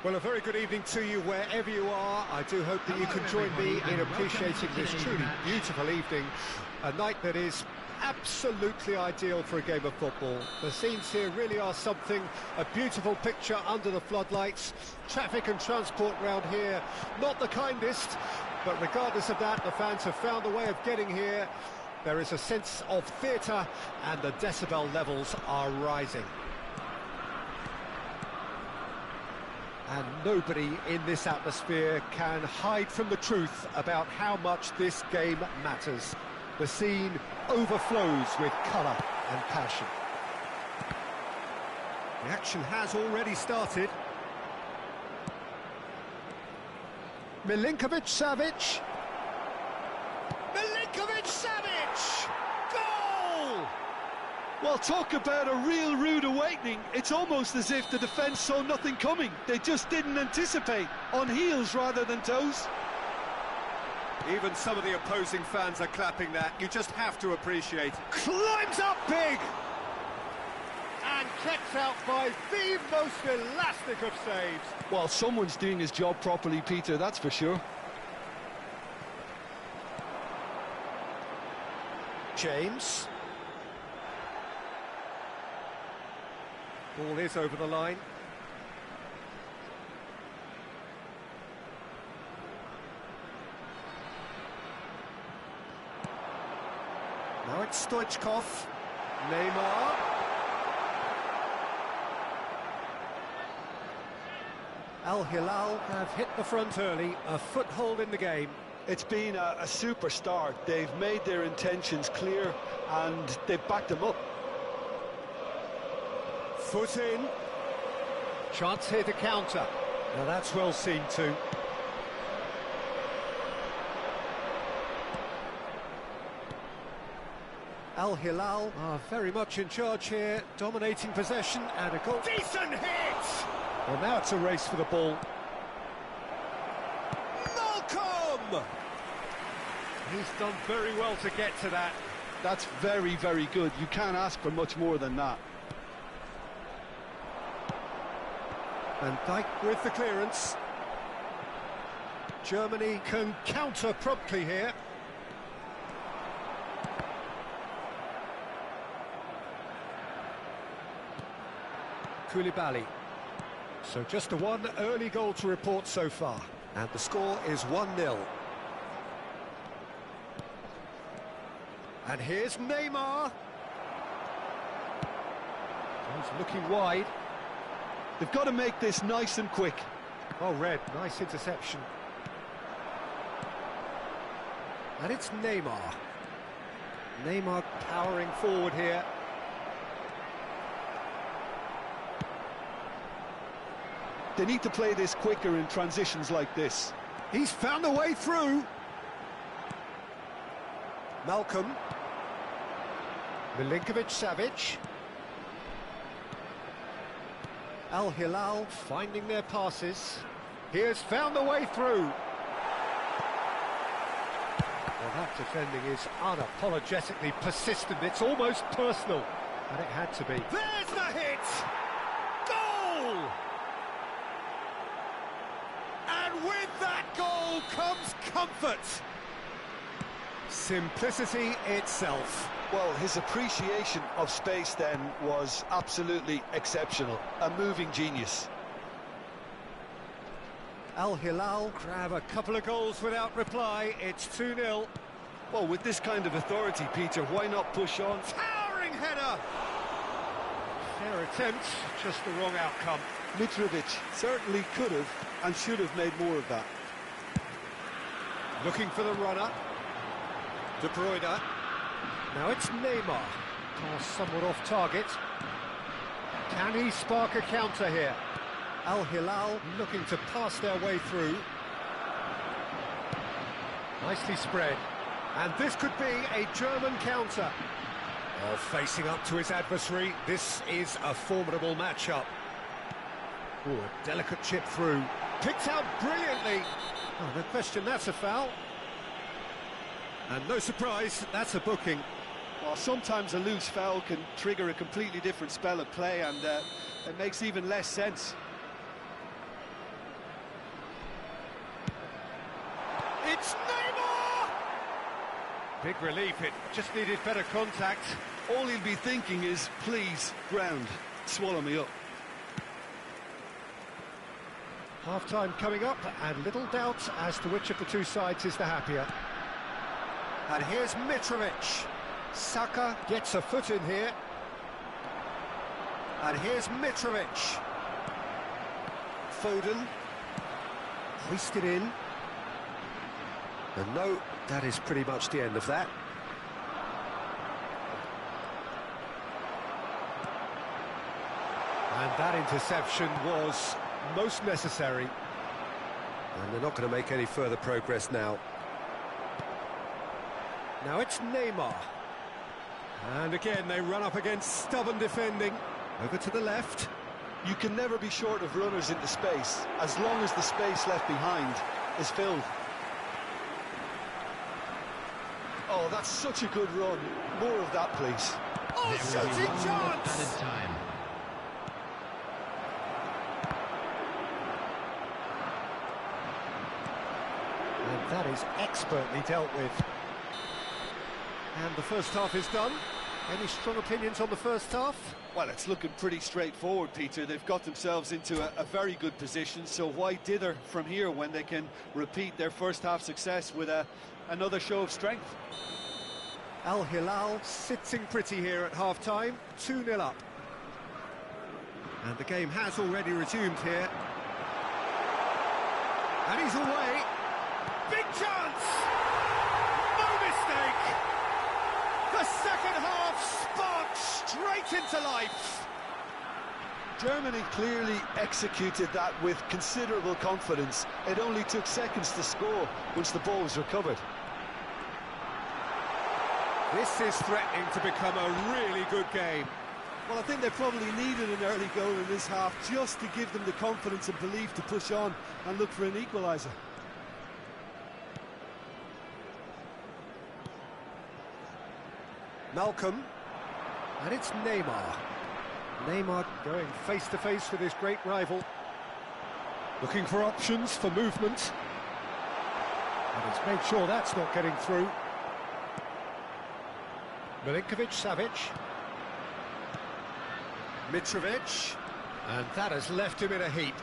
Well, a very good evening to you wherever you are. I do hope that you can join me in appreciating this truly beautiful evening. A night that is absolutely ideal for a game of football. The scenes here really are something, a beautiful picture under the floodlights. Traffic and transport round here, not the kindest, but regardless of that, the fans have found a way of getting here. There is a sense of theatre and the decibel levels are rising. And nobody in this atmosphere can hide from the truth about how much this game matters. The scene overflows with colour and passion. The action has already started. Milinkovic-Savic. Milinkovic-Savic! Goal! Well, talk about a real rude awakening. It's almost as if the defence saw nothing coming. They just didn't anticipate. On heels rather than toes. Even some of the opposing fans are clapping that. You just have to appreciate it. Climbs up big! And kept out by the most elastic of saves. Well, someone's doing his job properly, Peter, that's for sure. James. Ball is over the line. Now it's Stoichkov. Neymar. Al-Hilal have hit the front early, a foothold in the game. It's been a super start. They've made their intentions clear and they've backed them up. Foot in. Chance here to counter. Now that's well seen too. Al-Hilal are very much in charge here, dominating possession and a goal. Decent hit! Well, now it's a race for the ball. Malcolm! He's done very well to get to that. That's very, very good. You can't ask for much more than that. Van Dijk with the clearance. Germany can counter promptly here. Koulibaly. So just the one early goal to report so far. And the score is 1-0. And here's Neymar. He's looking wide. They've got to make this nice and quick. Oh, Red, nice interception. And it's Neymar. Neymar powering forward here. They need to play this quicker in transitions like this. He's found a way through. Malcolm. Milinkovic-Savic. Al-Hilal finding their passes. He has found a way through. Well, that defending is unapologetically persistent. It's almost personal. And it had to be. There's the hit! Goal! And with that goal comes comfort. Simplicity itself. Well, his appreciation of space then was absolutely exceptional. A moving genius. Al-Hilal grab a couple of goals without reply. It's 2-0. Well, with this kind of authority, Peter, why not push on? Towering header! Fair attempt, just the wrong outcome. Mitrovic certainly could have and should have made more of that. Looking for the runner. De Bruyne. Now it's Neymar. Pass somewhat off target. Can he spark a counter here? Al-Hilal looking to pass their way through. Nicely spread. And this could be a German counter. Oh, facing up to his adversary, this is a formidable matchup. Oh, a delicate chip through. Picked out brilliantly. Oh, no question, that's a foul. And no surprise, that's a booking. Well, sometimes a loose foul can trigger a completely different spell of play, and it makes even less sense. Big relief, it just needed better contact. All he'll be thinking is, please, ground, swallow me up. Half-time coming up, and little doubt as to which of the two sides is the happier. And here's Mitrovic. Saka gets a foot in here. And here's Mitrovic. Foden. Hoisted in. And no, that is pretty much the end of that. And that interception was most necessary. And they're not going to make any further progress now. Now it's Neymar. And again, they run up against stubborn defending. Over to the left. You can never be short of runners into space, as long as the space left behind is filled. Oh, that's such a good run. More of that, please. Oh, shooting chance! And that is expertly dealt with. And the first half is done. Any strong opinions on the first half? Well, it's looking pretty straightforward, Peter. They've got themselves into a very good position, so why dither from here when they can repeat their first half success with another show of strength? Al-Hilal sitting pretty here at half-time, 2-0 up. And the game has already resumed here. And he's away. Big chance! No mistake! The second half sparked straight into life. Germany clearly executed that with considerable confidence. It only took seconds to score once the ball was recovered. This is threatening to become a really good game. Well, I think they probably needed an early goal in this half just to give them the confidence and belief to push on and look for an equaliser. Malcolm, and it's Neymar. Neymar going face-to-face with his great rival. Looking for options for movement. And he's made sure that's not getting through. Milinkovic-Savic. Mitrovic. And that has left him in a heap.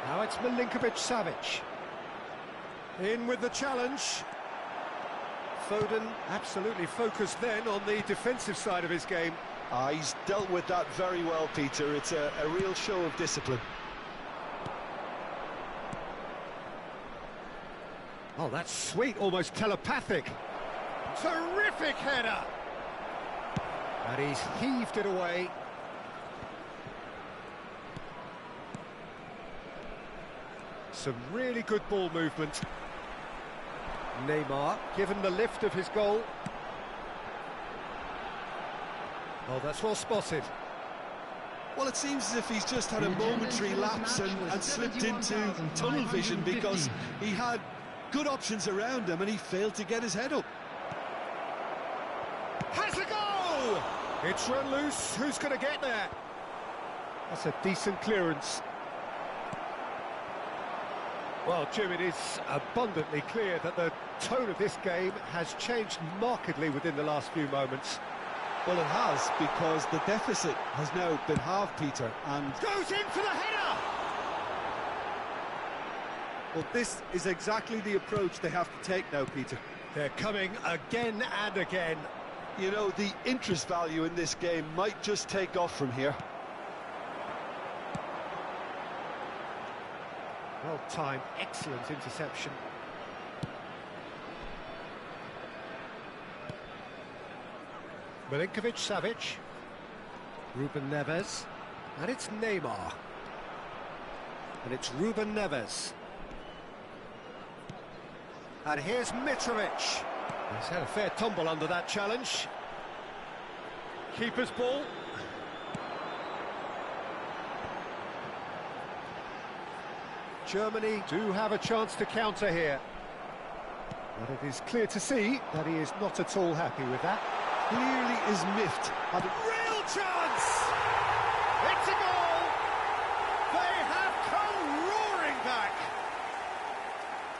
Now it's Milinkovic-Savic. In with the challenge. Foden absolutely focused then on the defensive side of his game. He's dealt with that very well, Peter. It's a real show of discipline. Oh, that's sweet, almost telepathic. Terrific header. And he's heaved it away. Some really good ball movement. Neymar given the lift of his goal. Oh, that's well spotted. Well, it seems as if he's just had a momentary lapse and slipped into tunnel vision because he had good options around him and he failed to get his head up. Has a goal! It's run loose. Who's going to get there? That's a decent clearance. Well, Jim, it is abundantly clear that the tone of this game has changed markedly within the last few moments. Well, it has, because the deficit has now been halved, Peter, and goes in for the header! Well, this is exactly the approach they have to take now, Peter. They're coming again and again. You know, the interest value in this game might just take off from here. Well-timed, excellent interception. Milinkovic-Savic. Ruben Neves. And it's Neymar. And it's Ruben Neves. And here's Mitrovic. He's had a fair tumble under that challenge. Keeper's ball. Germany do have a chance to counter here. But it is clear to see that he is not at all happy with that. Clearly is miffed. Real chance! It's a goal! They have come roaring back!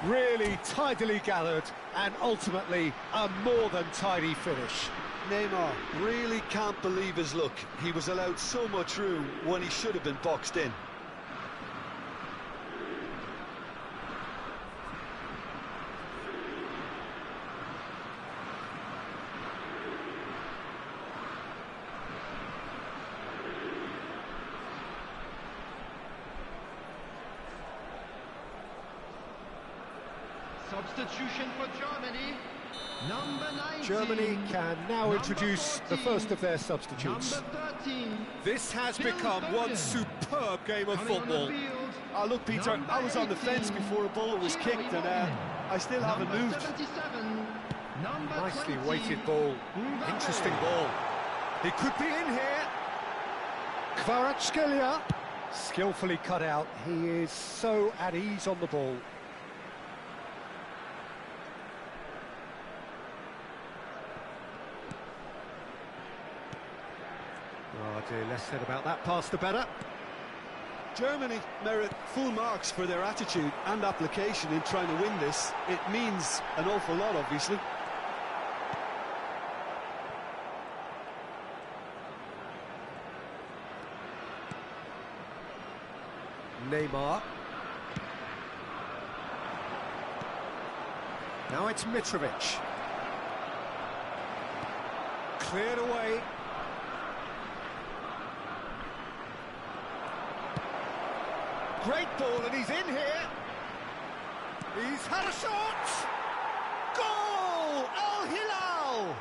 Really tidily gathered, and ultimately a more than tidy finish. Neymar really can't believe his luck. He was allowed so much room when he should have been boxed in. Substitution for Germany. Number 19. Germany can now introduce 14, the first of their substitutes. Number 13. This has become one superb game of football. Oh, look, Peter, I was on the fence before a ball was kicked, and I still haven't moved. Nicely weighted ball. Interesting ball. He could be in here. Kvaratskhelia, skillfully cut out. He is so at ease on the ball. Oh dear, less said about that pass the better. Germany merit full marks for their attitude and application in trying to win this. It means an awful lot, obviously. Neymar. Now it's Mitrovic. Cleared away. Great ball, and he's in here. He's had a shot. Goal! Al-Hilal!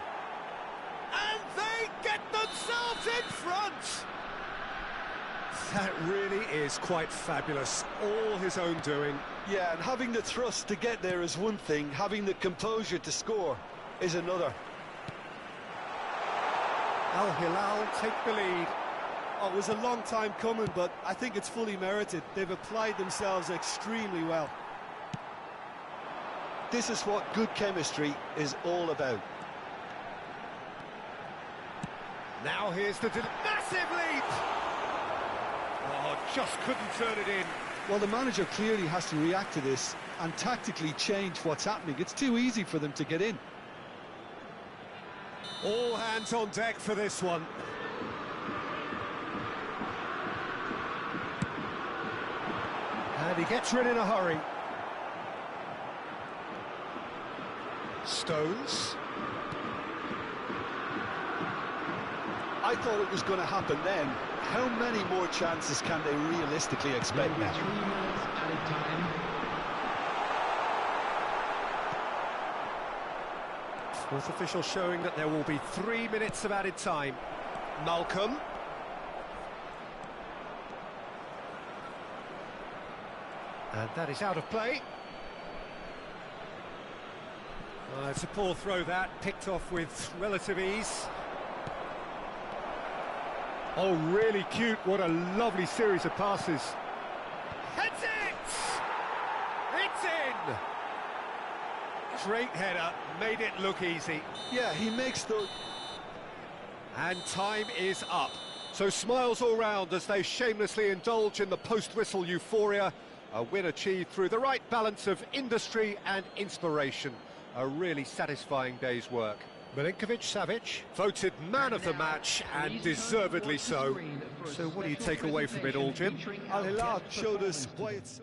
And they get themselves in front. That really is quite fabulous. All his own doing. Yeah, and having the thrust to get there is one thing. Having the composure to score is another. Al-Hilal take the lead. Oh, it was a long time coming, but I think it's fully merited. They've applied themselves extremely well. This is what good chemistry is all about. Now here's the massive leap! Oh, just couldn't turn it in. Well, the manager clearly has to react to this and tactically change what's happening. It's too easy for them to get in. All hands on deck for this one. And he gets rid in a hurry. Stones. I thought it was going to happen then. How many more chances can they realistically expect now? 3 minutes added time. Fourth official showing that there will be 3 minutes of added time. Malcolm. And that is out of play. It's a poor throw that, picked off with relative ease. Oh, really cute, what a lovely series of passes. Heads it! It's in! Great header, made it look easy. Yeah, he makes the... And time is up. So smiles all round as they shamelessly indulge in the post-whistle euphoria. A win achieved through the right balance of industry and inspiration. A really satisfying day's work. Milinkovic-Savic voted man of the match, and deservedly so. So what do you take away from it all, Jim? Al-Hilal showed us why it's so...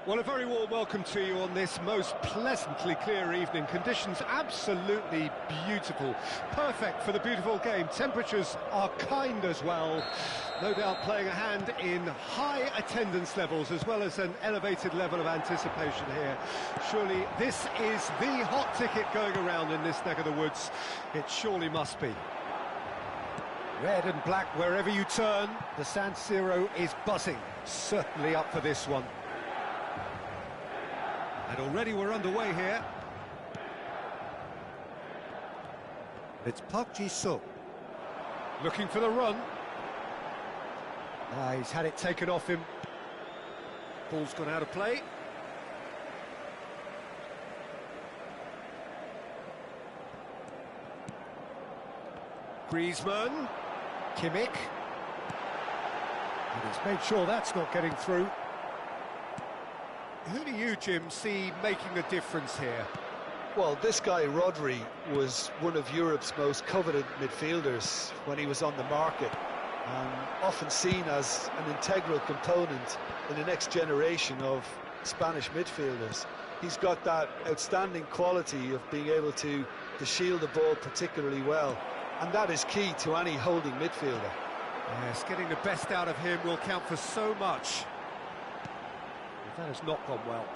Well, a very warm welcome to you on this most pleasantly clear evening. Conditions absolutely beautiful. Perfect for the beautiful game. Temperatures are kind as well. No doubt playing a hand in high attendance levels as well as an elevated level of anticipation here. Surely this is the hot ticket going around in this neck of the woods. It surely must be. Red and black wherever you turn. The San Siro is buzzing. Certainly up for this one. And already we're underway here. It's Park Ji-soo. Looking for the run. He's had it taken off him. Ball's gone out of play. Griezmann. Kimmich. And he's made sure that's not getting through. Who do you, Jim, see making a difference here? Well, this guy, Rodri, was one of Europe's most coveted midfielders when he was on the market, and often seen as an integral component in the next generation of Spanish midfielders. He's got that outstanding quality of being able to shield the ball particularly well, and that is key to any holding midfielder. Yes, getting the best out of him will count for so much. That has not gone well.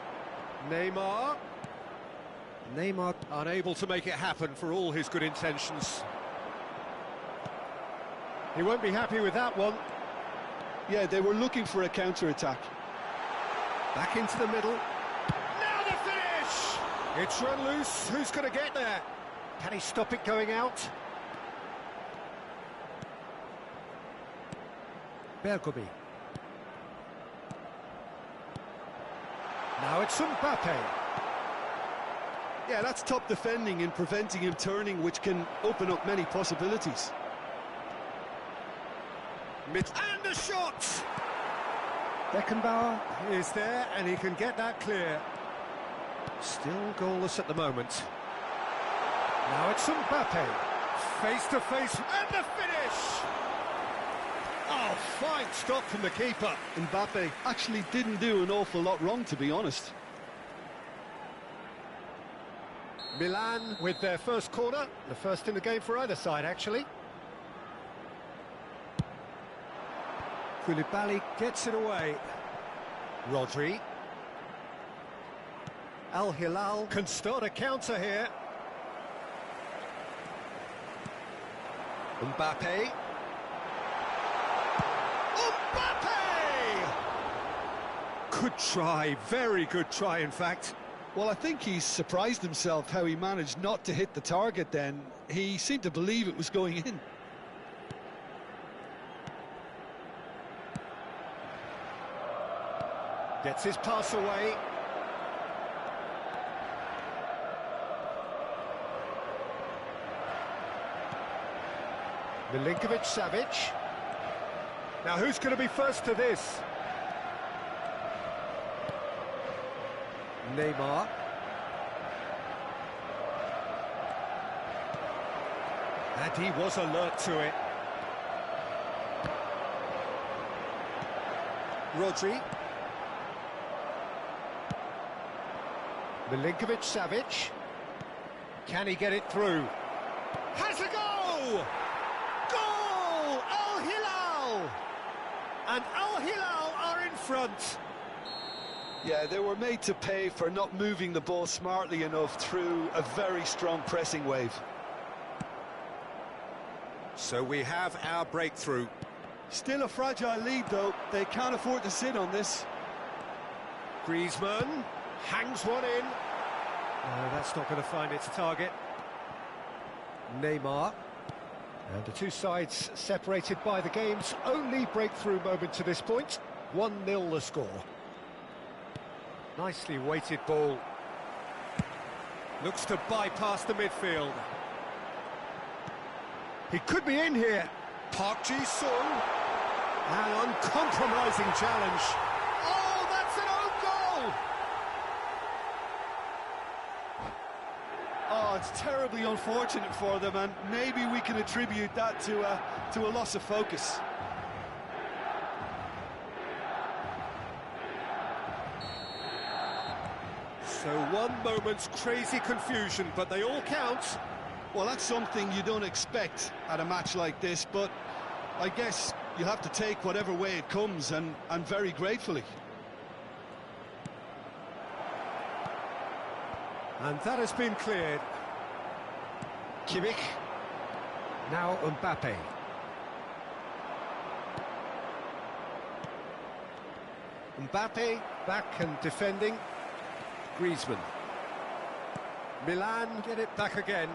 Neymar unable to make it happen for all his good intentions. He won't be happy with that one. Yeah, they were looking for a counter-attack. Back into the middle. Now the finish! It's run loose. Who's going to get there? Can he stop it going out? Bergomi. Now it's Mbappe. Yeah, that's top defending and preventing him turning, which can open up many possibilities. And the shot! Beckenbauer is there, and he can get that clear. Still goalless at the moment. Now it's Mbappe. Face to face, and the finish! Oh, fine stop from the keeper. Mbappe actually didn't do an awful lot wrong, to be honest. Milan with their first corner, the first in the game for either side, actually. Koulibaly gets it away. Rodri. Al-Hilal can start a counter here. Mbappe. Good try, very good try, in fact. Well, I think he's surprised himself how he managed not to hit the target then. He seemed to believe it was going in. Gets his pass away. Milinkovic-Savic. Now who's going to be first to this? Neymar. And he was alert to it. Rodri. Milinkovic-Savic. Can he get it through? Has a go! Goal! Al-Hilal! And Al-Hilal are in front. Yeah, they were made to pay for not moving the ball smartly enough through a very strong pressing wave. So we have our breakthrough. Still a fragile lead, though. They can't afford to sit on this. Griezmann hangs one in. No, that's not going to find its target. Neymar. And the two sides separated by the game's only breakthrough moment to this point. 1-0 the score. Nicely weighted ball. Looks to bypass the midfield. He could be in here. Park Ji-soo. An uncompromising challenge. Oh, that's an own goal! Oh, it's terribly unfortunate for them, and maybe we can attribute that to a loss of focus. So one moment's crazy confusion, but they all count. Well, that's something you don't expect at a match like this, but I guess you have to take whatever way it comes, and very gratefully. And that has been cleared. Kimmich. Now Mbappe. Mbappe back and defending. Griezmann. Milan get it back again.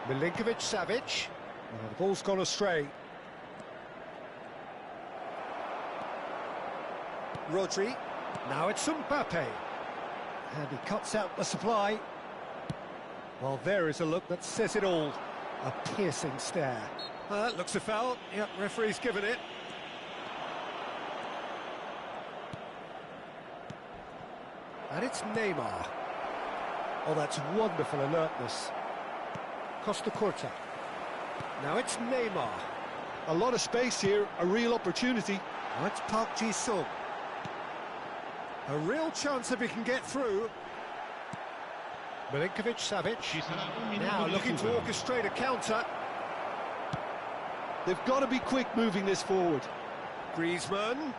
Milinkovic-Savic. Oh, the ball's gone astray. Rodri. Now it's Mbappe. And he cuts out the supply. Well, there is a look that says it all. A piercing stare. That looks a foul. Yep, referee's given it. And it's Neymar. Oh, that's wonderful alertness. Costa Curta. Now it's Neymar. A lot of space here, a real opportunity. Now it's Park Ji-sung. A real chance if he can get through. Milinkovic-Savic. Now looking to orchestrate a counter. They've got to be quick moving this forward. Griezmann.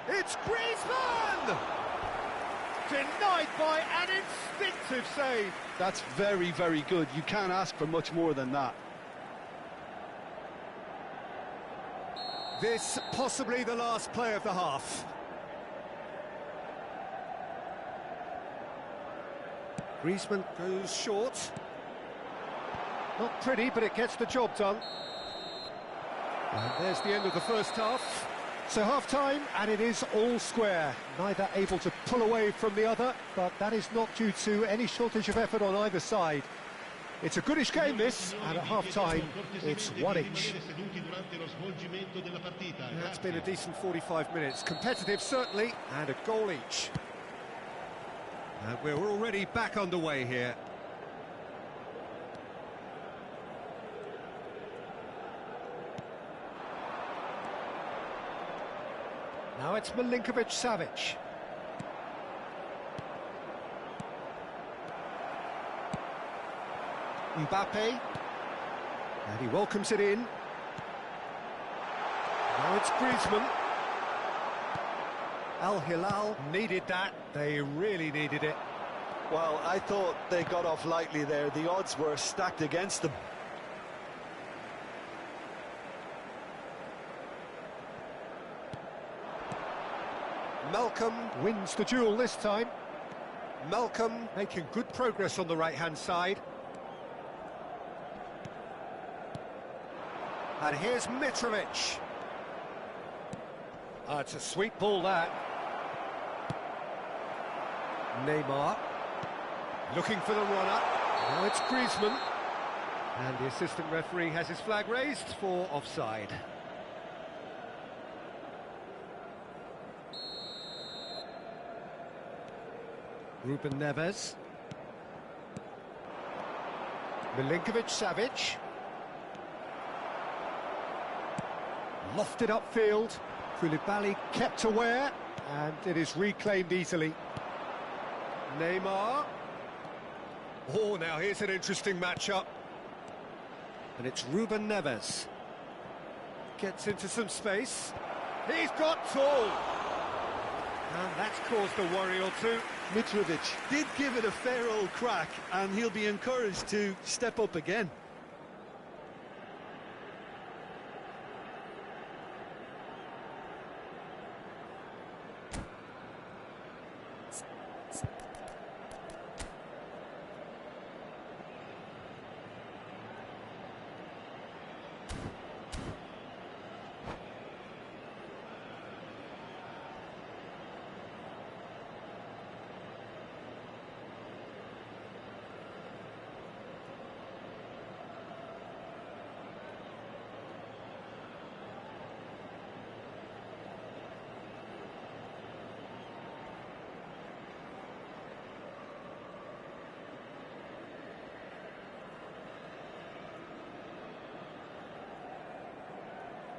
It's Griezmann! Denied by an instinctive save. That's very, very good. You can't ask for much more than that. This possibly the last play of the half. Griezmann goes short. Not pretty, but it gets the job done. And there's the end of the first half. So half-time, and it is all square. Neither able to pull away from the other, but that is not due to any shortage of effort on either side. It's a goodish game, this, and at half-time, it's one each. That's been a decent 45 minutes. Competitive, certainly, and a goal each. And we're already back underway here. Now it's Milinkovic-Savic. Mbappe. And he welcomes it in. Now it's Griezmann. Al-Hilal needed that. They really needed it. Well, I thought they got off lightly there. The odds were stacked against them. Malcolm wins the duel this time. Malcolm making good progress on the right-hand side. And here's Mitrovic. It's a sweet ball, that. Neymar. Looking for the runner. Now it's Griezmann. And the assistant referee has his flag raised for offside. Ruben Neves. Milinkovic-Savic. Lofted upfield. Koulibaly kept aware, and it is reclaimed easily. Neymar. Oh, now here's an interesting matchup. And it's Ruben Neves. Gets into some space. He's got tall. And that's caused a worry or two. Mitrovic did give it a fair old crack, and he'll be encouraged to step up again.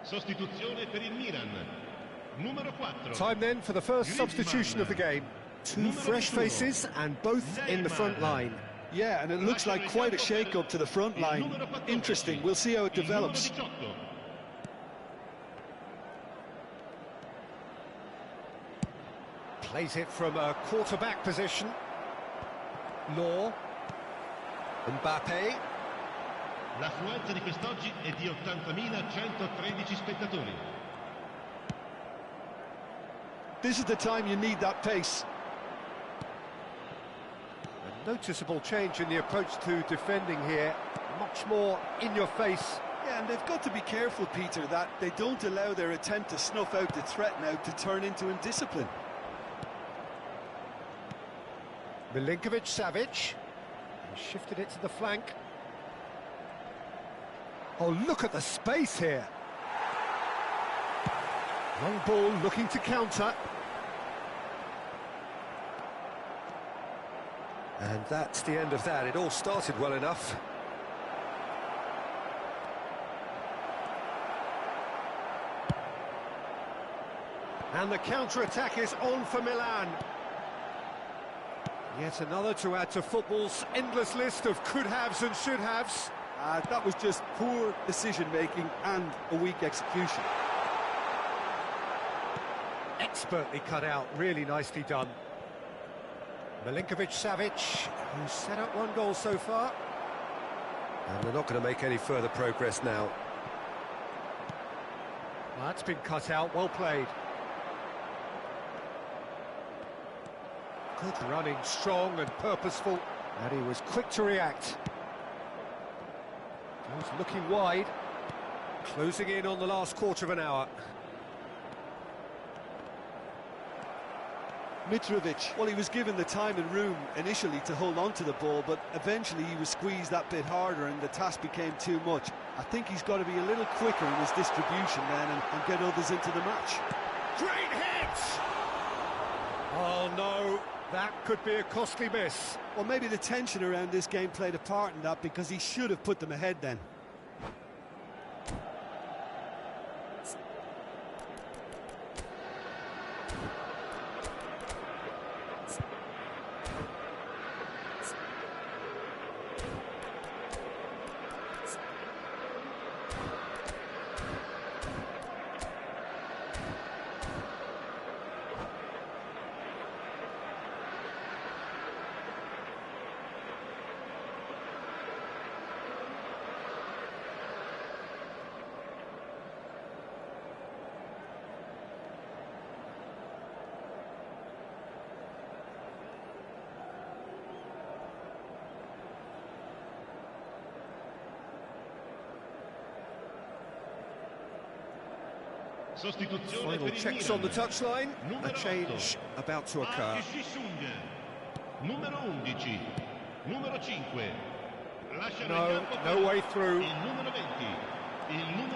Sostituzione per il Milan. Numero 4. Time then for the first substitution of the game. Two fresh faces and both in the front line. Yeah, and it looks like quite a shake-up to the front line. Interesting, we'll see how it develops. Plays it from a quarterback position. Law. Mbappe. L'affluenza di quest'oggi è di 80.113 spettatori. This is the time you need that pace. A noticeable change in the approach to defending here. Much more in your face. Yeah, and they've got to be careful, Peter, that they don't allow their attempt to snuff out the threat now to turn into indiscipline. Milinkovic-Savic. Shifted it to the flank. Oh, look at the space here. Long ball looking to counter. And that's the end of that. It all started well enough. And the counter-attack is on for Milan. Yet another to add to football's endless list of could-haves and should-haves. That was just poor decision-making and a weak execution. Expertly cut out, really nicely done. Milinkovic-Savic, who's set up one goal so far. And they're not going to make any further progress now. Well, that's been cut out, well played. Good running, strong and purposeful, and he was quick to react. He's looking wide, closing in on the last quarter of an hour. Mitrovic, well, he was given the time and room initially to hold on to the ball, but eventually he was squeezed that bit harder and the task became too much. I think he's got to be a little quicker in his distribution then and get others into the match. Great hit! Oh no, that could be a costly miss. Well, maybe the tension around this game played a part in that, because he should have put them ahead then. Final checks on the touchline. A change about to occur. Numero 11. Numero 5. No way through. Il numero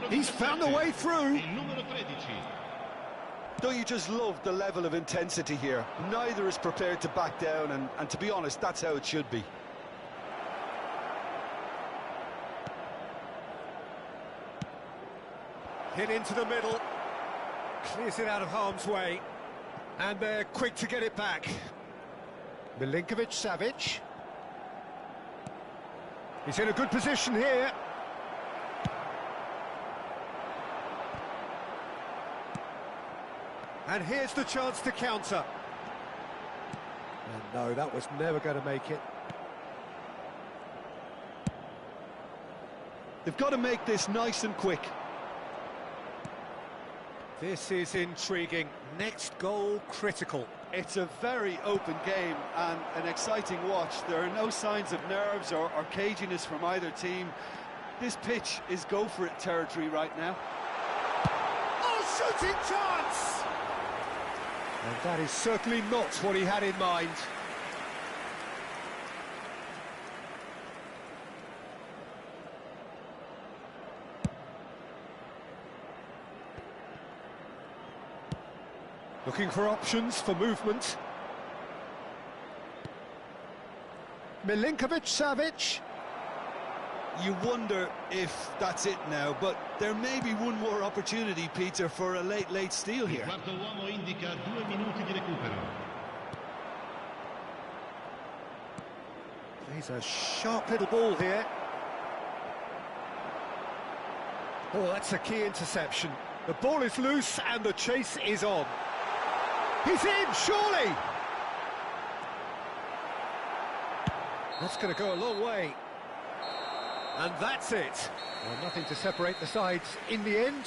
20. He's found a way through. Il numero 13. Don't you just love the level of intensity here? Neither is prepared to back down, and to be honest, that's how it should be. Hit into the middle. Clears it out of harm's way. And they're quick to get it back. Milinkovic-Savic. He's in a good position here. And here's the chance to counter. And no, that was never going to make it. They've got to make this nice and quick. This is intriguing. Next goal critical. It's a very open game and an exciting watch. There are no signs of nerves or caginess from either team. This pitch is go-for-it territory right now. Oh, shooting chance! And that is certainly not what he had in mind. Looking for options for movement. Milinkovic-Savic. you wonder if that's it now, but there may be one more opportunity, Peter, for a late steal Il here. quarto uomo indica 2 minuti di recupero. He's a sharp little ball here. Oh, that's a key interception. The ball is loose and the chase is on. He's in, surely! That's going to go a long way. And that's it. Well, nothing to separate the sides in the end.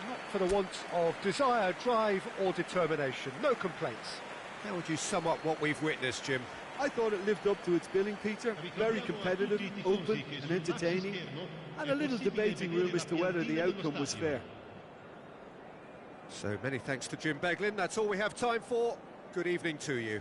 Not for the want of desire, drive or determination. No complaints. How would you sum up what we've witnessed, Jim? I thought it lived up to its billing, Peter. Very competitive, open and entertaining, and a little debating room as to whether the outcome was fair. So many thanks to Jim Beglin. That's all we have time for. Good evening to you.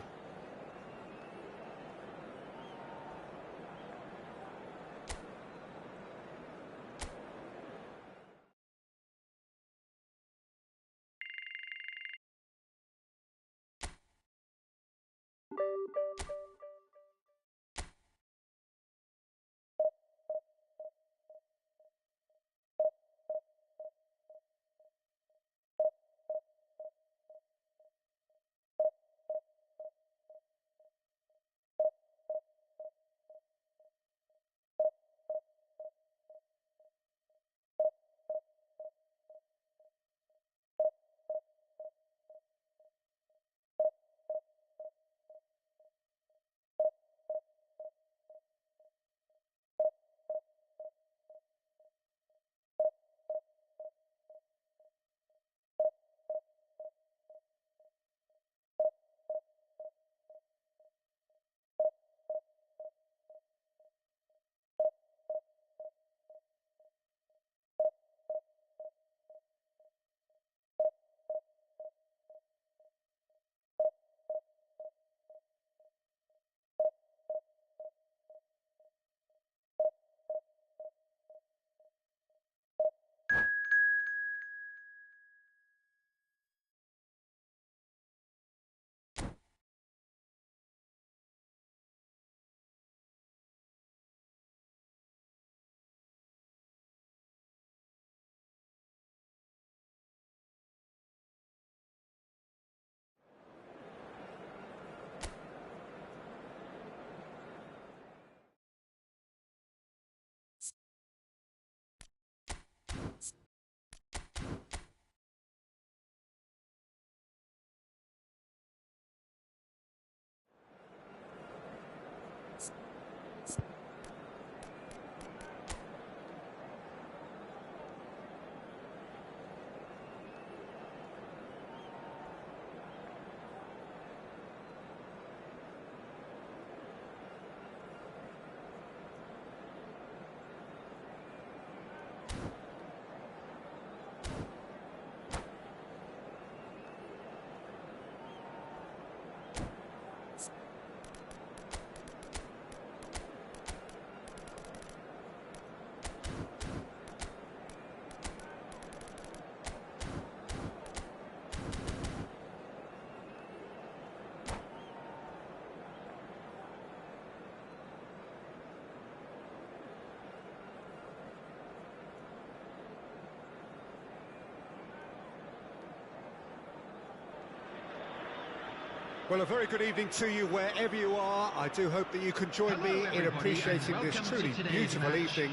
Well, a very good evening to you wherever you are. I do hope that you can join me in appreciating this truly beautiful evening.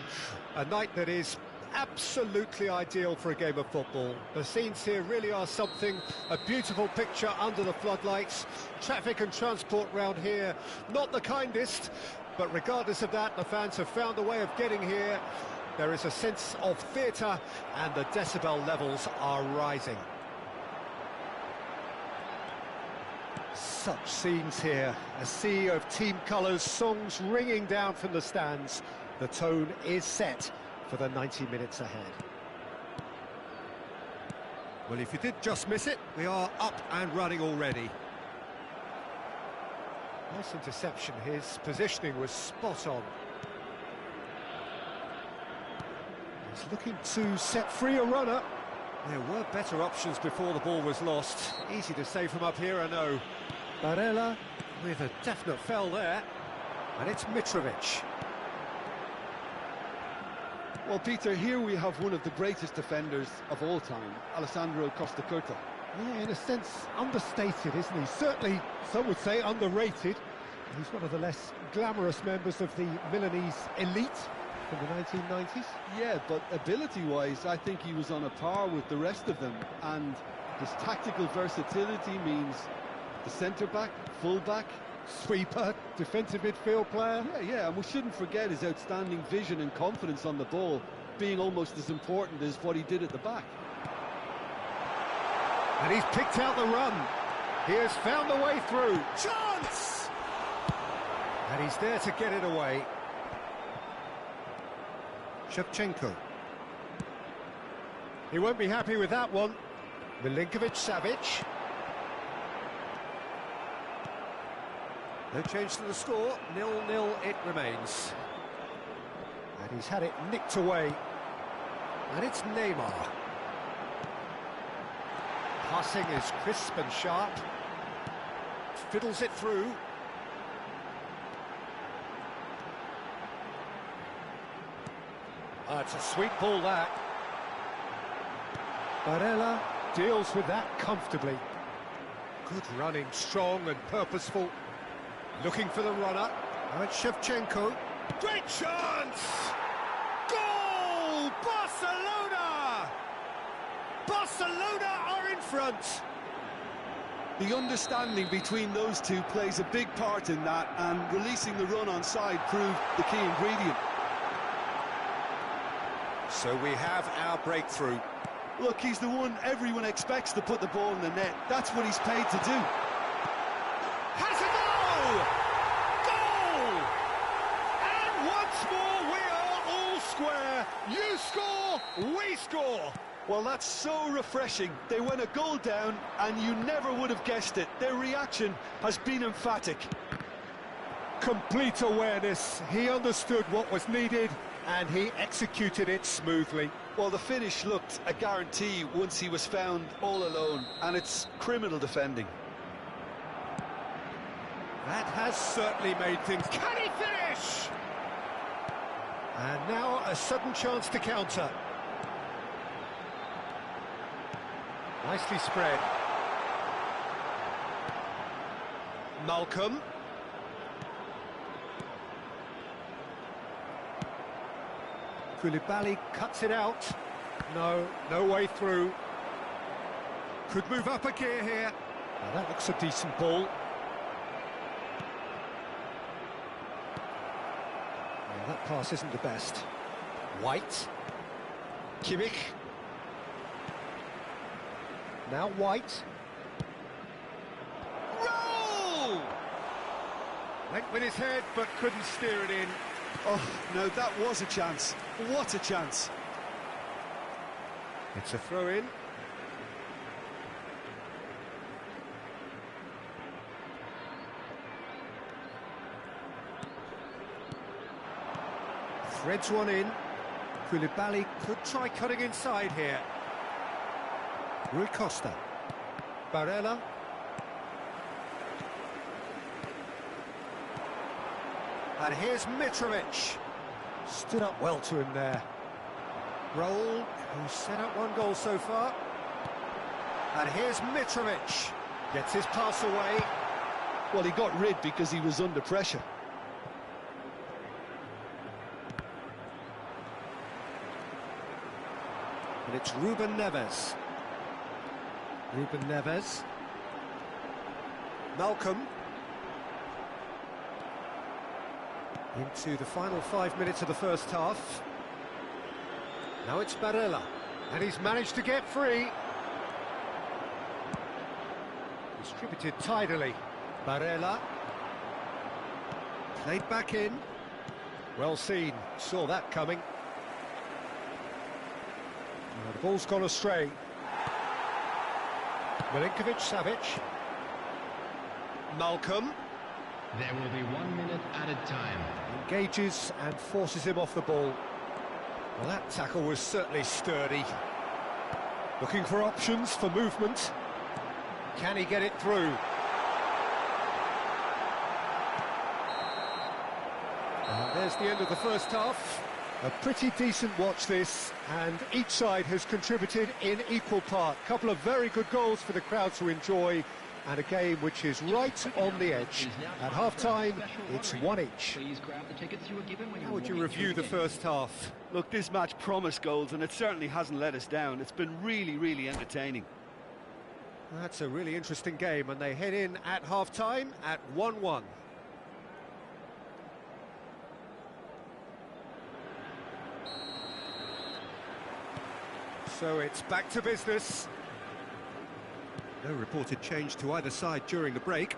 A night that is absolutely ideal for a game of football. The scenes here really are something, a beautiful picture under the floodlights. Traffic and transport round here, not the kindest, but regardless of that, the fans have found a way of getting here. There is a sense of theatre and the decibel levels are rising. Such scenes here, a sea of team colours, songs ringing down from the stands. The tone is set for the 90 minutes ahead. Well, if you did just miss it, we are up and running already. Nice interception, his positioning was spot on. He's looking to set free a runner. There were better options before the ball was lost. Easy to say from up here, I know. Barella with a definite fell there, and it's Mitrovic. Well, Peter, here we have one of the greatest defenders of all time, Alessandro Costa Curta. Yeah, in a sense, understated, isn't he? Certainly, some would say underrated. He's one of the less glamorous members of the Milanese elite from the 1990s. Yeah, but ability-wise, I think he was on a par with the rest of them. And his tactical versatility means the centre-back, full-back, Sweeper, defensive midfield player. Yeah, and we shouldn't forget his outstanding vision and confidence on the ball, being almost as important as what he did at the back. And he's picked out the run. He has found a way through. Chance! And he's there to get it away. Shevchenko. He won't be happy with that one. Milinkovic-Savic. No change to the score, 0-0 it remains. And he's had it nicked away. And it's Neymar. Passing is crisp and sharp. Fiddles it through. It's a sweet ball, that. Barella deals with that comfortably. Good running, strong and purposeful. Looking for the runner. And Shevchenko. Great chance! Goal! Barcelona! Barcelona are in front. The understanding between those two plays a big part in that, and releasing the run on side proved the key ingredient. So we have our breakthrough. Look, he's the one everyone expects to put the ball in the net. That's what he's paid to do. Has a goal! Goal! And once more we are all square. You score, we score. Well, that's so refreshing. They went a goal down, and you never would have guessed it. Their reaction has been emphatic. Complete awareness. He understood what was needed, and he executed it smoothly. Well, the finish looked a guarantee once he was found all alone, and it's criminal defending. That has certainly made things... Can he finish? And now a sudden chance to counter. Nicely spread. Malcolm. Koulibaly cuts it out. No way through. Could move up a gear here. Now that looks a decent ball. Well, that pass isn't the best. White. Kimmich. Now White. Roll! Went with his head, but couldn't steer it in. Oh, no, that was a chance. What a chance. It's a throw-in. Threads one in. Koulibaly could try cutting inside here. Rui Costa. Barella. And here's Mitrovic. Stood up well to him there. Roll, who's set up one goal so far. And here's Mitrovic. Gets his pass away. Well, he got rid because he was under pressure. And it's Ruben Neves. Ruben Neves. Malcolm. Into the final 5 minutes of the first half. Now it's Barella. And he's managed to get free. Distributed tidily. Barella. Played back in. Well seen. Saw that coming. The ball's gone astray. Milinkovic-Savic. Malcolm. There will be 1 minute added time. Engages and forces him off the ball. Well, that tackle was certainly sturdy. Looking for options for movement. Can he get it through? And there's the end of the first half. A pretty decent watch this, and each side has contributed in equal part. A couple of very good goals for the crowd to enjoy, and a game which is right on the edge. At half-time, it's 1 each. How would you review the first half? Look, this match promised goals, and it certainly hasn't let us down. It's been really, really entertaining. That's a really interesting game, and they head in at half-time at 1-1. So it's back to business. No reported change to either side during the break.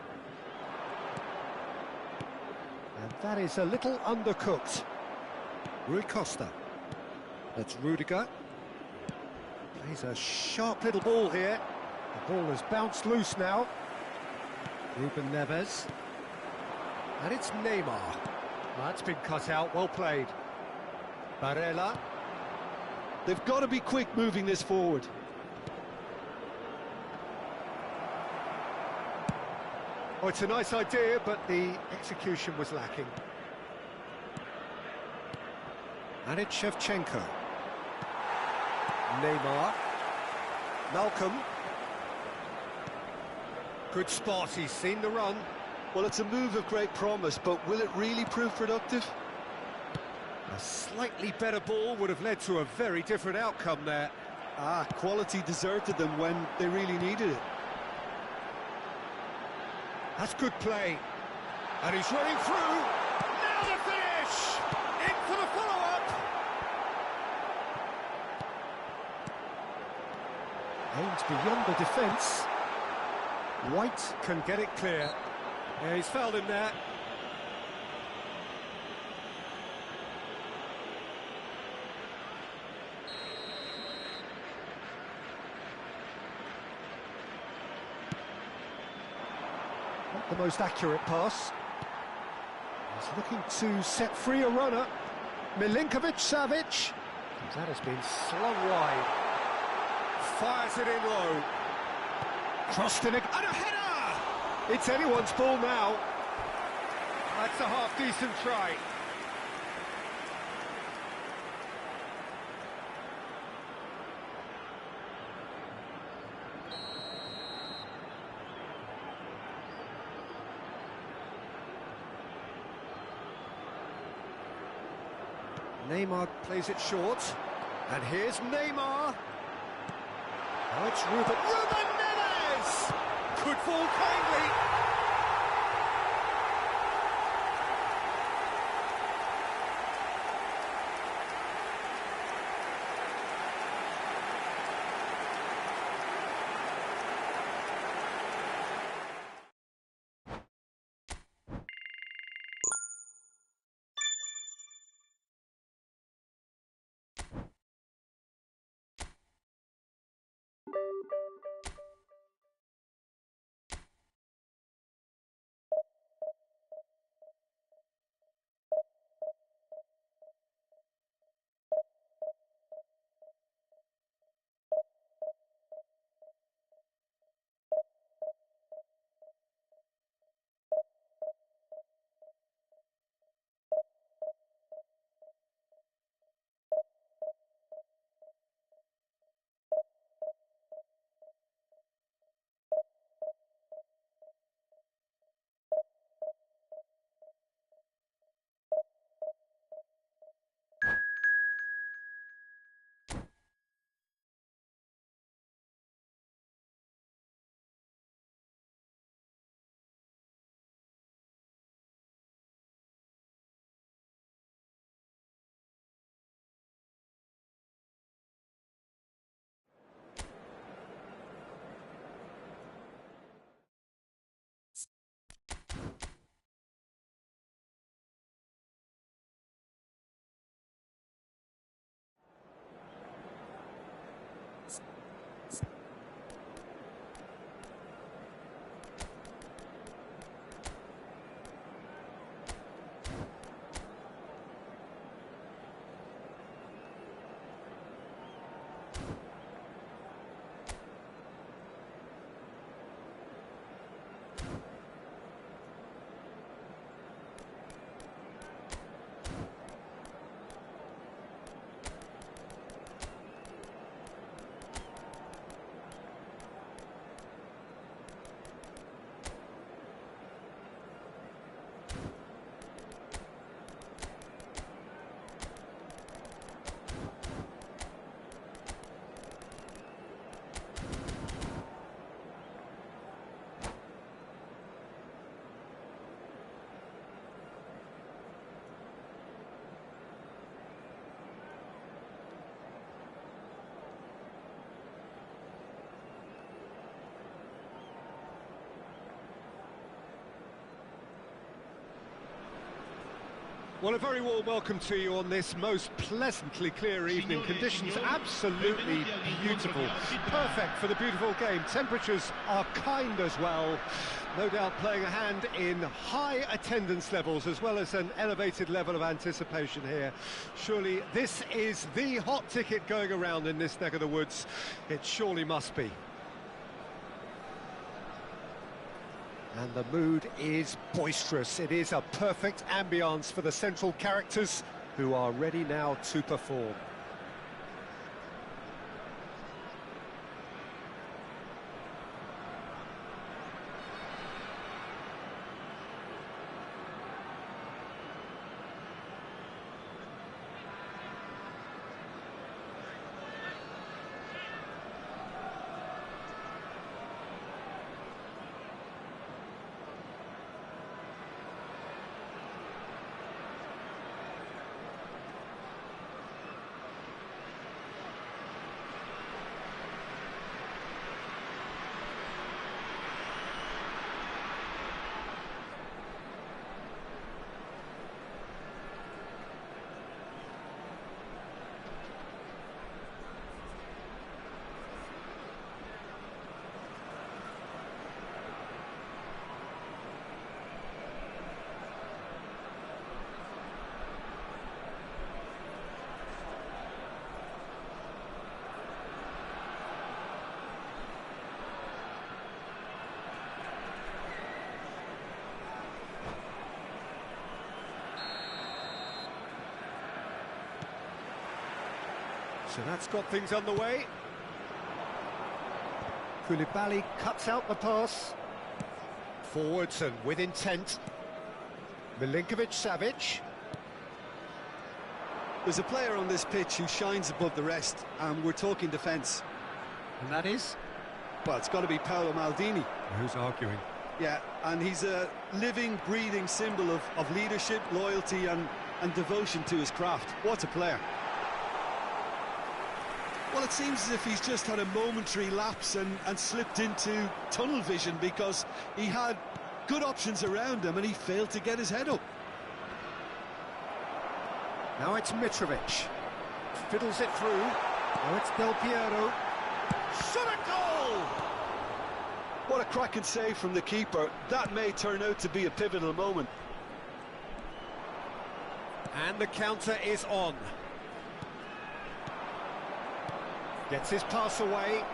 And that is a little undercooked. Rui Costa. That's Rudiger. Plays a sharp little ball here. The ball has bounced loose now. Ruben Neves. And it's Neymar. That's been cut out, well played. Barella. They've got to be quick moving this forward. Oh, it's a nice idea, but the execution was lacking. And it's Shevchenko. Neymar. Malcolm. Good spot, he's seen the run. Well, it's a move of great promise, but will it really prove productive? A slightly better ball would have led to a very different outcome there. Quality deserted them when they really needed it. That's good play. And he's running through. Now the finish! In for the follow-up! Aims beyond the defence. White can get it clear. Yeah, he's fouled him there. Not the most accurate pass. He's looking to set free a runner. Milinkovic-Savic. That has been slung wide. Fires it in low. Crossed in and a header! It's anyone's ball now. That's a half-decent try. Neymar plays it short, and here's Neymar. Now it's Ruben Neves! Could fall kindly. Well, a very warm welcome to you on this most pleasantly clear evening. Conditions absolutely beautiful, perfect for the beautiful game. Temperatures are kind as well, no doubt playing a hand in high attendance levels as well as an elevated level of anticipation here. Surely this is the hot ticket going around in this neck of the woods. It surely must be. And the mood is boisterous. It is a perfect ambience for the central characters who are ready now to perform. So that's got things underway. Koulibaly cuts out the pass. Forwards and with intent. Milinkovic-Savic. There's a player on this pitch who shines above the rest, and we're talking defence. And that is? Well, it's got to be Paolo Maldini. Who's arguing? Yeah, and he's a living, breathing symbol of leadership, loyalty and devotion to his craft. What a player. Well, it seems as if he's just had a momentary lapse and slipped into tunnel vision, because he had good options around him and he failed to get his head up. Now it's Mitrovic. Fiddles it through. Now it's Del Piero. Shot a goal! What a cracking save from the keeper. That may turn out to be a pivotal moment. And the counter is on. Gets his pass away.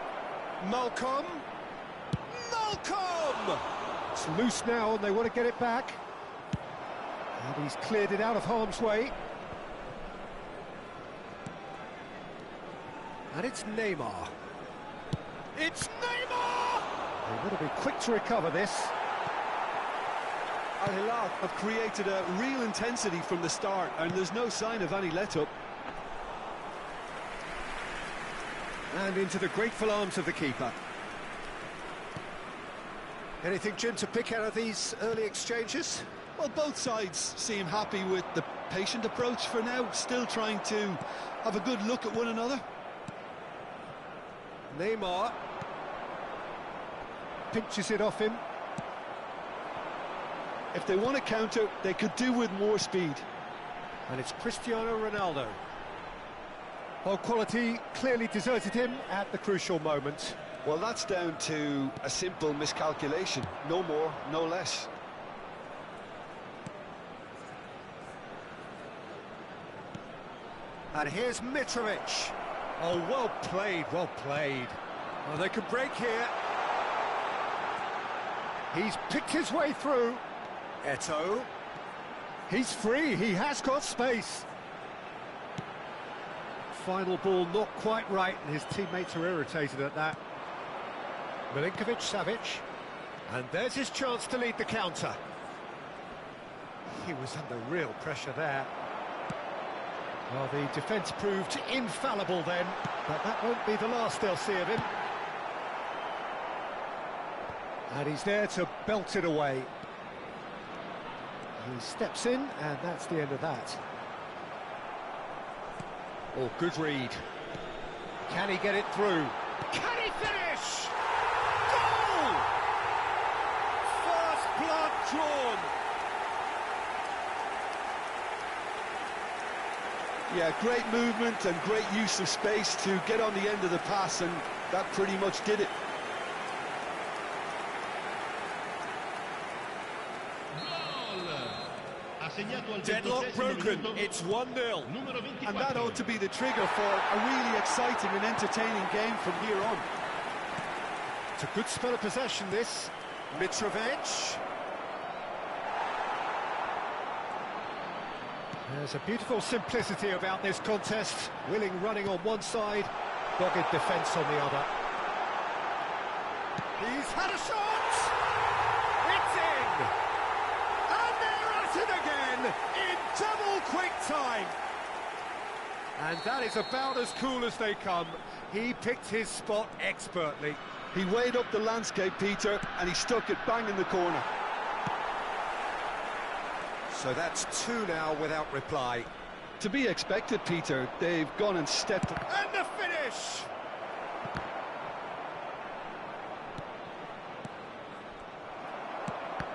Malcolm! Malcolm! It's loose now and they want to get it back. And he's cleared it out of harm's way. And it's Neymar. It's Neymar! They want to be quick to recover this. Al-Hilal have created a real intensity from the start, and there's no sign of any let-up. And into the grateful arms of the keeper. Anything, Jim, to pick out of these early exchanges? Well, both sides seem happy with the patient approach for now, still trying to have a good look at one another. Neymar pinches it off him. If they want to counter, they could do with more speed. And it's Cristiano Ronaldo. Well, quality clearly deserted him at the crucial moment. Well, that's down to a simple miscalculation. No more, no less. And here's Mitrovic. Oh, well played, well played. Well, they could break here. He's picked his way through. Eto'o. He's free, he has got space. Final ball not quite right, and his teammates are irritated at that. Milinkovic-Savic. And there's his chance to lead the counter. He was under real pressure there. Well, the defence proved infallible then, but that won't be the last they'll see of him. And he's there to belt it away. He steps in, and that's the end of that. Oh, good read. Can he get it through? Can he finish? Goal! First blood drawn. Yeah, great movement and great use of space to get on the end of the pass, and that pretty much did it. Deadlock broken, it's 1-0. And that ought to be the trigger for a really exciting and entertaining game from here on. It's a good spell of possession, this. Mitrovic. There's a beautiful simplicity about this contest. Willing running on one side, dogged defence on the other. He's had a shot! It's in! And they're at it again, in double quick time! And that is about as cool as they come. He picked his spot expertly. He weighed up the landscape, Peter, and he stuck it bang in the corner. So that's two now without reply. To be expected, Peter. They've gone and stepped... And the finish!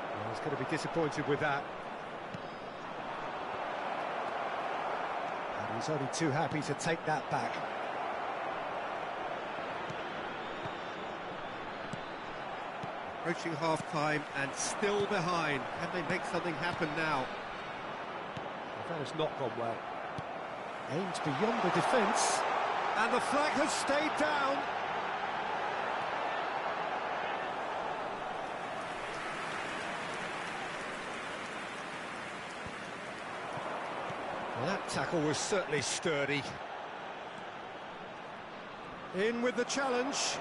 Well, he's going to be disappointed with that. And he's only too happy to take that back. Approaching half-time and still behind. Can they make something happen now? That has not gone well. Aimed beyond the defence. And the flag has stayed down. Well, that tackle was certainly sturdy. In with the challenge.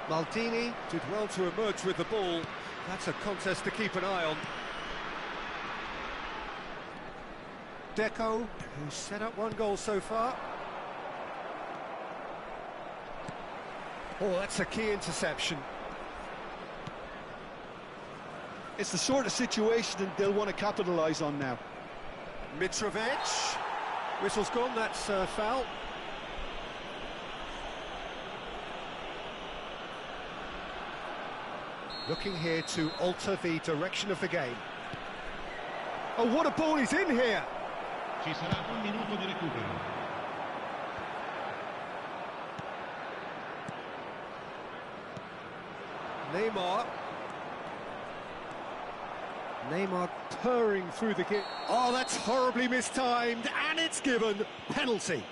Maldini did well to emerge with the ball. That's a contest to keep an eye on. Deco, who's set up one goal so far. Oh, that's a key interception. It's the sort of situation that they'll want to capitalise on now. Mitrovic. Whistle's gone, that's foul. Looking here to alter the direction of the game. Oh, what a ball he's in here! Ci sarà un minuto di recupero. Neymar purring through the kit. Oh, that's horribly mistimed, and it's given. Penalty.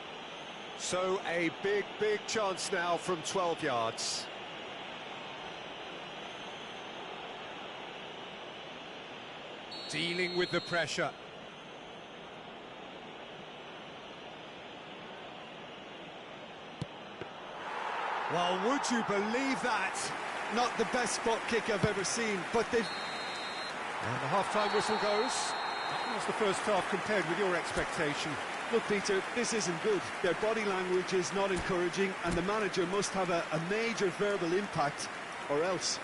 So a big, big chance now from 12 yards. Dealing with the pressure. Well, would you believe that? Not the best spot kick I've ever seen, but they've... And the half-time whistle goes. How was the first half compared with your expectation? Look, Peter, this isn't good. Their body language is not encouraging, and the manager must have a major verbal impact, or else.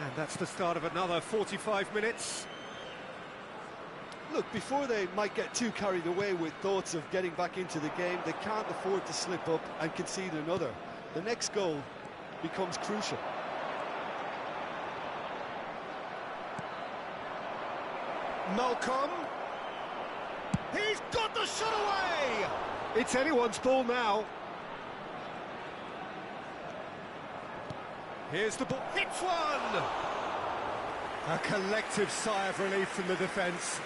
And that's the start of another 45 minutes. Look, before they might get too carried away with thoughts of getting back into the game, they can't afford to slip up and concede another. The next goal becomes crucial. Malcolm. He's got the shot away! It's anyone's ball now. Here's the ball. Hits one! A collective sigh of relief from the defence.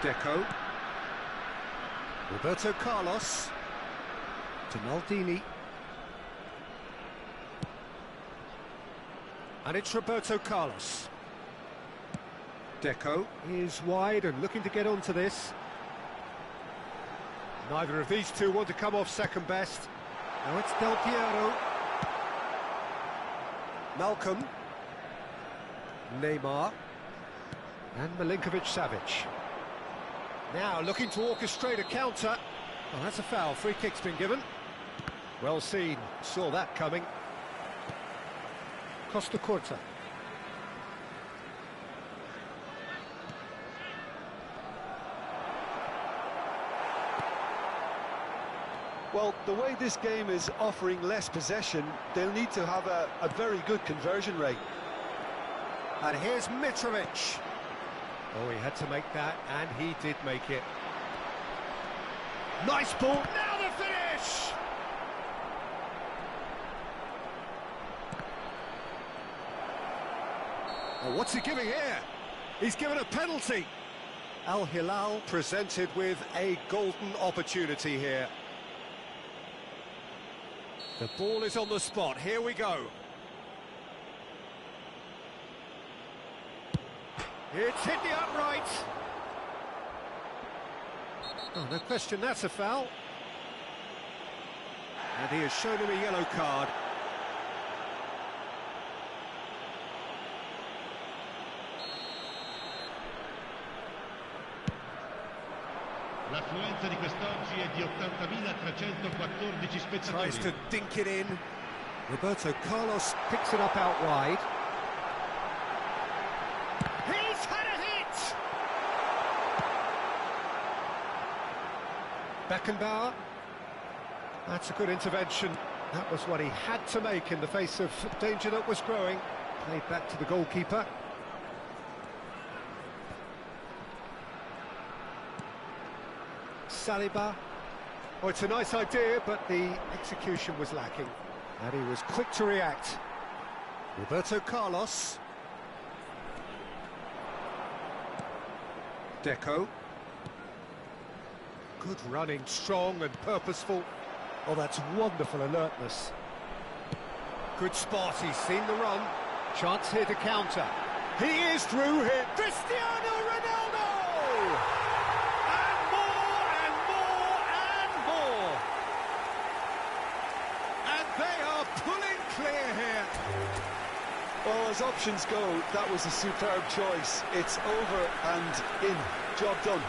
Deco. Roberto Carlos. To Maldini. And it's Roberto Carlos. Deco is wide and looking to get onto this. Neither of these two want to come off second best. Now it's Del Piero. Malcolm. Neymar. And Milinkovic-Savic. Now looking to orchestrate a counter. Well, that's a foul. Free kick's been given. Well seen. Saw that coming. Costa Curta. Well, the way this game is offering less possession, they'll need to have a very good conversion rate. And here's Mitrovic. Oh, he had to make that, and he did make it. Nice ball, now the finish! Oh, what's he giving here? He's given a penalty. Al-Hilal presented with a golden opportunity here. The ball is on the spot, here we go. It's hit the upright. Oh, no question, that's a foul. And he has shown him a yellow card. L'affluenza di quest'oggi è di 80.314 spettatori. Tries to dink it in. Roberto Carlos picks it up out wide. He's had a hit! Beckenbauer. That's a good intervention. That was what he had to make in the face of danger that was growing. Played back to the goalkeeper. Saliba. Oh, it's a nice idea, but the execution was lacking. And he was quick to react. Roberto Carlos. Deco. Good running, strong and purposeful. Oh, that's wonderful alertness. Good spot, he's seen the run. Chance here to counter. He is through here. Cristiano Ronaldo! And more and more and more. And they are pulling clear here. Well, as options go, that was a superb choice. It's over and in. Job done.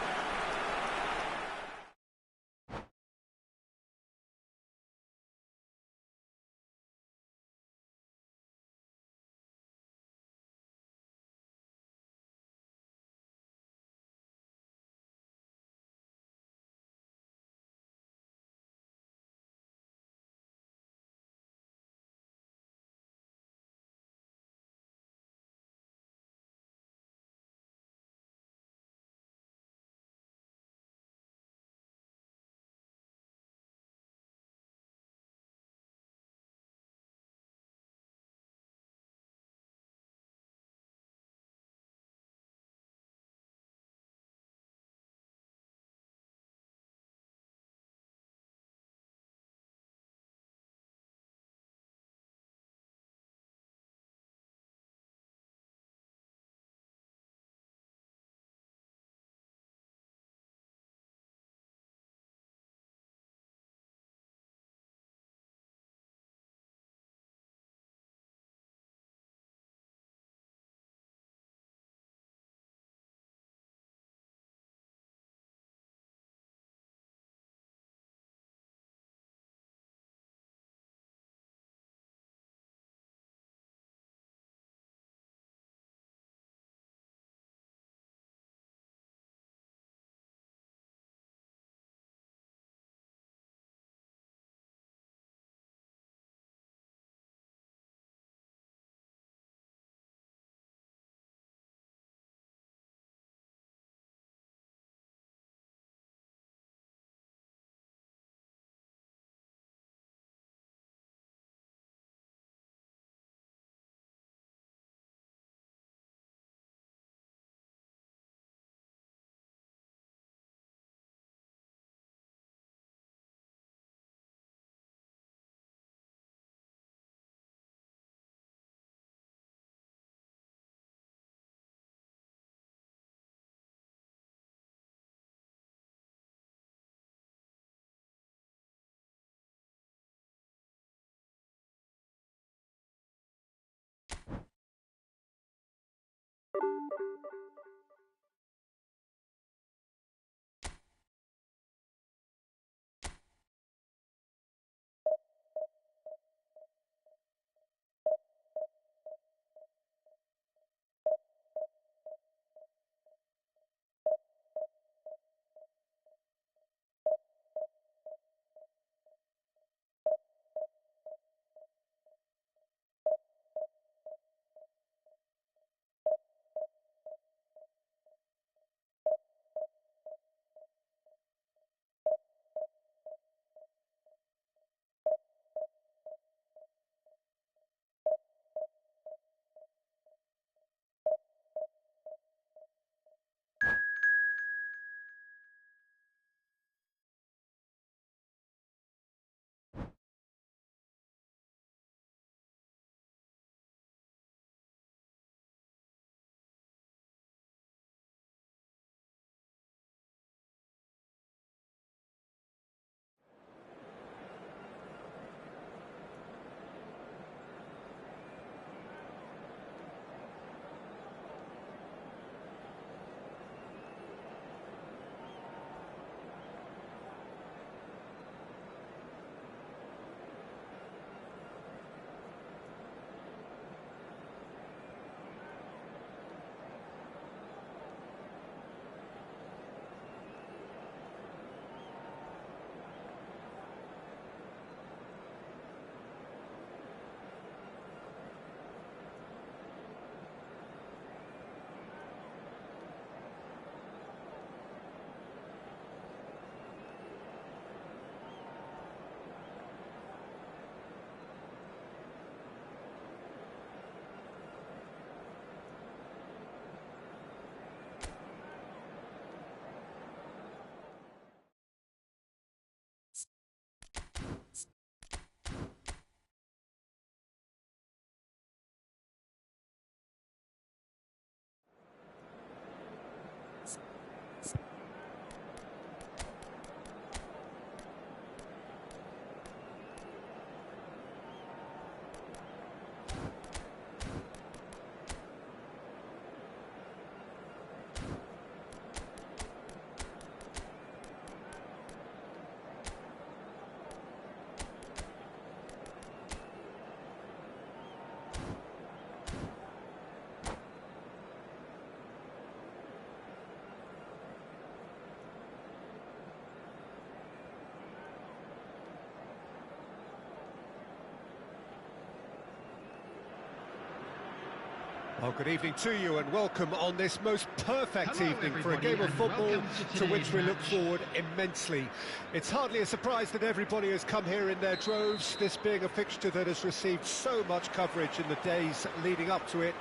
Oh, good evening to you and welcome on this most perfect Hello, evening for a everybody, game of and football welcome to to which we today's look match. forward immensely. It's hardly a surprise that everybody has come here in their droves, this being a fixture that has received so much coverage in the days leading up to it.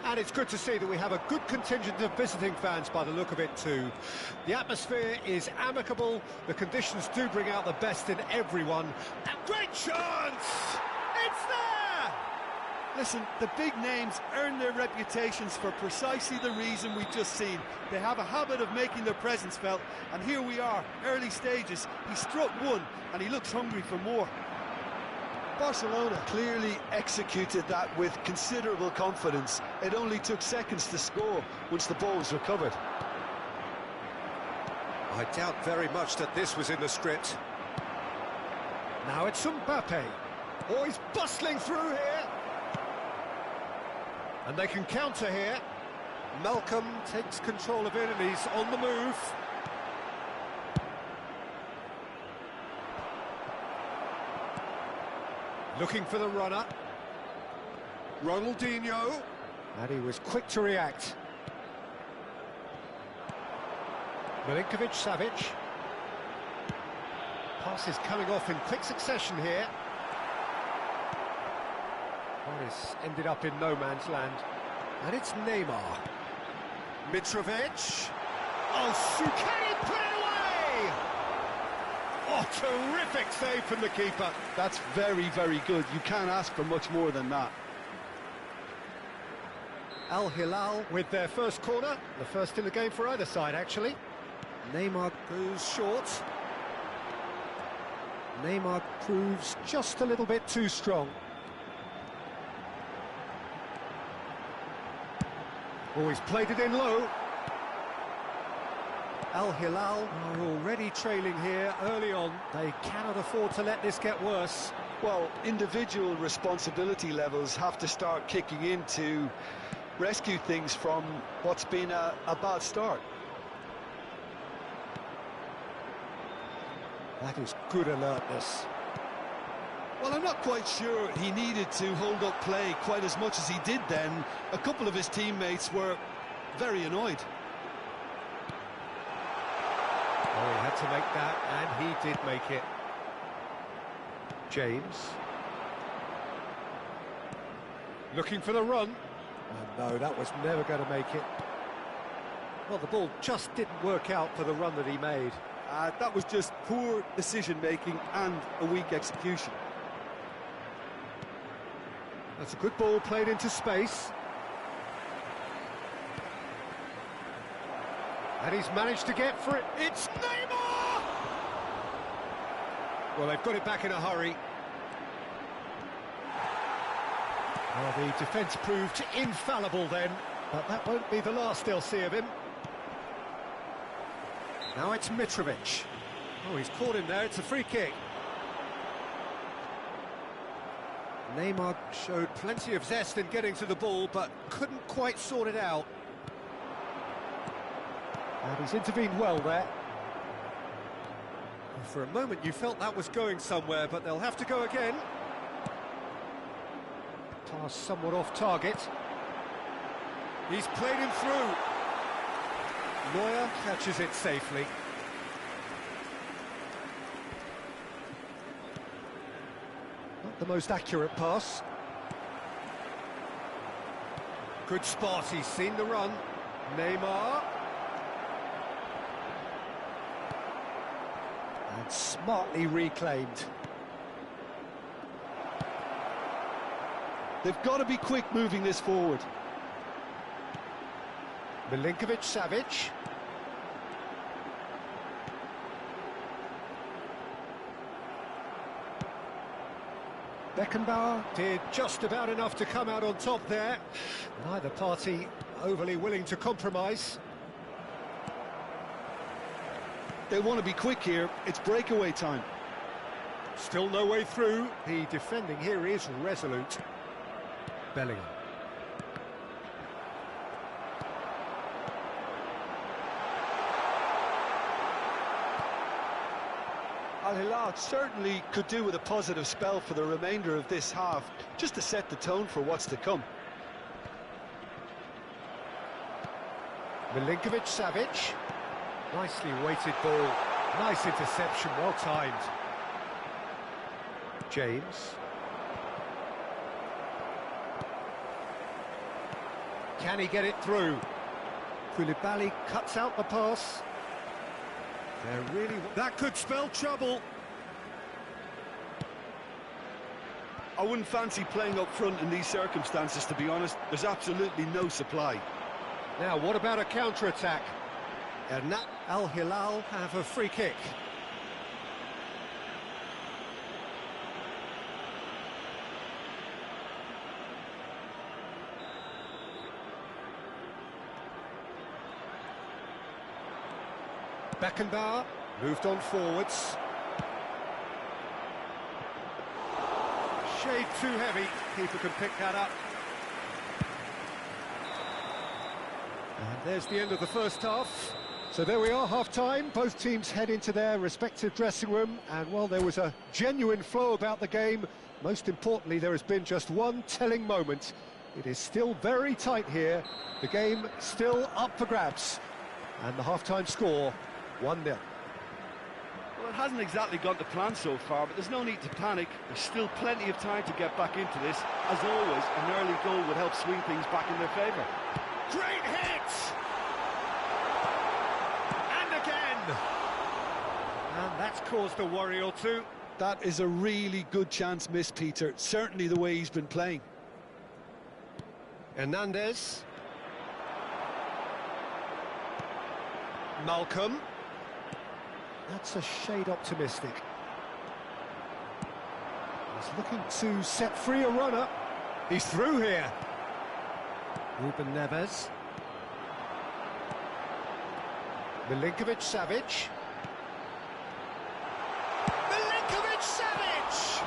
And it's good to see that we have a good contingent of visiting fans by the look of it too. The atmosphere is amicable, the conditions do bring out the best in everyone. A great chance! It's there! Listen, the big names earn their reputations for precisely the reason we've just seen. They have a habit of making their presence felt, and here we are, early stages. He struck one, and he looks hungry for more. Barcelona clearly executed that with considerable confidence. It only took seconds to score once the ball was recovered. I doubt very much that this was in the script. Now it's Mbappe. Oh, he's bustling through here. And they can counter here. Malcolm takes control of it and he's on the move. Looking for the runner. Ronaldinho. And he was quick to react. Milinkovic-Savic. Pass is coming off in quick succession here. Morris ended up in no man's land. And it's Neymar. Mitrovic. Oh, Suke put it away! Oh, terrific save from the keeper. That's very, very good. You can't ask for much more than that. Al-Hilal with their first corner. The first in the game for either side, actually. Neymar goes short. Neymar proves just a little bit too strong. Oh, he's played it in low. Al-Hilal are already trailing here early on. They cannot afford to let this get worse. Well, individual responsibility levels have to start kicking in to rescue things from what's been a bad start. That is good alertness. Well, I'm not quite sure he needed to hold up play quite as much as he did then. A couple of his teammates were very annoyed. Oh, he had to make that, and he did make it. James. Looking for the run. Oh, no, that was never going to make it. Well, the ball just didn't work out for the run that he made. That was just poor decision-making and a weak execution. That's a good ball played into space. And he's managed to get for it. It's Neymar! Well, they've got it back in a hurry. Well, the defence proved infallible then, but that won't be the last they'll see of him. Now it's Mitrovic. Oh, he's caught him there, it's a free kick. Neymar showed plenty of zest in getting to the ball, but couldn't quite sort it out. And he's intervened well there. For a moment you felt that was going somewhere, but they'll have to go again. Pass somewhat off target. He's played him through. Neuer catches it safely. Not the most accurate pass. Good spot, he's seen the run. Neymar. And smartly reclaimed. They've got to be quick moving this forward. Milinkovic-Savic. Beckenbauer did just about enough to come out on top there. Neither party overly willing to compromise. They want to be quick here. It's breakaway time. Still no way through. The defending here is resolute. Bellingham. Al-Hilal certainly could do with a positive spell for the remainder of this half, just to set the tone for what's to come. Milinkovic-Savic. Nicely weighted ball. Nice interception, well timed. James. Can he get it through? Koulibaly cuts out the pass. That could spell trouble. I wouldn't fancy playing up front in these circumstances, to be honest. There's absolutely no supply. Now, what about a counter-attack? And Al-Hilal have a free kick. Beckenbauer moved on forwards. Shade too heavy. Keeper can pick that up. And there's the end of the first half. So there we are, half-time. Both teams head into their respective dressing room. And while there was a genuine flow about the game, most importantly, there has been just one telling moment. It is still very tight here. The game still up for grabs. And the half-time score, 1-0. Well, it hasn't exactly gone to plan so far, but there's no need to panic. There's still plenty of time to get back into this. As always, an early goal would help swing things back in their favour. Great hit! And again! And that's caused a worry or two. That is a really good chance missed, Peter. Certainly the way he's been playing. Hernandez. Malcolm. That's a shade optimistic. He's looking to set free a runner. He's through here. Ruben Neves. Milinkovic-Savic. Milinkovic-Savic!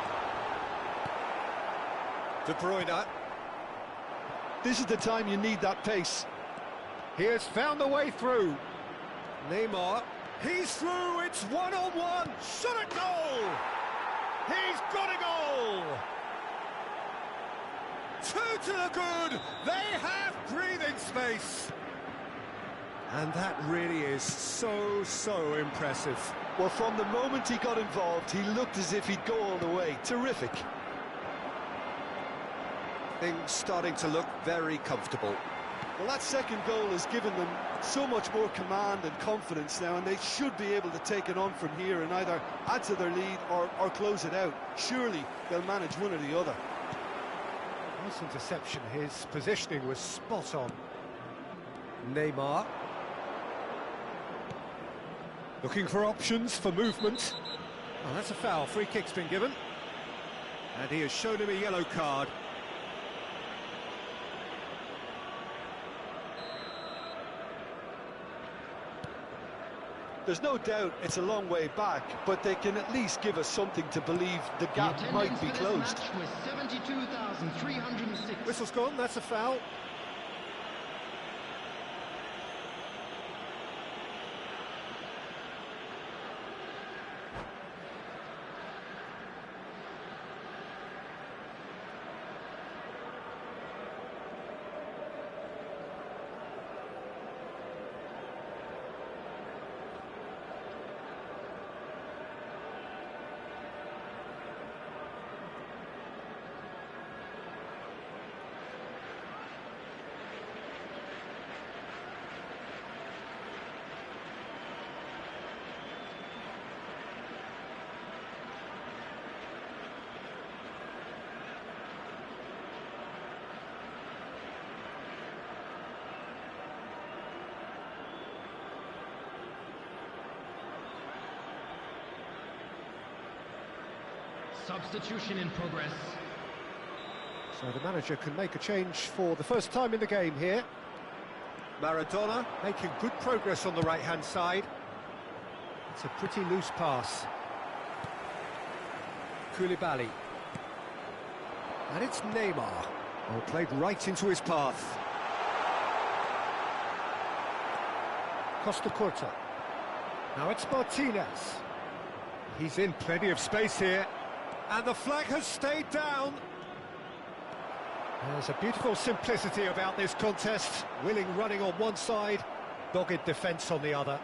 De Bruyne. This is the time you need that pace. He has found a way through. Neymar. He's through, it's one-on-one. Shot a goal! He's got a goal! Two to the good. They have breathing space. And that really is so impressive. Well, from the moment he got involved, he looked as if he'd go all the way. Terrific. Things starting to look very comfortable. Well, that second goal has given them so much more command and confidence now, and they should be able to take it on from here and either add to their lead or close it out. Surely they'll manage one or the other. Nice interception. His positioning was spot on. Neymar. Looking for options for movement. Oh, that's a foul. Free kick's been given. And he has shown him a yellow card. There's no doubt it's a long way back, but they can at least give us something to believe the gap might be closed. Whistle's gone, that's a foul. Substitution in progress. So the manager can make a change for the first time in the game here. Maradona making good progress on the right-hand side. It's a pretty loose pass. Koulibaly. And it's Neymar. Oh, played right into his path. Costa Curta. Now it's Martinez. He's in plenty of space here. And the flag has stayed down. There's a beautiful simplicity about this contest. Willing running on one side, Dogged defence on the other.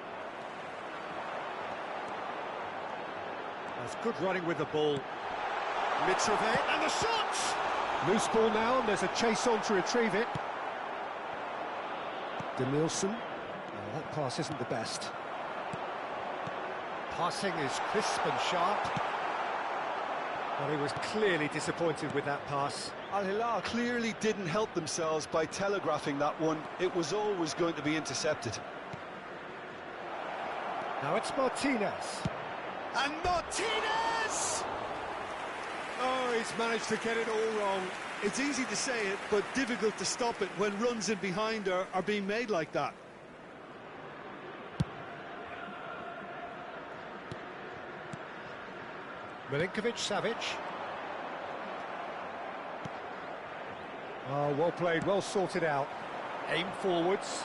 That's good running with the ball. Mitrovic, and the shot! Loose ball now, and there's a chase on to retrieve it. Demilson. Oh, that pass isn't the best. Passing is crisp and sharp. Well, he was clearly disappointed with that pass. Al-Hilal clearly didn't help themselves by telegraphing that one. It was always going to be intercepted. Now it's Martinez. And Martinez! Oh, he's managed to get it all wrong. It's easy to say it, but difficult to stop it when runs in behind are being made like that. Milinkovic-Savic. Oh, well played, well sorted out. Aim forwards.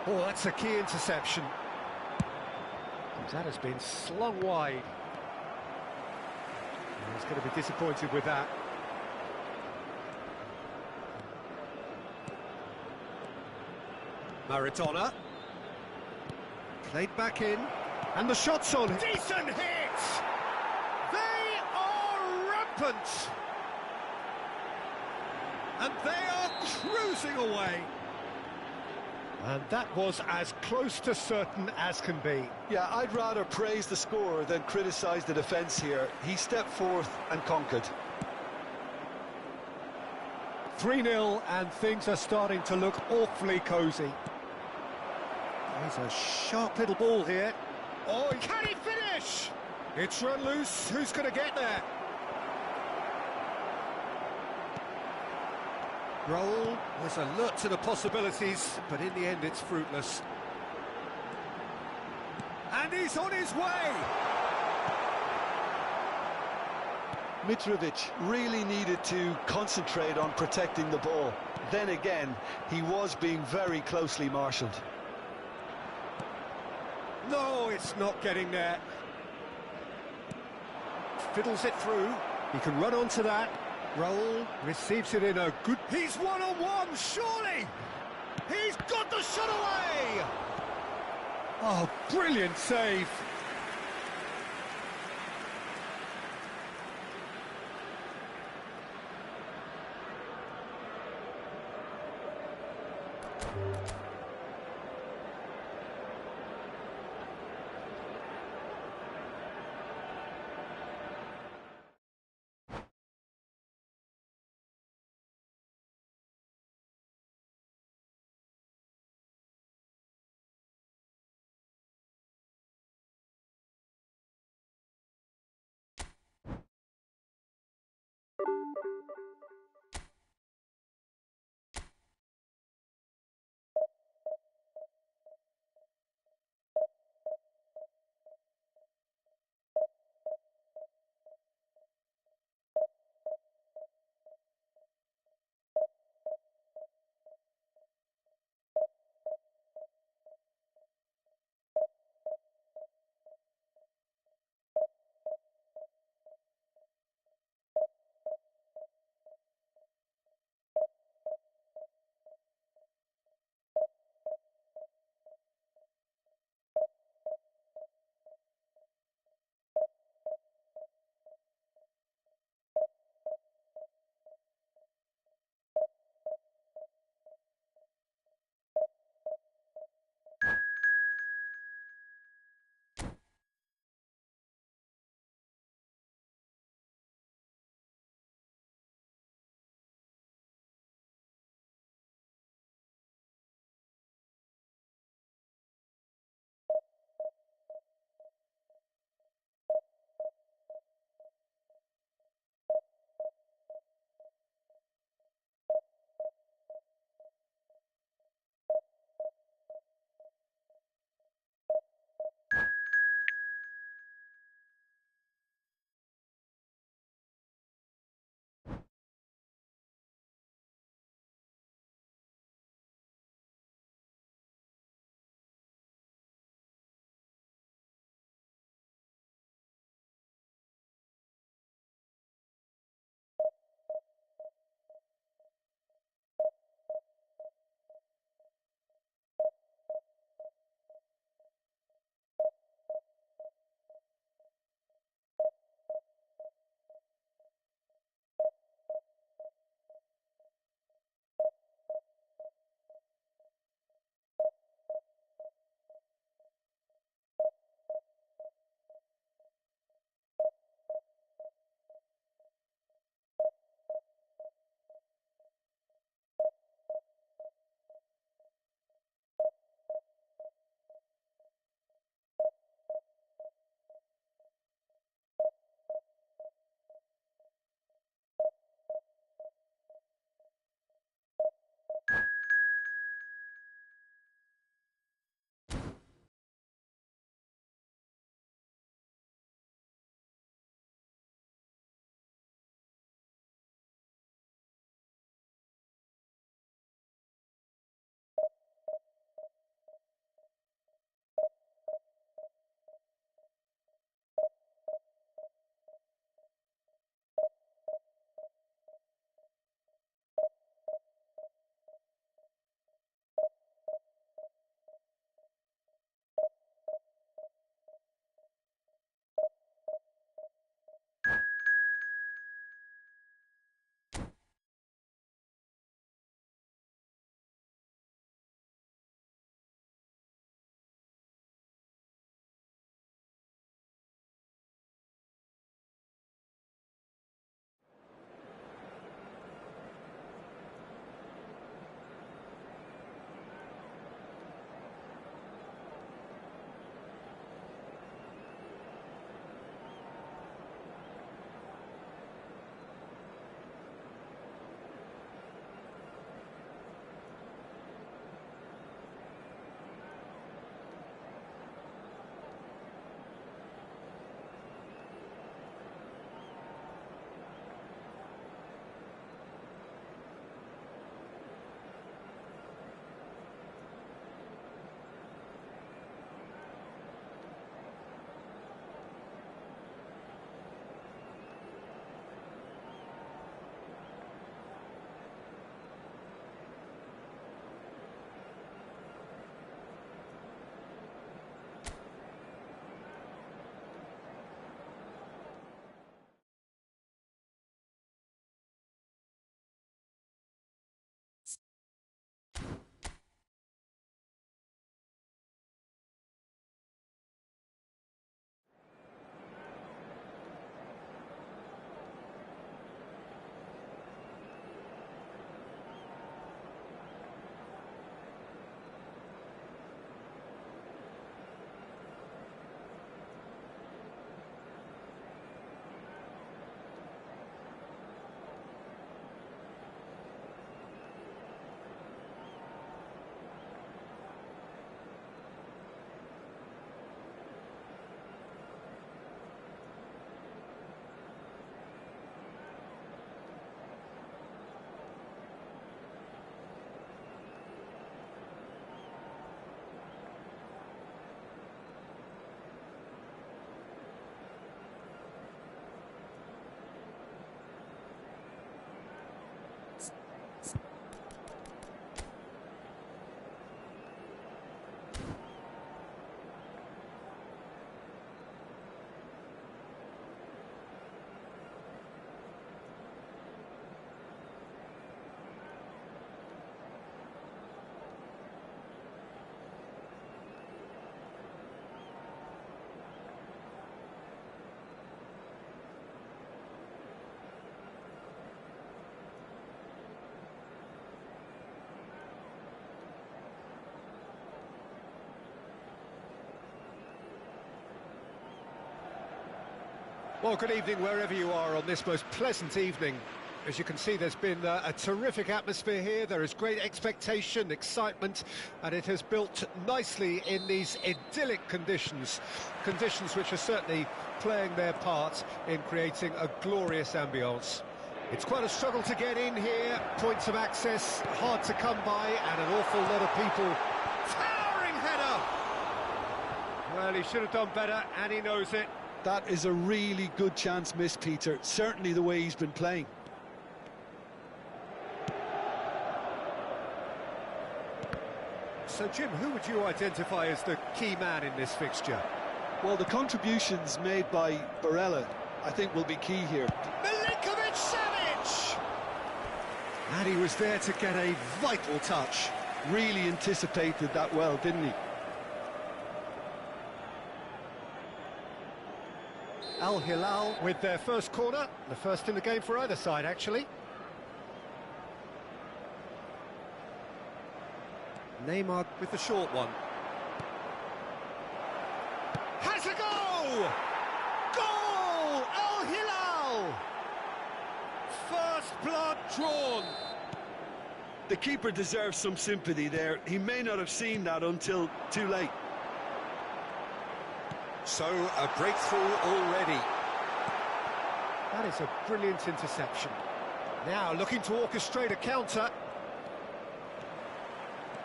Oh, that's a key interception. That has been slung wide. He's going to be disappointed with that. Maradona. Played back in. And the shot's on. Decent hit! They are rampant! And they are cruising away. And that was as close to certain as can be. Yeah, I'd rather praise the scorer than criticise the defence here. He stepped forth and conquered. 3-0, and things are starting to look awfully cosy. There's a sharp little ball here. Oh, can he finish? It's run loose. Who's going to get there? Roll was alert to the possibilities, but in the end it's fruitless. And he's on his way! Mitrovic really needed to concentrate on protecting the ball. Then again, he was being very closely marshalled. No, it's not getting there. Fiddles it through. He can run onto that. Roll, receives it in a good... He's one-on-one, surely! He's got the shot away! Oh, brilliant save. Well, good evening wherever you are on this most pleasant evening. As you can see, there's been a terrific atmosphere here. There is great expectation, excitement, and it has built nicely in these idyllic conditions. Conditions which are certainly playing their part in creating a glorious ambience. It's quite a struggle to get in here. Points of access hard to come by, and an awful lot of people. Towering header! Well, he should have done better, and he knows it. That is a really good chance missed, Peter. Certainly the way he's been playing. So, Jim, who would you identify as the key man in this fixture? Well, the contributions made by Barella, I think, will be key here. Milinkovic-Savic! And he was there to get a vital touch. Really anticipated that well, didn't he? Al-Hilal with their first corner, the first in the game for either side, actually. Neymar with the short one. Has a goal! Goal! Al-Hilal! First blood drawn. The keeper deserves some sympathy there. He may not have seen that until too late. So, a breakthrough already. That is a brilliant interception. Now, looking to orchestrate a counter.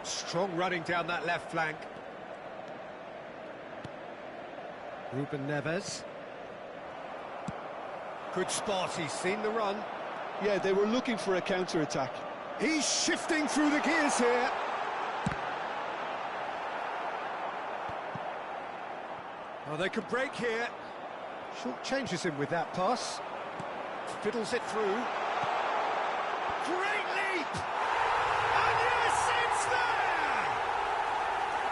Strong running down that left flank. Ruben Neves. Good spot, he's seen the run. Yeah, they were looking for a counter-attack. He's shifting through the gears here. Oh, they could break here. Short changes him with that pass. Fiddles it through. Great leap! And yes, it's there!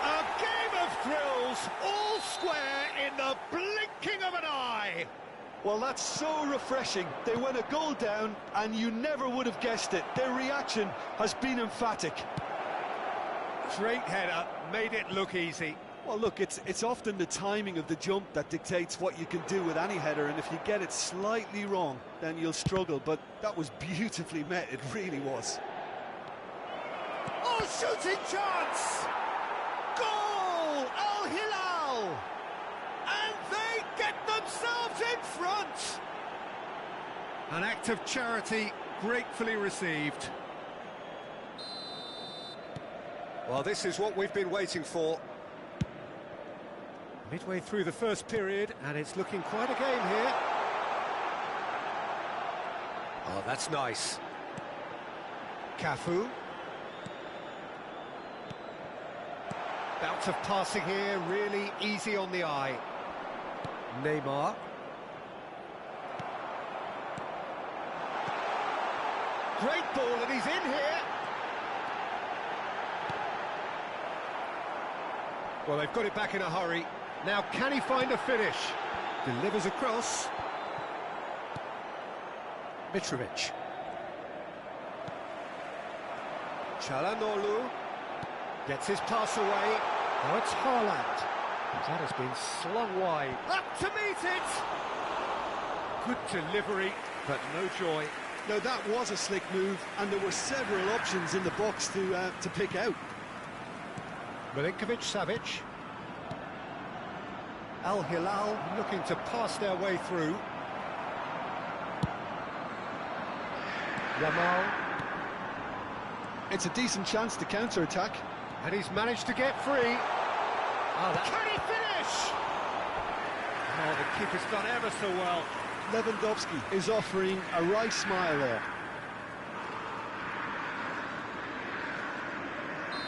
A game of thrills, all square in the blinking of an eye. Well, that's so refreshing. They went a goal down, and you never would have guessed it. Their reaction has been emphatic. Great header, made it look easy. Well, look, it's often the timing of the jump that dictates what you can do with any header, and if you get it slightly wrong, then you'll struggle. But that was beautifully met, it really was. Oh, shooting chance! Goal! Al-Hilal! And they get themselves in front! An act of charity gratefully received. Well, this is what we've been waiting for. Midway through the first period, and it's looking quite a game here. Oh, that's nice. Cafu. Bout of passing here, really easy on the eye. Neymar. Great ball, and he's in here. Well, they've got it back in a hurry. Now, can he find a finish? Delivers across. Mitrovic. Çalhanoğlu gets his pass away. Now it's Haaland. That has been slung wide. Up to meet it! Good delivery, but no joy. No, that was a slick move, and there were several options in the box to pick out. Milinkovic-Savic. Al-Hilal looking to pass their way through. Yamal. It's a decent chance to counter-attack. And he's managed to get free. Oh, can he finish? Oh, the keeper's done ever so well. Lewandowski is offering a wry smile there.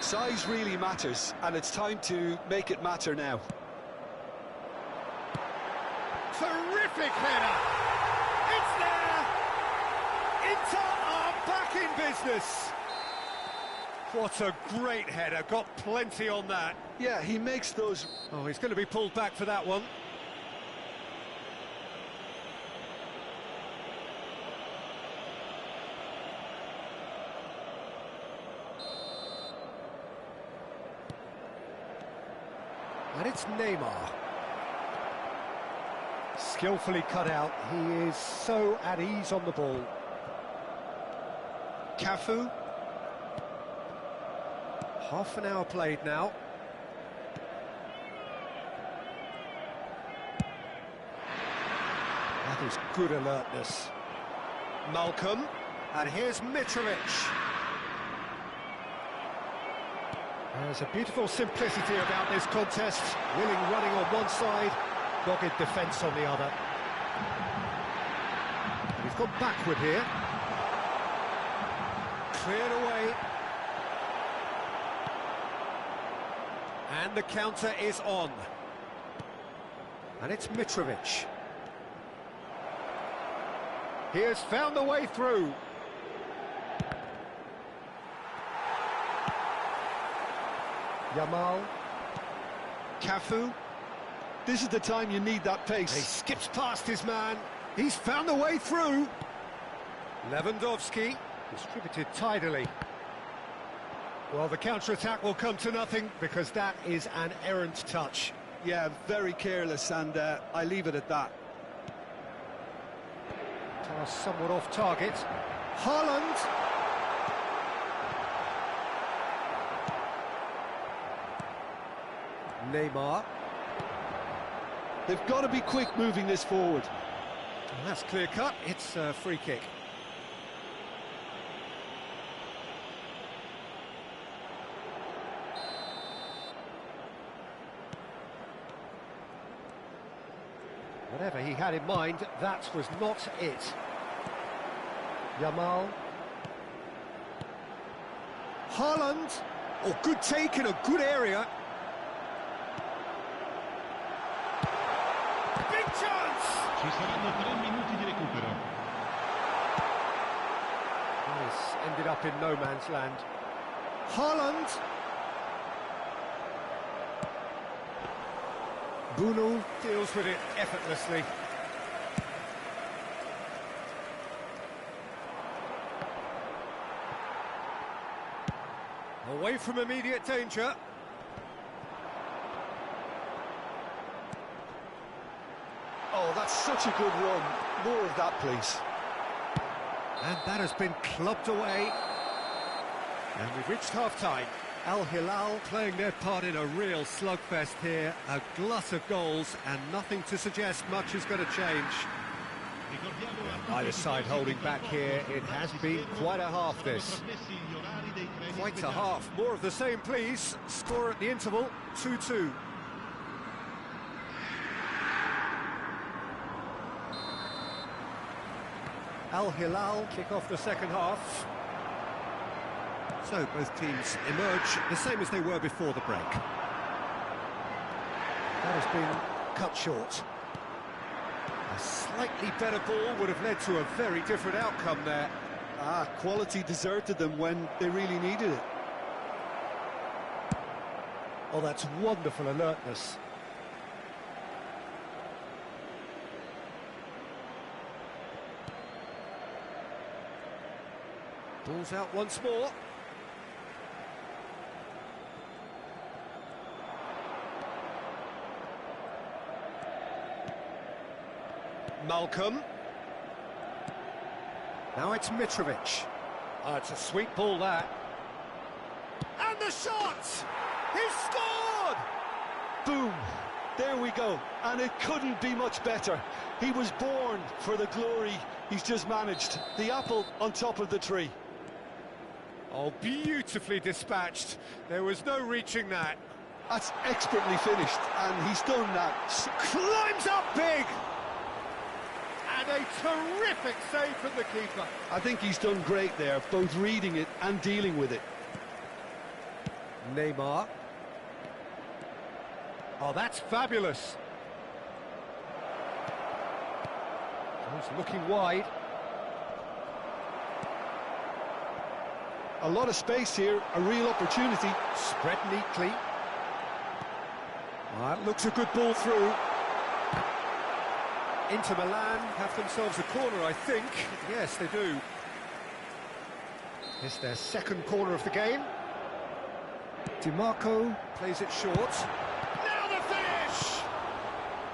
Size really matters, and it's time to make it matter now. Terrific header! It's there! Inter are back in business! What a great header, got plenty on that. Yeah, he makes those... Oh, he's going to be pulled back for that one. And it's Neymar. Skillfully cut out. He is so at ease on the ball. Cafu. Half an hour played now. That is good alertness. Malcolm. And here's Mitrovic. There's a beautiful simplicity about this contest. Willing running on one side, dogged defence on the other. And he's gone backward here. Cleared away. And the counter is on. And it's Mitrovic. He has found the way through. Yamal. Cafu. This is the time you need that pace. He skips past his man. He's found the way through. Lewandowski. Distributed tidily. Well, the counter-attack will come to nothing because that is an errant touch. Yeah, very careless, and I leave it at that. Pass somewhat off target. Haaland. Neymar. They've got to be quick moving this forward. Well, that's clear-cut. It's a free kick. Whatever he had in mind, that was not it. Yamal. Haaland. Oh, good take in a good area. Big chance! Ci saranno 3 minuti di recupero. This ended up in no man's land. Haaland. Bruno deals with it effortlessly. Away from immediate danger. Oh, that's such a good run. More of that, please. And that has been clubbed away. And we've reached half-time. Al-Hilal playing their part in a real slugfest here. A glut of goals and nothing to suggest much is going to change. Either side holding back here. It has been quite a half, this. Quite a half. More of the same, please. Score at the interval, 2-2. Al-Hilal kick off the second half. So both teams emerge the same as they were before the break. That has been cut short. A slightly better ball would have led to a very different outcome there. Quality deserted them when they really needed it. Oh, that's wonderful alertness. Ball's out once more. Malcolm. Now it's Mitrovic. Oh, it's a sweet ball, that. And the shot! He's scored! Boom! There we go. And it couldn't be much better. He was born for the glory he's just managed. The apple on top of the tree. Oh, beautifully dispatched. There was no reaching that. That's expertly finished, and he's done that. Climbs up big! And a terrific save from the keeper. I think he's done great there, both reading it and dealing with it. Neymar. Oh, that's fabulous. He's looking wide. A lot of space here, a real opportunity. Spread neatly. That looks a good ball through. Inter Milan have themselves a corner, I think. Yes, they do. It's their second corner of the game. Di Marco plays it short. Now the finish!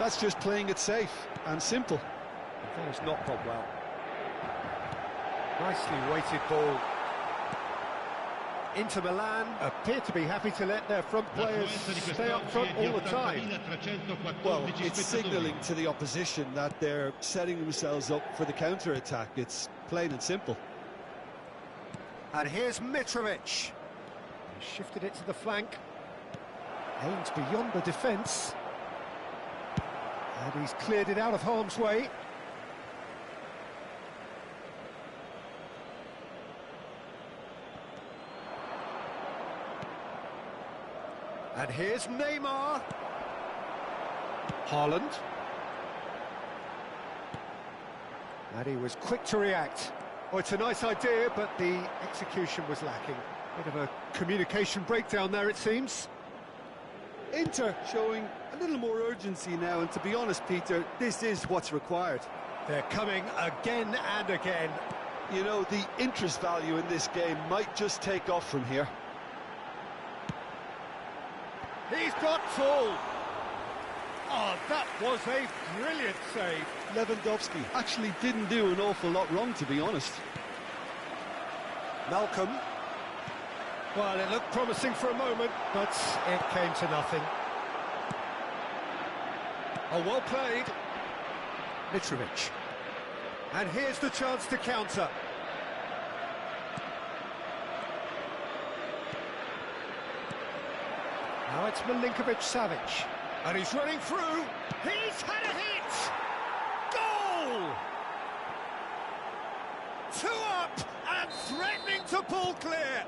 That's just playing it safe and simple. That has not gone well. Nicely weighted ball. Inter Milan appear to be happy to let their front players stay up front all the time. Well, it's signalling to the opposition that they're setting themselves up for the counter-attack. It's plain and simple. And here's Mitrovic. He shifted it to the flank. Aimed beyond the defence. And he's cleared it out of harm's way. And here's Neymar. Haaland. And he was quick to react. Oh, it's a nice idea, but the execution was lacking. Bit of a communication breakdown there, it seems. Inter showing a little more urgency now, and to be honest, Peter, this is what's required. They're coming again and again. You know, the interest value in this game might just take off from here. He's got full. Oh, that was a brilliant save. Lewandowski actually didn't do an awful lot wrong, to be honest. Malcolm. Well, it looked promising for a moment, but it came to nothing. Oh, well played. Mitrovic. And here's the chance to counter. Now it's Milinkovic-Savic. And he's running through. He's had a hit! Goal! 2 up and threatening to pull clear.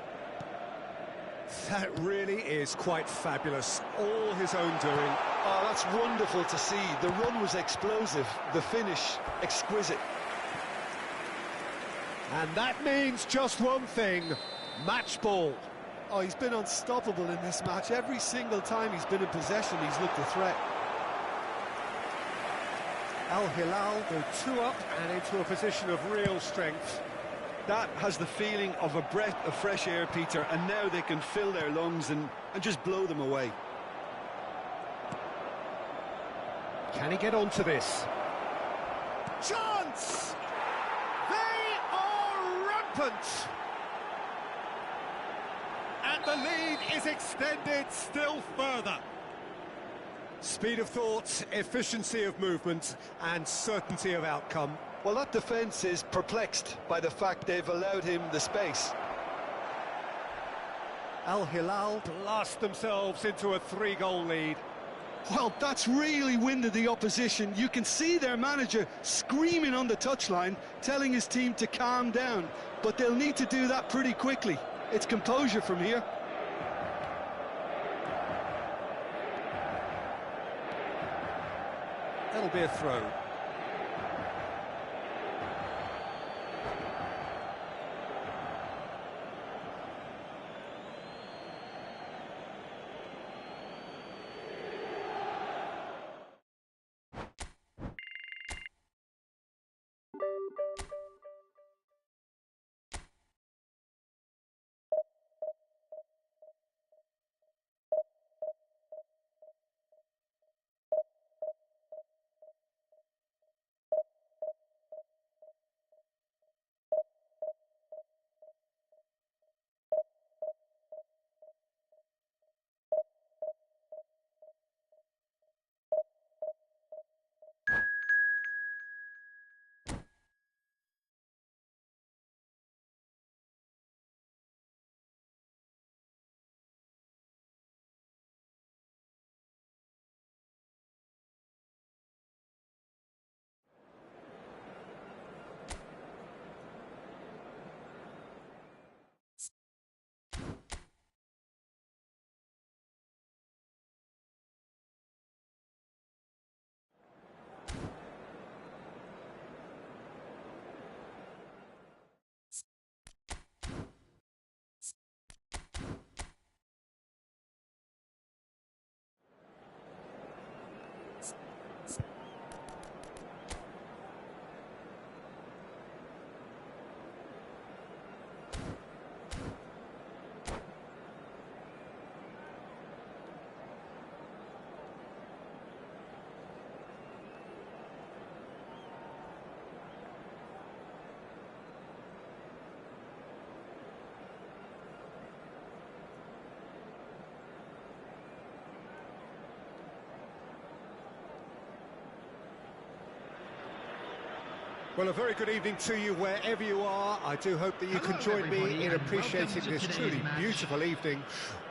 That really is quite fabulous. All his own doing. Oh, that's wonderful to see. The run was explosive, the finish exquisite. And that means just one thing, match ball. Oh, he's been unstoppable in this match. Every single time he's been in possession, he's looked a threat. Al-Hilal go 2 up and into a position of real strength. That has the feeling of a breath of fresh air, Peter, and now they can fill their lungs and just blow them away. Can he get onto this? Chance! They are rampant! And the lead is extended still further. Speed of thought, efficiency of movement, and certainty of outcome. Well, that defence is perplexed by the fact they've allowed him the space. Al-Hilal blast themselves into a 3-goal lead. Well, that's really winded the opposition. You can see their manager screaming on the touchline, telling his team to calm down. But they'll need to do that pretty quickly. It's composure from here. That'll be a throw. Well, a very good evening to you wherever you are. I do hope that you can join me in appreciating this truly beautiful evening.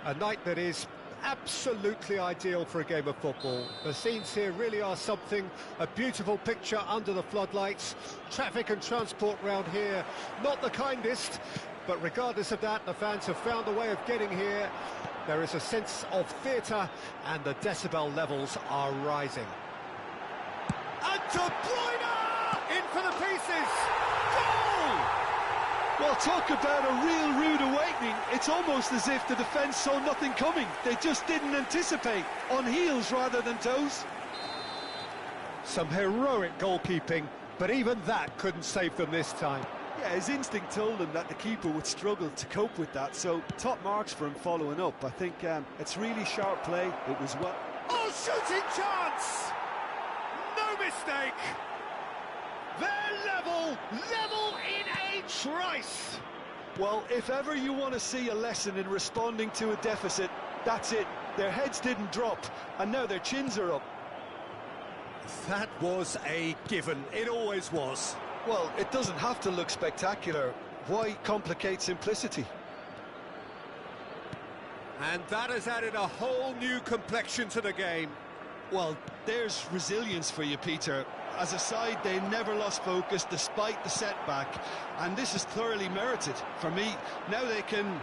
A night that is absolutely ideal for a game of football. The scenes here really are something. A beautiful picture under the floodlights. Traffic and transport round here, not the kindest. But regardless of that, the fans have found a way of getting here. There is a sense of theatre and the decibel levels are rising. And De Bruyne! In for the pieces! Goal! Well, talk about a real rude awakening. It's almost as if the defence saw nothing coming. They just didn't anticipate, on heels rather than toes. Some heroic goalkeeping, but even that couldn't save them this time. Yeah, his instinct told him that the keeper would struggle to cope with that, so top marks for him following up. I think it's really sharp play. It was well... Oh, shooting chance! No mistake! They're level in a trice! Well, if ever you want to see a lesson in responding to a deficit, that's it. Their heads didn't drop, and now their chins are up. That was a given. It always was. Well, it doesn't have to look spectacular. Why complicate simplicity? And that has added a whole new complexion to the game. Well, there's resilience for you, Peter. As a side, they never lost focus despite the setback, and this is thoroughly merited. For me, now they can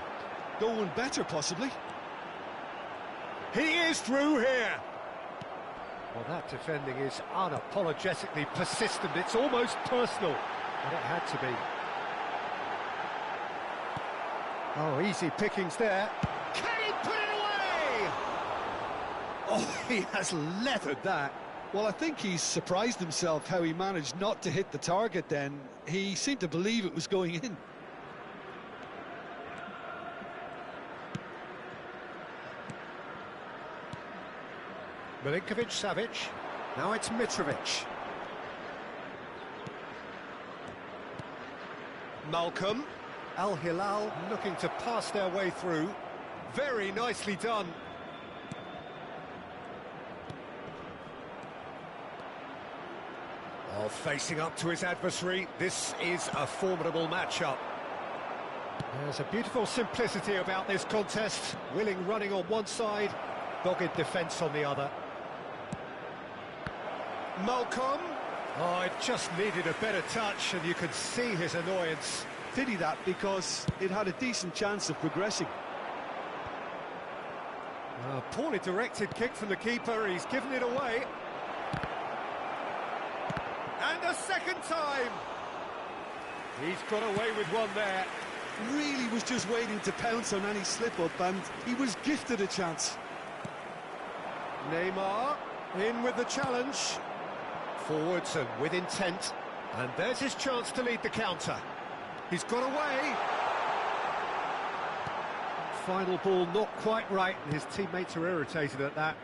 go one better, possibly. He is through here. Well, that defending is unapologetically persistent. It's almost personal, but it had to be. Oh, easy pickings there. Can he put it away? Oh, he has leathered that. Well, I think he's surprised himself how he managed not to hit the target then. He seemed to believe it was going in. Milinkovic-Savic. Now it's Mitrovic. Malcolm. Al-Hilal looking to pass their way through. Very nicely done. Oh, facing up to his adversary, this is a formidable matchup. There's a beautiful simplicity about this contest. Willing running on one side, dogged defence on the other. Malcolm. Oh, it just needed a better touch, and you could see his annoyance. Pity that, because it had a decent chance of progressing. A poorly directed kick from the keeper, he's given it away. And a second time! He's got away with one there. Really was just waiting to pounce on any slip-up, and he was gifted a chance. Neymar in with the challenge. Forwards and with intent. And there's his chance to lead the counter. He's got away. Final ball not quite right, and his teammates are irritated at that.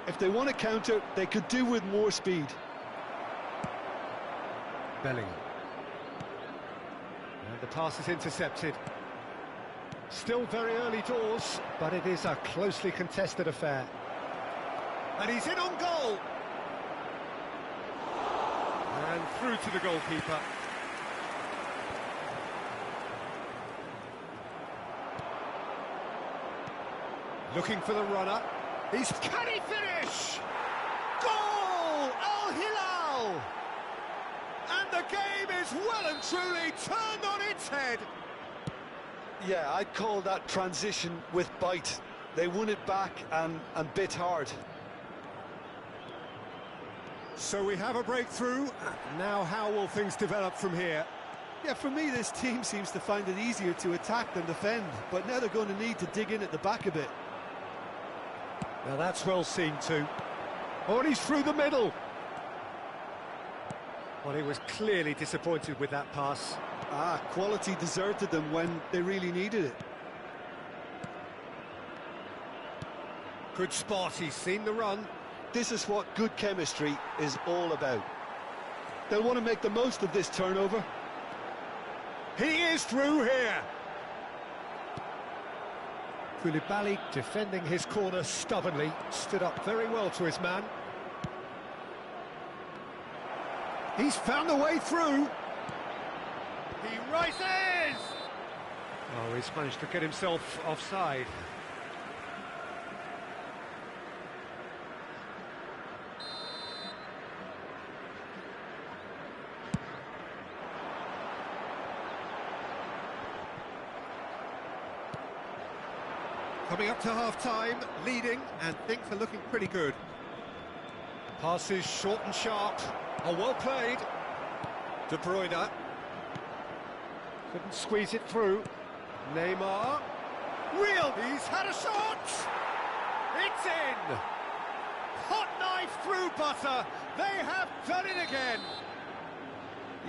If they want to counter, they could do with more speed. Bellingham. And the pass is intercepted. Still very early doors, but it is a closely contested affair. And he's in on goal. And through to the goalkeeper. Looking for the runner. Can he finish? Goal! Al-Hilal! And the game is well and truly turned on its head. Yeah, I'd call that transition with bite. They won it back and bit hard. So we have a breakthrough. Now how will things develop from here? Yeah, for me, this team seems to find it easier to attack than defend, but now they're going to need to dig in at the back a bit. Now that's well seen too. Oh, and he's through the middle. Well, he was clearly disappointed with that pass. Quality deserted them when they really needed it. Good spot, he's seen the run. This is what good chemistry is all about. They'll want to make the most of this turnover. He is through here. Koulibaly defending his corner stubbornly, stood up very well to his man. He's found a way through. He rises! Oh, he's managed to get himself offside. Coming up to half-time, leading, and things are looking pretty good. Passes short and sharp. Oh, well played. De Bruyne. Couldn't squeeze it through. Neymar. Real! He's had a shot! It's in! Hot knife through butter. They have done it again.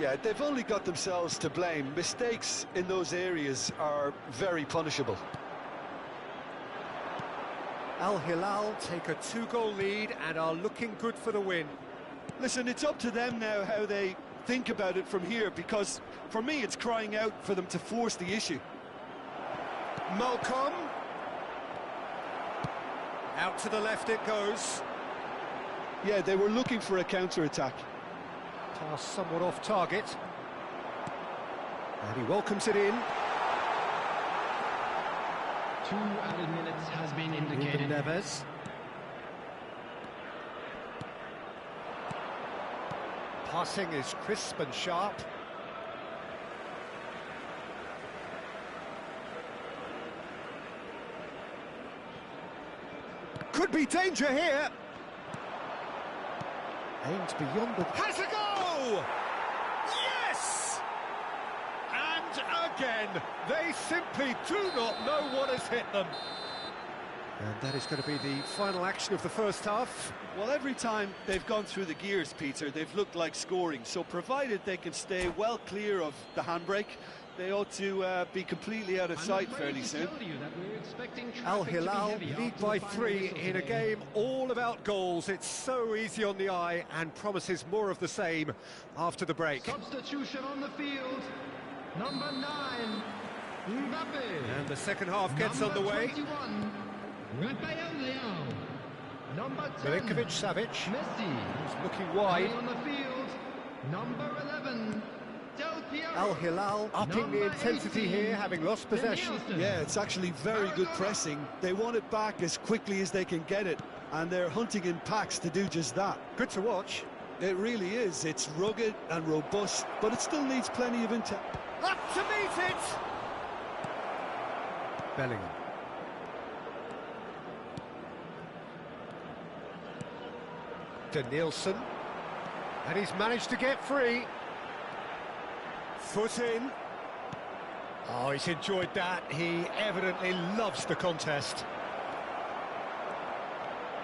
Yeah, they've only got themselves to blame. Mistakes in those areas are very punishable. Al-Hilal take a 2-goal lead and are looking good for the win. Listen, it's up to them now how they think about it from here, because for me it's crying out for them to force the issue. Malcolm. Out to the left it goes. Yeah, they were looking for a counter-attack. Pass somewhat off target. And he welcomes it in. 2 added minutes has been indicated. Neves. Passing is crisp and sharp. Could be danger here. Aims beyond the... Has a go! Yes! And again, they simply do not know what has hit them. And that is going to be the final action of the first half. Well, every time they've gone through the gears, Peter, they've looked like scoring. So provided they can stay well clear of the handbrake, they ought to be completely out of sight fairly soon. Al-Hilal lead by 3 in a game all about goals. It's so easy on the eye and promises more of the same after the break. Substitution on the field. Number 9, Mbappe. And the second half gets underway. 21, Rafael Leao. Number 10, Milinkovic-Savic Messi. is looking wide. On the field, number 11, Del Piero. Al-Hilal upping the intensity 18, here, having lost possession. Danielson. Yeah, it's actually very good pressing. They want it back as quickly as they can get it, and they're hunting in packs to do just that. Good to watch. It really is. It's rugged and robust, but it still needs plenty of intent. Up to meet it! Bellingham. Danielson. And he's managed to get free. Foot in. Oh, he's enjoyed that. He evidently loves the contest.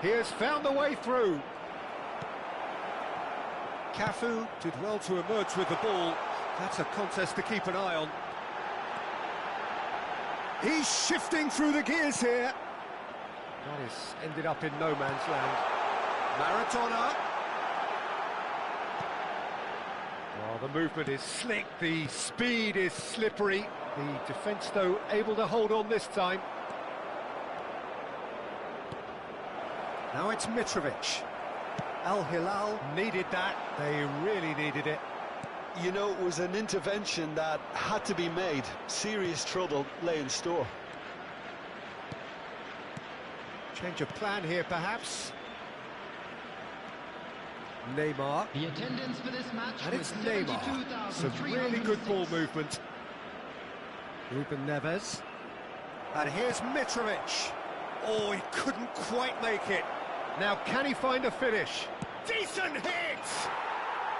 He has found the way through. Cafu did well to emerge with the ball. That's a contest to keep an eye on. He's shifting through the gears here. That has ended up in no man's land. Maradona. Well, the movement is slick, the speed is slippery. The defence, though, able to hold on this time. Now it's Mitrovic. Al-Hilal needed that. They really needed it. You know, it was an intervention that had to be made. Serious trouble lay in store. Change of plan here, perhaps. Neymar. The attendance for this match And was it's Neymar. Some really good ball movement. Ruben Neves. And here's Mitrovic. Oh, he couldn't quite make it. Now, can he find a finish? Decent hit!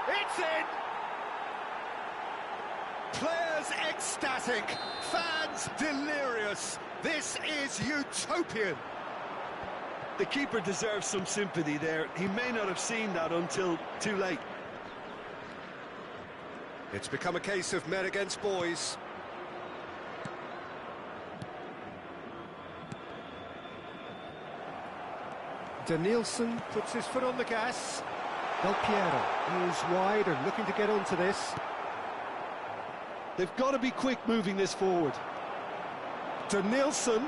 It's in! Players ecstatic, fans delirious. This is utopian. The keeper deserves some sympathy there. He may not have seen that until too late. It's become a case of men against boys. Danielson puts his foot on the gas. Del Piero is wide and looking to get onto this. They've got to be quick moving this forward. Danielson,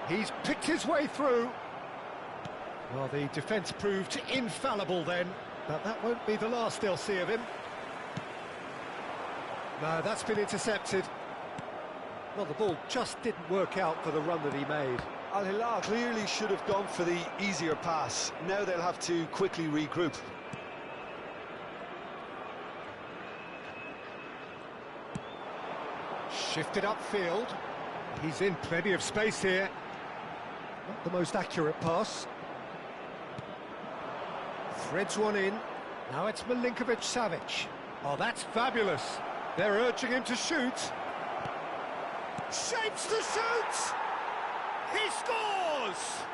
he's picked his way through. Well, the defence proved infallible then, but that won't be the last they'll see of him. No, that's been intercepted. Well, the ball just didn't work out for the run that he made. Al-Hilal clearly should have gone for the easier pass. Now they'll have to quickly regroup. Shifted upfield. He's in plenty of space here. Not the most accurate pass. Threads one in. Now it's Milinkovic-Savic. Oh, that's fabulous. They're urging him to shoot. Shapes to shoot! He scores!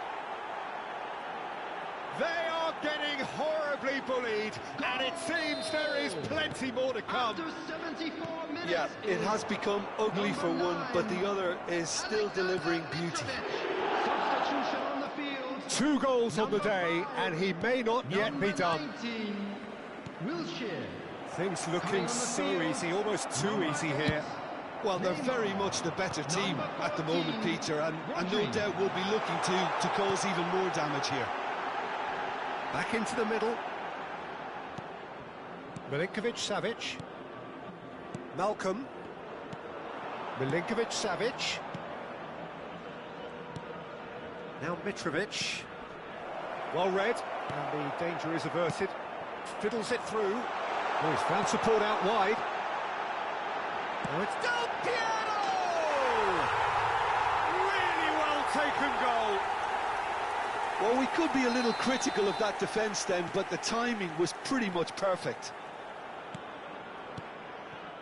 They are getting horribly bullied, and it seems there is plenty more to come. After 74 minutes. Yeah, it has become ugly for one, but the other is still delivering beauty. Substitution on the field. 2 goals on the day, and he may not yet be done. 19, Wilshere. Things looking so easy, almost too easy here. Well, they're very much the better team at the moment, Peter, and no doubt will be looking to cause even more damage here. Back into the middle. Milinkovic-Savic. Malcolm. Milinkovic-Savic. Now Mitrovic. Well read, and the danger is averted. Fiddles it through. Oh, he's found support out wide. Oh, it's Del Piero! Really well taken goal. Well, we could be a little critical of that defence then, but the timing was pretty much perfect.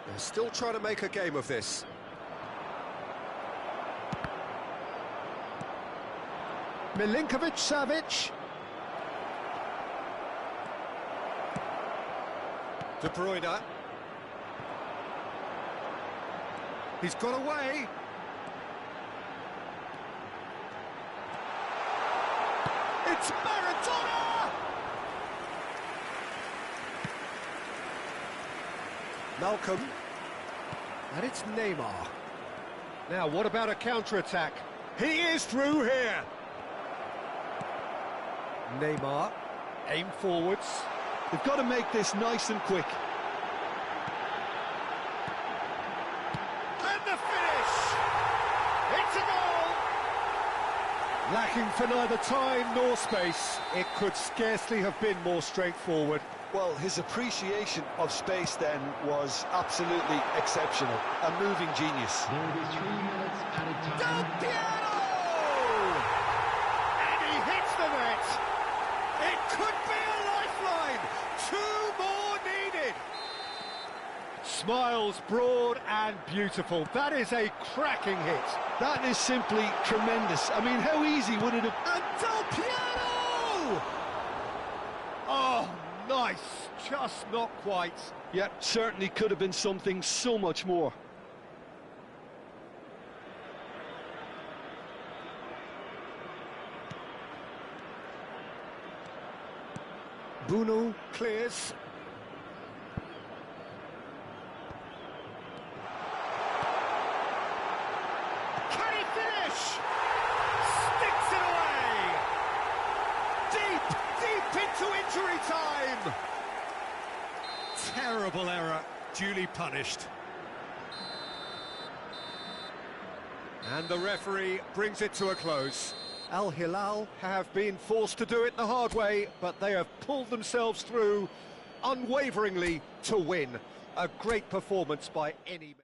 They're still trying to make a game of this. Milinkovic-Savic. De Bruyne. He's got away. It's Maradona! Malcolm. And it's Neymar. Now, what about a counter-attack? He is through here. Neymar. Aim forwards. They've got to make this nice and quick. And the finish! It's a goal! Lacking for neither time nor space, it could scarcely have been more straightforward. Well, his appreciation of space then was absolutely exceptional. A moving genius. There will be 3 minutes added Del time. Piero! And he hits the net! It could be a lifeline! 2 more needed! Smiles broad and beautiful. That is a cracking hit. That is simply tremendous. I mean, how easy would it have... And Del Piero! Oh, nice. Just not quite. Yeah, certainly could have been something so much more. Bruno clears. Can he finish? Sticks it away. Deep into injury time. Terrible error, duly punished. And the referee brings it to a close. Al-Hilal have been forced to do it the hard way, but they have pulled themselves through unwaveringly to win. A great performance by any...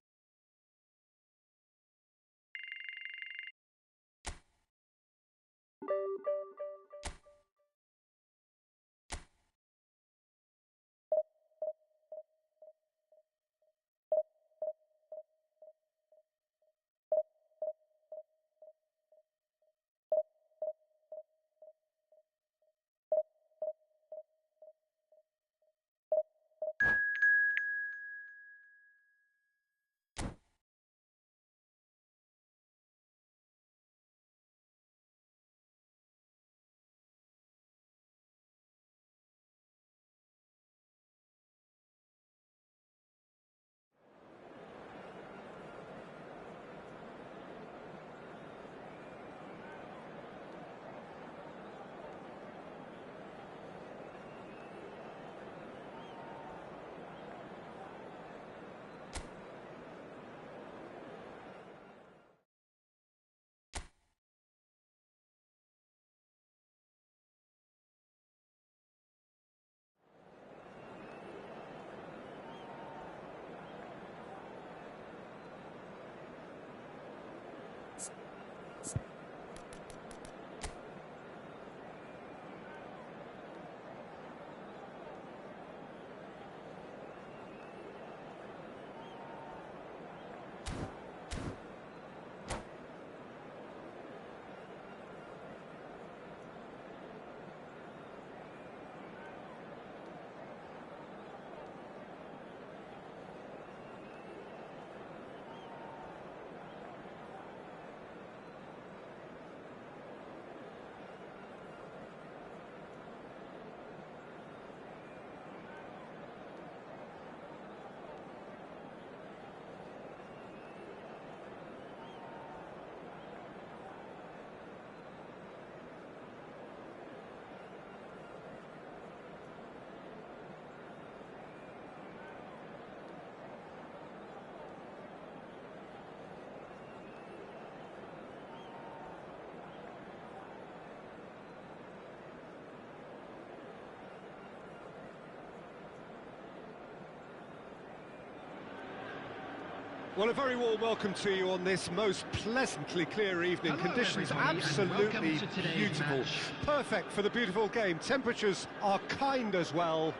Well, a very warm welcome to you on this most pleasantly clear evening. Hello, Conditions everybody, and absolutely welcome to today's beautiful. match. Perfect for the beautiful game. Temperatures are kind as well.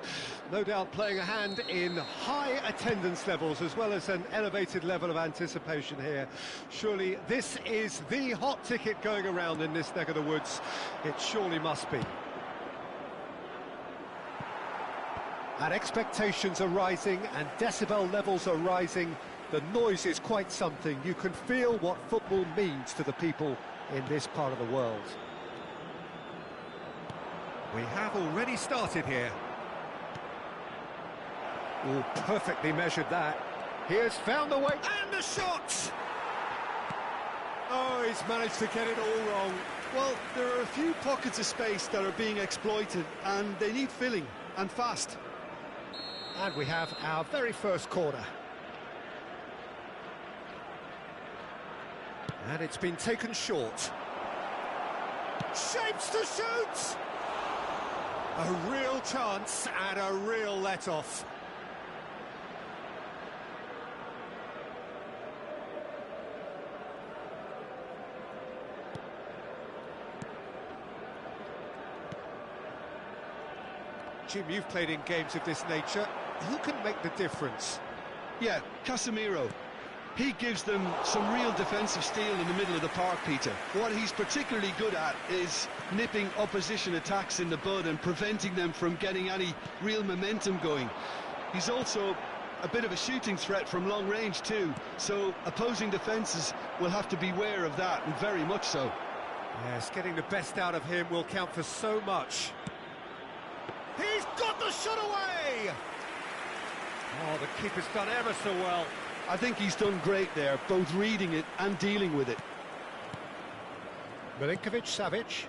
No doubt playing a hand in high attendance levels as well as an elevated level of anticipation here. Surely this is the hot ticket going around in this neck of the woods. It surely must be. And expectations are rising and decibel levels are rising. The noise is quite something. You can feel what football means to the people in this part of the world. We have already started here. Oh, perfectly measured that. He has found the way, and the shot! Oh, he's managed to get it all wrong. Well, there are a few pockets of space that are being exploited, and they need filling, and fast. And we have our very first corner. And it's been taken short. Shapes to shoot! A real chance and a real let-off. Jim, you've played in games of this nature. Who can make the difference? Yeah, Casemiro. He gives them some real defensive steel in the middle of the park, Peter. What he's particularly good at is nipping opposition attacks in the bud and preventing them from getting any real momentum going. He's also a bit of a shooting threat from long range too, so opposing defences will have to beware of that, and very much so. Yes, getting the best out of him will count for so much. He's got the shot away! Oh, the keeper's done ever so well. I think he's done great there, both reading it and dealing with it. Milinkovic-Savic.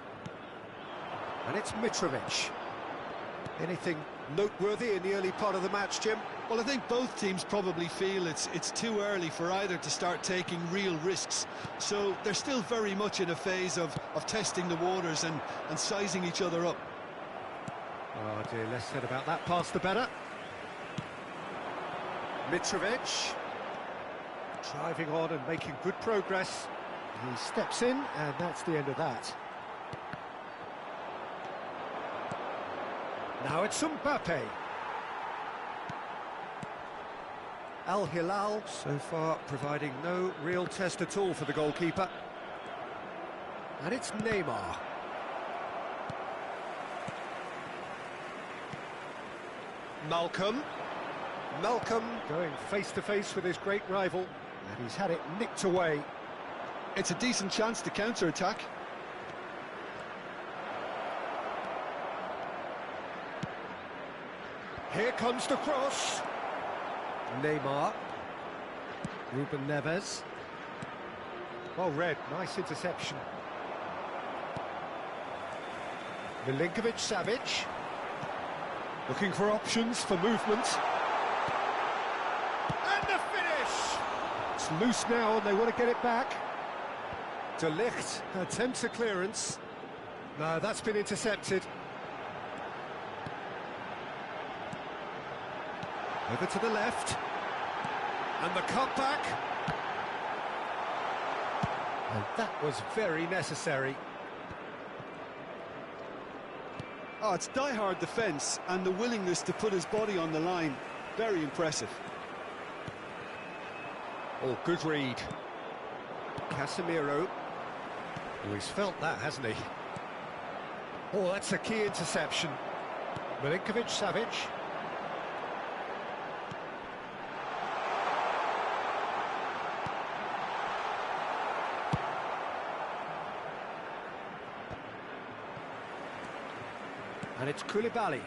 And it's Mitrovic. Anything noteworthy in the early part of the match, Jim? Well, I think both teams probably feel it's too early for either to start taking real risks. So they're still very much in a phase of testing the waters and sizing each other up. Oh dear, less said about that pass the better. Mitrovic. Driving on and making good progress. He steps in, and that's the end of that. Now it's Mbappe. Al-Hilal so far providing no real test at all for the goalkeeper. And it's Neymar. Malcolm going face-to-face with his great rival, and he's had it nicked away. It's a decent chance to counter-attack. Here comes the cross. Neymar. Ruben Neves. Well read, nice interception. Milinkovic-Savic. Looking for options for movement. And the finish! It's loose now and they want to get it back. De Ligt attempts a clearance. No, that's been intercepted. Over to the left. And the cutback. And that was very necessary. Oh, it's die-hard defence and the willingness to put his body on the line. Very impressive. Oh, good read. Casemiro. Oh, he's felt that, hasn't he? Oh, that's a key interception. Milinkovic-Savic. And it's Koulibaly.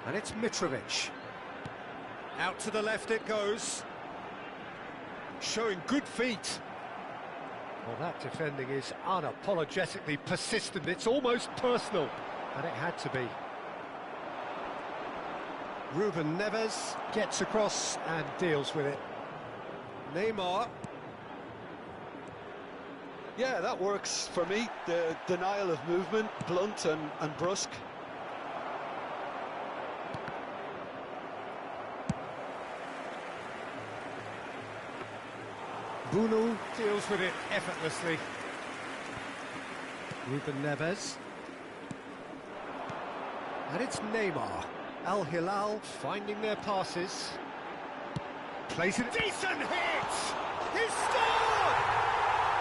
And it's Mitrovic. Out to the left it goes. Showing good feet. Well, that defending is unapologetically persistent. It's almost personal. And it had to be. Ruben Neves gets across and deals with it. Neymar. Yeah, that works for me. The denial of movement, blunt and brusque. Bunu deals with it effortlessly. Ruben Neves. And it's Neymar. Al-Hilal finding their passes. Plays it. Decent hit! He's scored!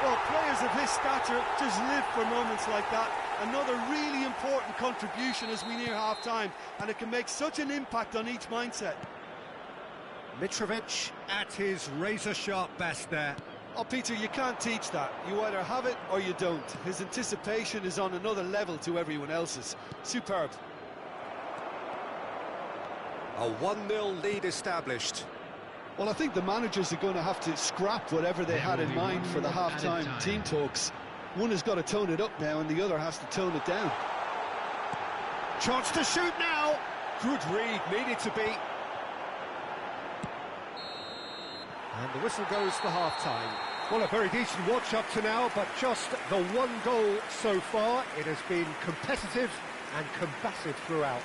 Well, players of his stature just live for moments like that. Another really important contribution as we near half-time, and it can make such an impact on each mindset. Mitrovic at his razor-sharp best there. Oh, Peter, you can't teach that. You either have it or you don't. His anticipation is on another level to everyone else's. Superb. A 1-0 lead established. Well, I think the managers are going to have to scrap whatever they had in mind for the half-time team talks. One has got to tone it up now and the other has to tone it down. Chance to shoot now. Good read, needed to be. And the whistle goes for half-time. Well, a very decent watch up to now, but just the one goal so far. It has been competitive and combative throughout.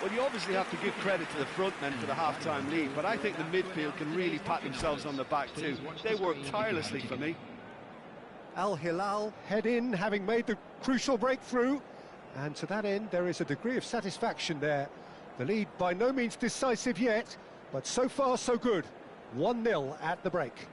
Well, you obviously have to give credit to the front men for the half-time lead, but I think the midfield can really pat themselves on the back too. They work tirelessly for me. Al-Hilal head in, having made the crucial breakthrough. And to that end, there is a degree of satisfaction there. The lead by no means decisive yet, but so far so good. 1-0 at the break.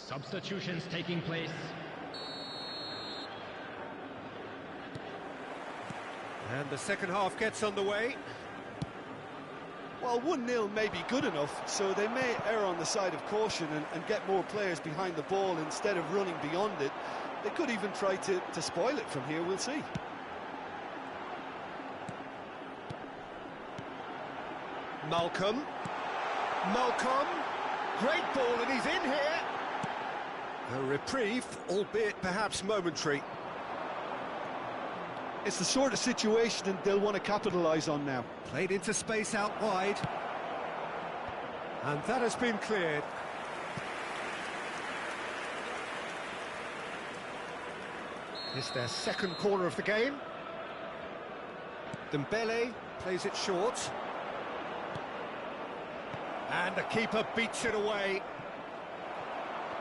Substitutions taking place. And the second half gets underway. Well, 1-0 may be good enough, so they may err on the side of caution and get more players behind the ball instead of running beyond it. They could even try to spoil it from here, we'll see. Malcolm, great ball and he's in here. A reprieve, albeit perhaps momentary. It's the sort of situation they'll want to capitalise on now. Played into space out wide. And that has been cleared. It's their second corner of the game. Dembele plays it short. And the keeper beats it away.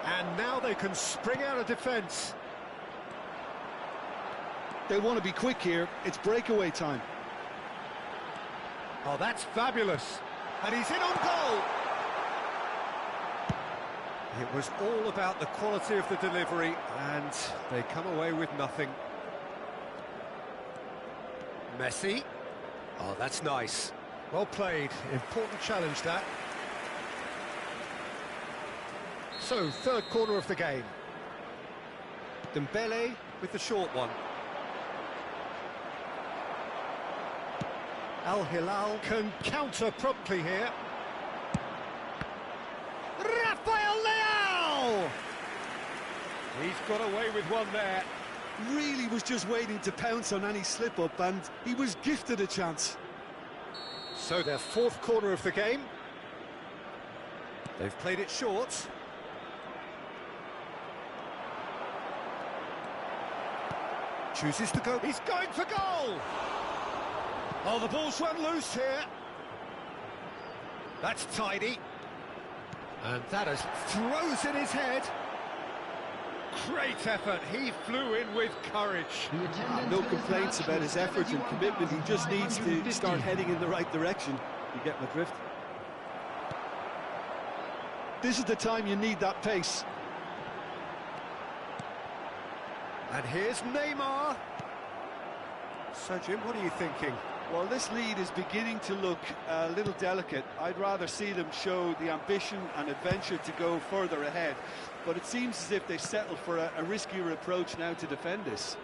And now they can spring out of defence. They want to be quick here. It's breakaway time. Oh, that's fabulous. And he's in on goal. It was all about the quality of the delivery, and they come away with nothing. Messi. Oh, that's nice. Well played. Important challenge, that. So, third corner of the game. Dembele with the short one. Al-Hilal can counter promptly here. Rafael Leao! He's got away with one there. Really was just waiting to pounce on any slip-up, and he was gifted a chance. So their fourth corner of the game. They've played it short. Chooses to go. He's going for goal! Oh, the ball's run loose here. That's tidy. And that has throws in his head. Great effort. He flew in with courage. No complaints about his effort and commitment. He just needs to start heading in the right direction. You get my drift? This is the time you need that pace. And here's Neymar. So, Jim, what are you thinking? Well, this lead is beginning to look a little delicate. I'd rather see them show the ambition and adventure to go further ahead. But it seems as if they've settled for a riskier approach now to defend this.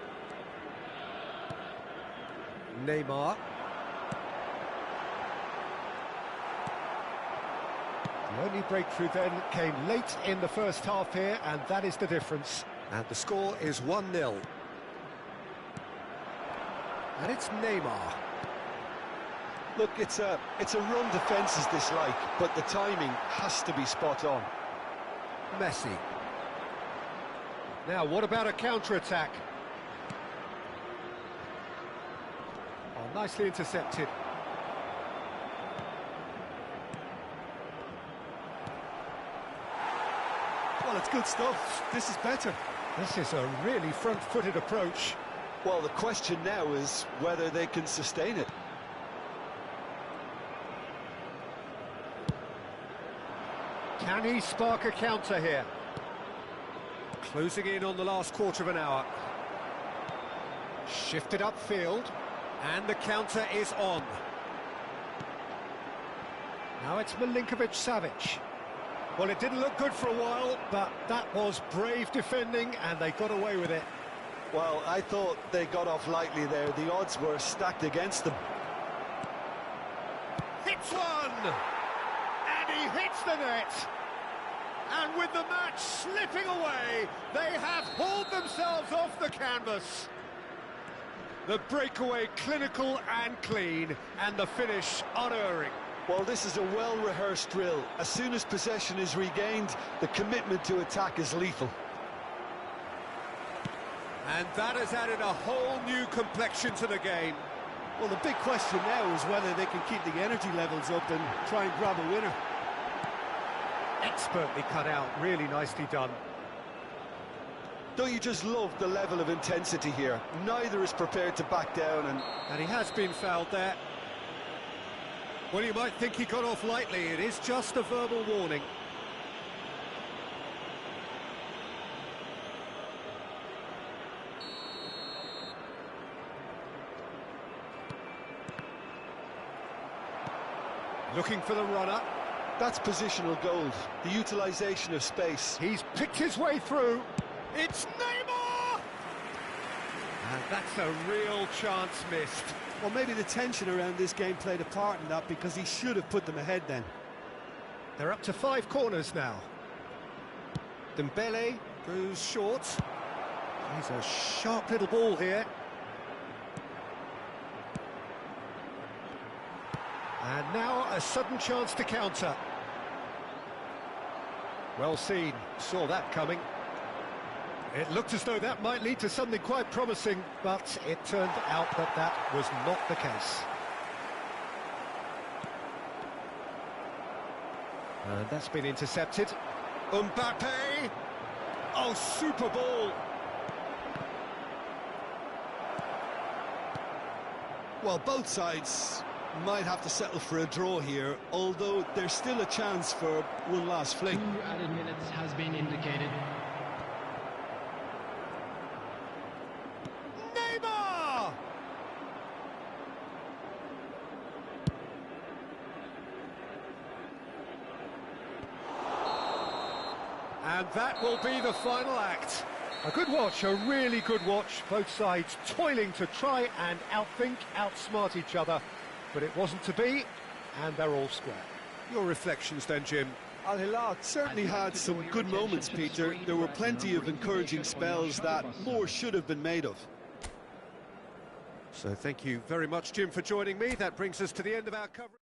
Neymar. The only breakthrough then came late in the first half here, and that is the difference. And the score is 1-0. And it's Neymar. Look, it's a run defence is this like, but the timing has to be spot on. Messi. Now, what about a counter-attack? Oh, nicely intercepted. Well, it's good stuff. This is better. This is a really front-footed approach. Well, the question now is whether they can sustain it. Can he spark a counter here? Closing in on the last quarter of an hour. Shifted upfield, and the counter is on. Now it's Milinkovic-Savic. Well, it didn't look good for a while, but that was brave defending, and they got away with it. Well, I thought they got off lightly there. The odds were stacked against them. Hits one! And he hits the net! And with the match slipping away, they have hauled themselves off the canvas. The breakaway clinical and clean, and the finish unerring. Well, this is a well-rehearsed drill. As soon as possession is regained, the commitment to attack is lethal. And that has added a whole new complexion to the game. Well, the big question now is whether they can keep the energy levels up and try and grab a winner. Expertly cut out, really nicely done. Don't you just love the level of intensity here? Neither is prepared to back down, And he has been fouled there. Well, you might think he got off lightly. It is just a verbal warning. Looking for the runner. that's positional gold, the utilisation of space. He's picked his way through. It's Neymar! And that's a real chance missed. Well, maybe the tension around this game played a part in that, because he should have put them ahead then. They're up to 5 corners now. Dembele goes short. He's a sharp little ball here. And now a sudden chance to counter. Well seen, saw that coming. It looked as though that might lead to something quite promising, but it turned out that that was not the case. And that's been intercepted. Mbappe! Oh, super ball! Well, both sides might have to settle for a draw here, although there's still a chance for one last fling. 2 added minutes has been indicated. Neymar! And that will be the final act. A good watch, a really good watch. Both sides toiling to try and outthink, outsmart each other. But it wasn't to be, and they're all square. Your reflections then, Jim? Al-Hilal certainly had some good moments, Peter. There were plenty of encouraging spells that more should have been made of. So thank you very much, Jim, for joining me. That brings us to the end of our coverage.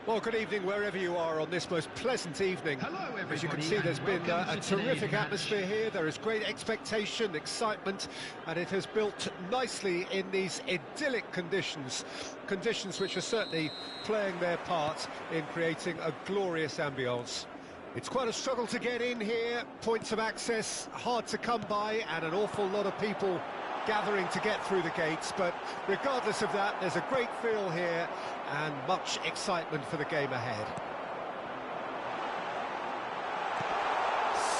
Well, good evening wherever you are on this most pleasant evening. Hello, everybody, As you can see, there's been welcome a to today's terrific match. atmosphere here. There is great expectation, excitement, and it has built nicely in these idyllic conditions. Conditions which are certainly playing their part in creating a glorious ambience. It's quite a struggle to get in here, points of access hard to come by, and an awful lot of people gathering to get through the gates, but regardless of that, there's a great feel here and much excitement for the game ahead.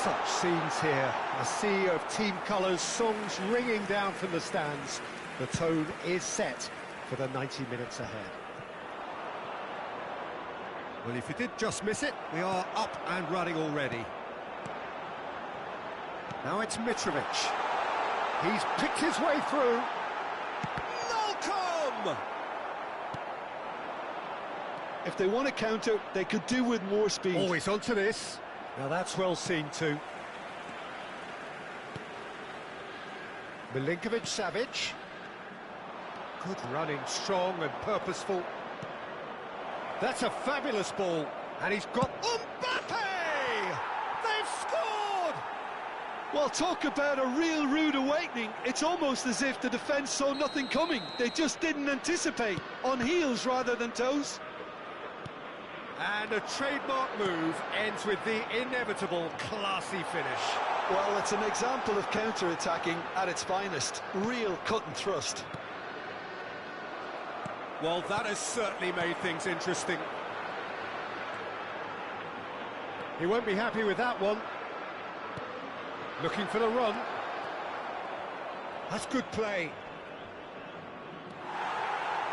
Such scenes here, a sea of team colours, songs ringing down from the stands. The tone is set for the 90 minutes ahead. Well, if you did just miss it, we are up and running already. Now it's Mitrovic. He's picked his way through. Malcolm! If they want to counter, they could do with more speed. Always onto this. Now that's well seen too. Milinkovic-Savic. Good running, strong and purposeful. That's a fabulous ball. And he's got Mbappe! They've scored! Well, talk about a real rude awakening. It's almost as if the defence saw nothing coming. They just didn't anticipate. On heels rather than toes. And a trademark move ends with the inevitable classy finish. Well, it's an example of counter-attacking at its finest. Real cut and thrust. Well, that has certainly made things interesting. He won't be happy with that one. Looking for the run. That's good play.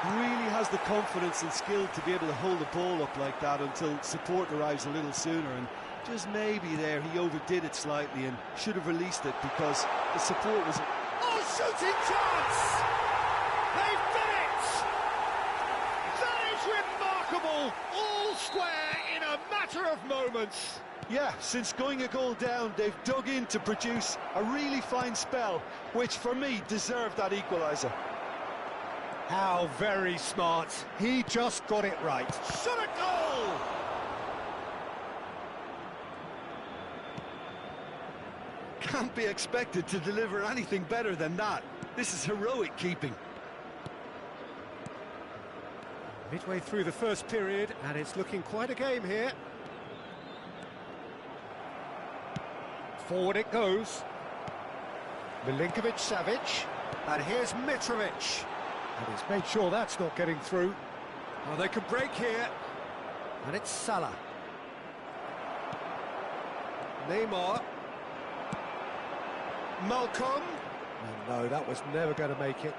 He really has the confidence and skill to be able to hold the ball up like that until support arrives a little sooner, and just maybe there he overdid it slightly and should have released it because the support was... Oh, shooting chance! They've done it! That is remarkable! All square in a matter of moments. Yeah, since going a goal down, they've dug in to produce a really fine spell, which for me deserved that equaliser. How very smart. He just got it right. Shot a goal! Can't be expected to deliver anything better than that. This is heroic keeping. Midway through the first period, and it's looking quite a game here. Forward it goes. Milinkovic-Savic, and here's Mitrovic. And he's made sure that's not getting through. Well, they could break here. And it's Salah. Neymar. Malcolm. Oh, no, that was never going to make it.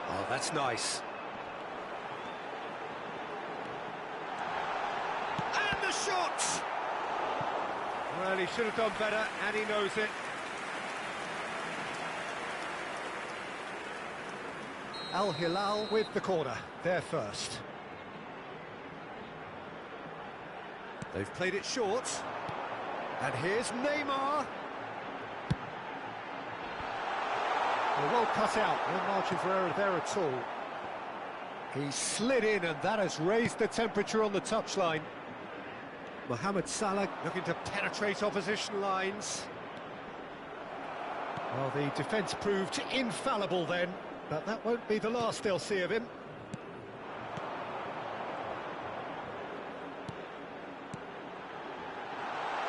Oh, that's nice. And the shot! Well, he should have done better, and he knows it. Al-Hilal with the corner, they're first. They've played it short. And here's Neymar. Well cut out, no margin for error there at all. He slid in, and that has raised the temperature on the touchline. Mohamed Salah looking to penetrate opposition lines. Well, the defence proved infallible then. But that won't be the last they'll see of him.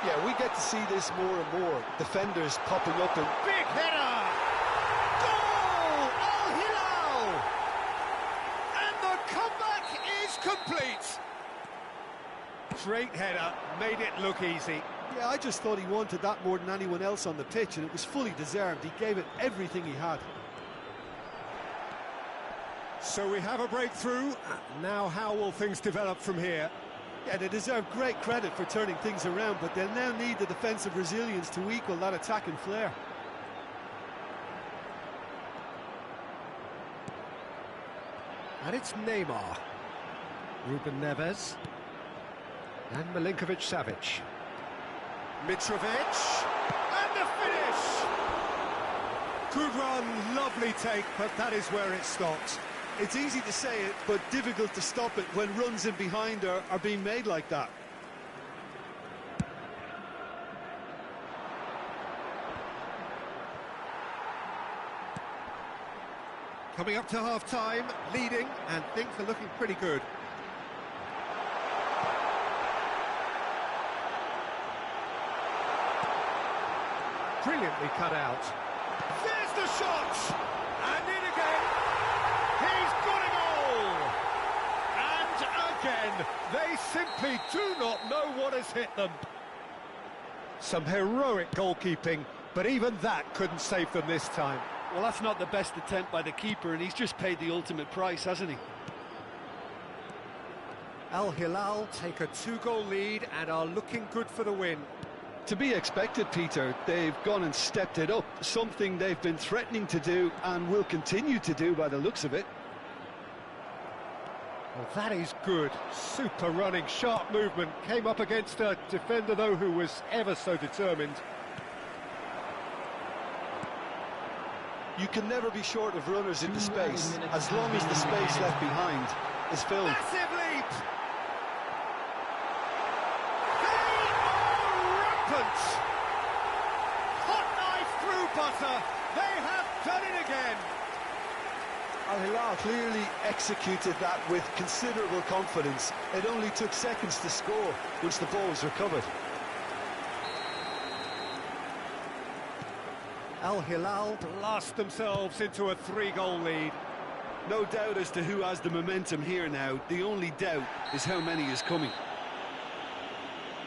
Yeah, we get to see this more and more. Defenders popping up and... Big header! Goal! Al-Hilal! And the comeback is complete! Great header, made it look easy. Yeah, I just thought he wanted that more than anyone else on the pitch, and it was fully deserved. He gave it everything he had. So we have a breakthrough. Now how will things develop from here? Yeah, they deserve great credit for turning things around, but they'll now need the defensive resilience to equal that attacking flair. And it's Neymar. Ruben Neves. And Milinkovic-Savic. Mitrovic. And the finish! Good run, lovely take, but that is where it stopped. It's easy to say it, but difficult to stop it when runs in behind are being made like that. Coming up to half-time, leading, and things are looking pretty good. Brilliantly cut out. There's the shot! And in again! He's got a goal! And again, they simply do not know what has hit them. Some heroic goalkeeping, but even that couldn't save them this time. Well, that's not the best attempt by the keeper, and he's just paid the ultimate price, hasn't he? Al-Hilal take a 2-goal lead and are looking good for the win. To be expected, Peter. They've gone and stepped it up, something they've been threatening to do and will continue to do by the looks of it. Well, that is good. Super running, sharp movement. Came up against a defender, though, who was ever so determined. You can never be short of runners into space, as long as the space left behind is filled. Massive leap! They are rampant! Hot knife through butter. They have done it again. Al-Hilal clearly executed that with considerable confidence. It only took seconds to score once the ball was recovered. Al-Hilal blast themselves into a 3-goal lead. No doubt as to who has the momentum here now. The only doubt is how many is coming.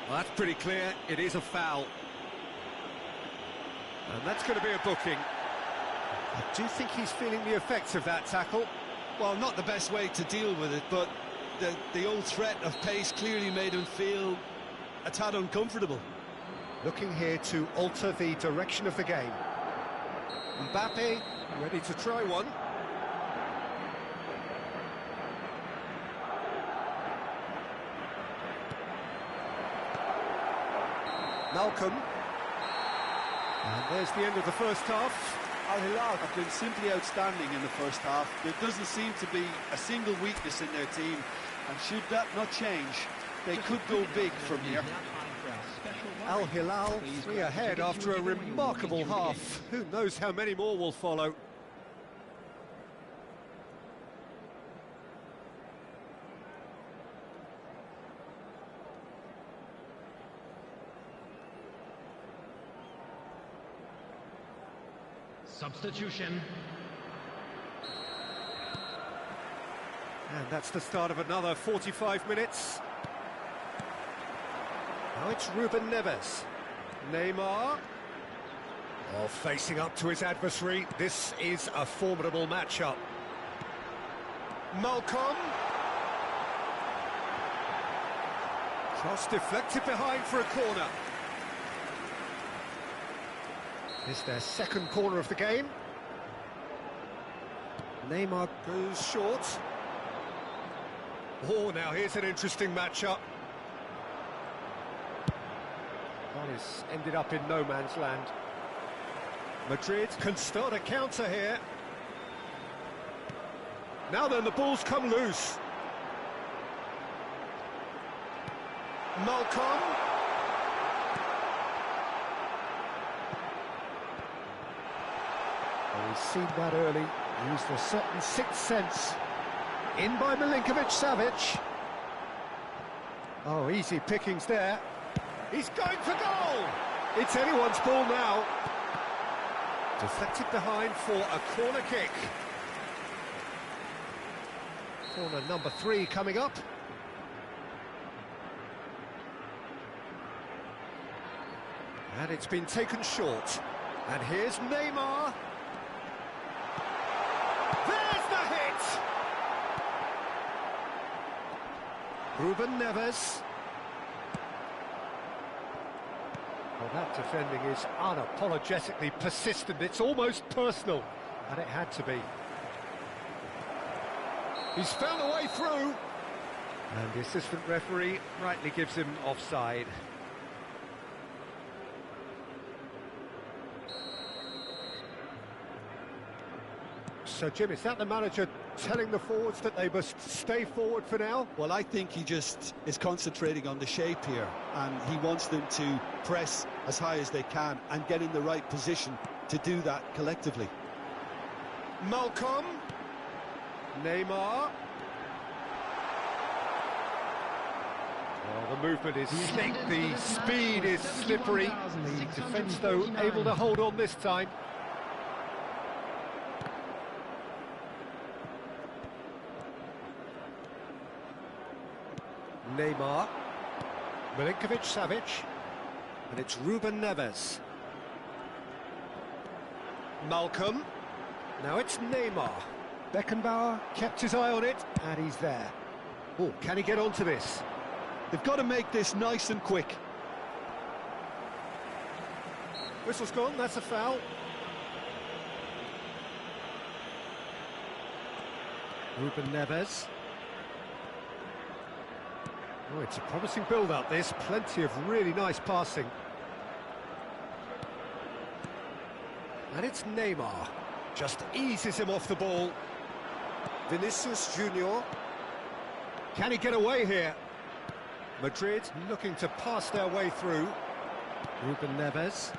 Well, that's pretty clear. It is a foul. And that's going to be a booking. I do think he's feeling the effects of that tackle. Well, not the best way to deal with it, but the old threat of pace clearly made him feel a tad uncomfortable. Looking here to alter the direction of the game. Mbappe, ready to try one. Malcolm. And there's the end of the first half. Al-Hilal have been simply outstanding in the first half. There doesn't seem to be a single weakness in their team, and should that not change, they could go big from here. Al-Hilal 3 ahead after a remarkable half. Who knows how many more will follow. Substitution. And that's the start of another 45 minutes. Now it's Ruben Neves. Neymar. Oh, facing up to his adversary. This is a formidable matchup. Malcolm. Cross deflected behind for a corner. It's their second corner of the game. Neymar goes short. Oh, now here's an interesting matchup. That is ended up in no man's land. Madrid can start a counter here. Now then, the ball's come loose. Malcolm. Well, he's seen that early. Used a certain sixth sense. In by Milinkovic-Savic. Oh, easy pickings there. He's going for goal! It's anyone's ball now. Deflected behind for a corner kick. Corner number 3 coming up. And it's been taken short. And here's Neymar. There's the hit! Ruben Neves. Well, that defending is unapologetically persistent. It's almost personal, and it had to be. He's found a way through. And the assistant referee rightly gives him offside. So, Jim, is that the manager telling the forwards that they must stay forward for now? Well, I think he just is concentrating on the shape here, and he wants them to press as high as they can and get in the right position to do that collectively. Malcolm. Neymar. Well, the movement is slick, the speed is slippery. The defence, though, able to hold on this time. Neymar. Milinkovic-Savic. And it's Ruben Neves. Malcolm. Now it's Neymar. Beckenbauer kept his eye on it, and he's there. Oh, can he get onto this? They've got to make this nice and quick. Whistle's gone, that's a foul. Ruben Neves. Oh, it's a promising build-up, this. Plenty of really nice passing. And it's Neymar. Just eases him off the ball. Vinicius Junior. Can he get away here? Madrid looking to pass their way through. Ruben Neves.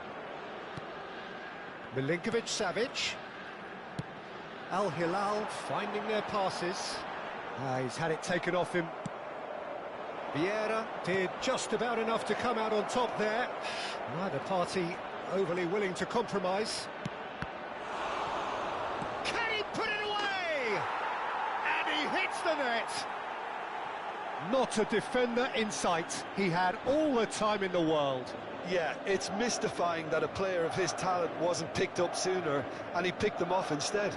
Milinkovic-Savic. Al-Hilal finding their passes. He's had it taken off him. Vieira did just about enough to come out on top there. Neither party overly willing to compromise. Can he put it away? And he hits the net. Not a defender in sight. He had all the time in the world. Yeah, it's mystifying that a player of his talent wasn't picked up sooner, and he picked them off instead.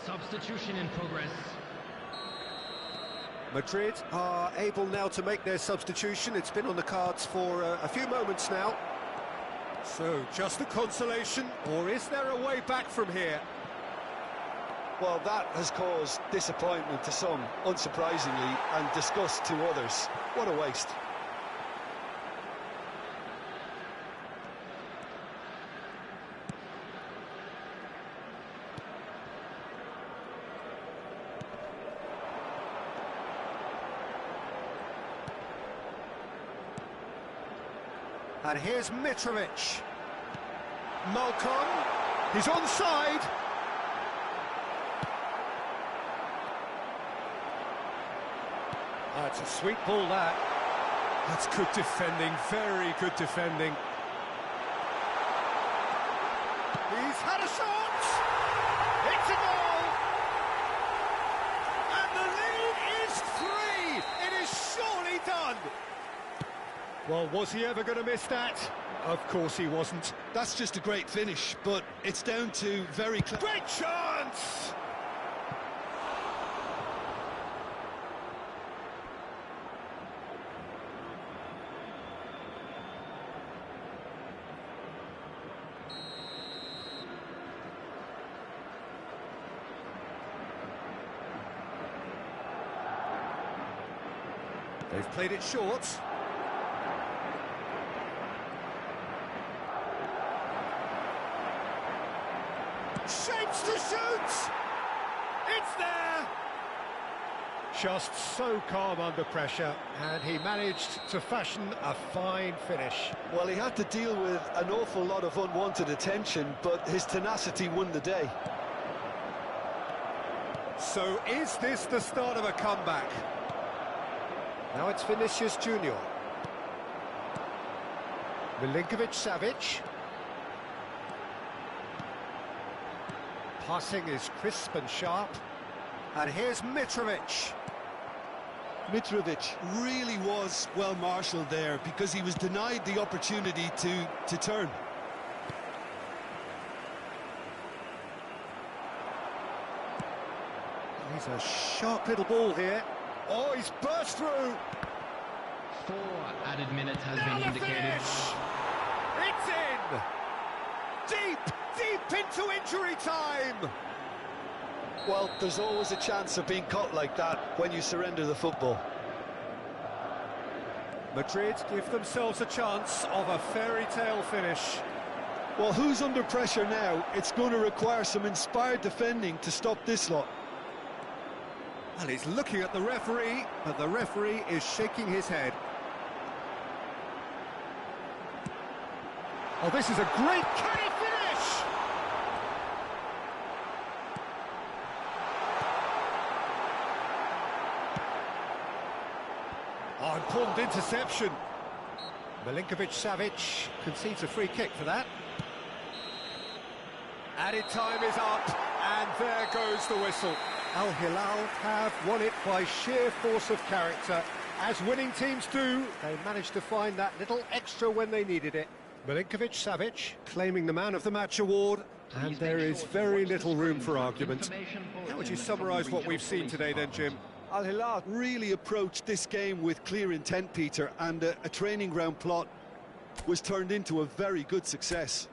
Substitution in progress. Madrid are able now to make their substitution. It's been on the cards for a few moments now. So, just a consolation, or is there a way back from here? Well, that has caused disappointment to some, unsurprisingly, and disgust to others. What a waste. And here's Mitrovic. Malcolm, he's onside. That's a sweet ball, that. That's good defending, very good defending. He's had a shot! It's a goal! And the lead is 3! It is surely done! Well, was he ever going to miss that? Of course he wasn't. That's just a great finish, but it's down to very clear. Great chance! They've played it short. Shapes to shoot! It's there! Just so calm under pressure, and he managed to fashion a fine finish. Well, he had to deal with an awful lot of unwanted attention, but his tenacity won the day. So is this the start of a comeback? Now it's Vinicius Junior. Milinkovic-Savic. Passing is crisp and sharp. And here's Mitrovic. Mitrovic really was well marshalled there because he was denied the opportunity to turn. He's a sharp little ball here. Oh, he's burst through. 4 added minutes has been indicated. It's in! Deep into injury time! Well, there's always a chance of being caught like that when you surrender the football. Madrid give themselves a chance of a fairy tale finish. Well, who's under pressure now? It's going to require some inspired defending to stop this lot. And he's looking at the referee, but the referee is shaking his head. Oh, this is a great... Can he finish? Oh, important interception. Milinkovic-Savic concedes a free kick for that. Added time is up, and there goes the whistle. Al-Hilal have won it by sheer force of character. As winning teams do, they managed to find that little extra when they needed it. Milinkovic-Savic claiming the Man of the Match award, and there is very little room for argument. How would you summarise what we've seen today then, Jim? Al-Hilal really approached this game with clear intent, Peter, and a training ground plot was turned into a very good success.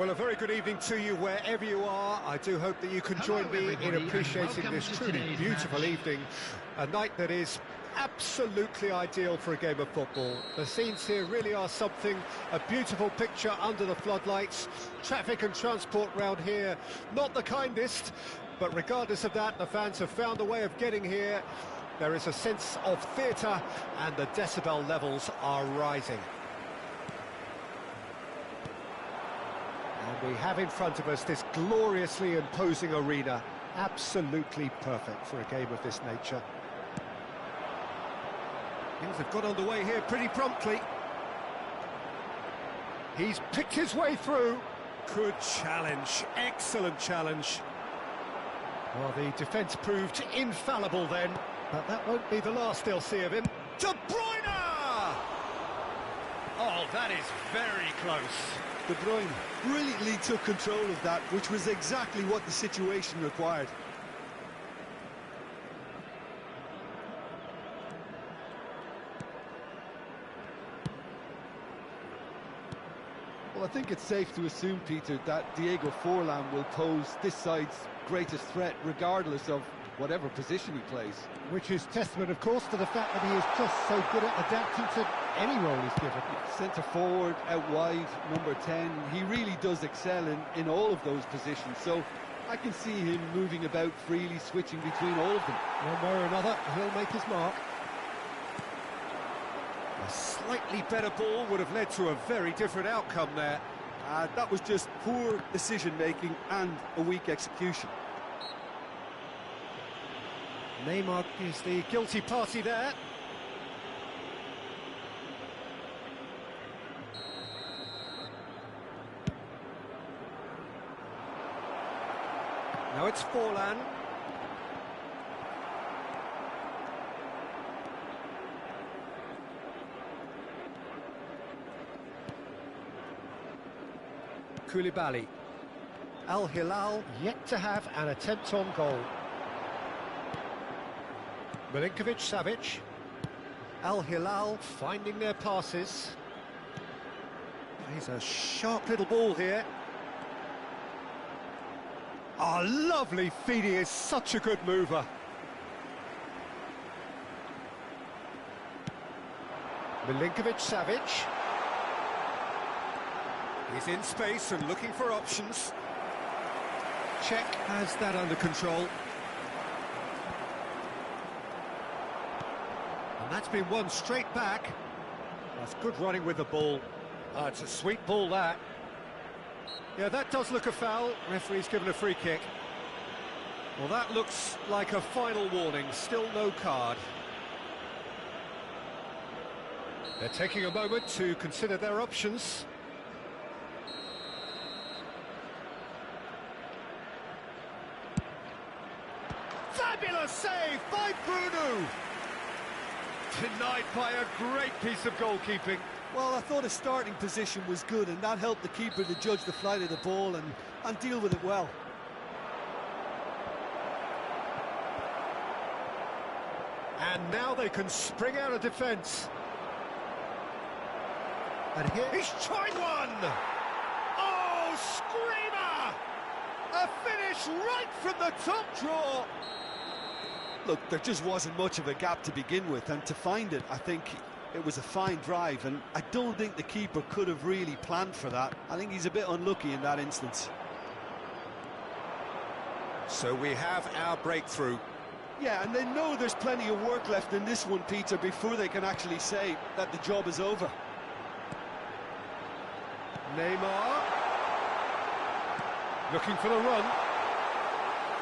Well, a very good evening to you wherever you are. I do hope that you can join me in appreciating this truly beautiful evening. A night that is absolutely ideal for a game of football. The scenes here really are something, a beautiful picture under the floodlights. Traffic and transport round here, not the kindest, but regardless of that, the fans have found a way of getting here. There is a sense of theatre and the decibel levels are rising. And we have in front of us this gloriously imposing arena, absolutely perfect for a game of this nature. Things have got underway here pretty promptly. He's picked his way through. Good challenge, excellent challenge. Well, the defence proved infallible then, but that won't be the last they'll see of him. De Bruyne! Oh, that is very close. De Bruyne brilliantly took control of that, which was exactly what the situation required. Well, I think it's safe to assume, Peter, that Diego Forlan will pose this side's greatest threat, regardless of whatever position he plays. Which is testament, of course, to the fact that he is just so good at adapting to any role he's given. Centre forward, out wide, number 10. He really does excel in all of those positions. So I can see him moving about freely, switching between all of them. One way or another, he'll make his mark. A slightly better ball would have led to a very different outcome there. That was just poor decision-making and a weak execution. Neymar is the guilty party there. Now it's Forlan. Koulibaly. Al-Hilal yet to have an attempt on goal. Milinkovic-Savic. Al-Hilal finding their passes. He's a sharp little ball here. Oh, lovely feed. He is such a good mover. Milinkovic-Savic. He's in space and looking for options. Czech has that under control. And that's been won straight back. That's good running with the ball. It's a sweet ball, that. Yeah, that does look a foul. Referee's given a free kick. Well, that looks like a final warning. Still no card. They're taking a moment to consider their options. Fabulous save by Bruno! Denied by a great piece of goalkeeping. Well, I thought his starting position was good, and that helped the keeper to judge the flight of the ball and deal with it well. And now they can spring out of defence. And here he's tried one! Oh, screamer! A finish right from the top draw! Look, there just wasn't much of a gap to begin with, and to find it, I think it was a fine drive, and I don't think the keeper could have really planned for that. I think he's a bit unlucky in that instance. So we have our breakthrough. Yeah, and they know there's plenty of work left in this one, Peter, before they can actually say that the job is over. Neymar. Looking for the run.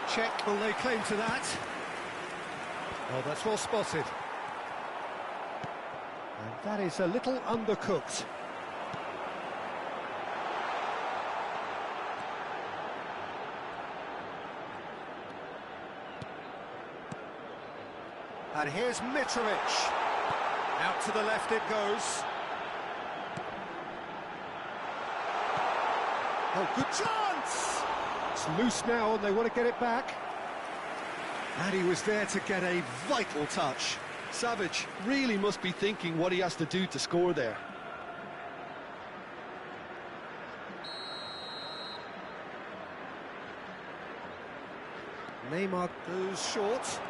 Czech will lay claim to that. Well, that's well spotted. And that is a little undercooked. And here's Mitrovic. Out to the left it goes. Oh, good chance! It's loose now and they want to get it back. And he was there to get a vital touch. Savic really must be thinking what he has to do to score there. Neymar goes short.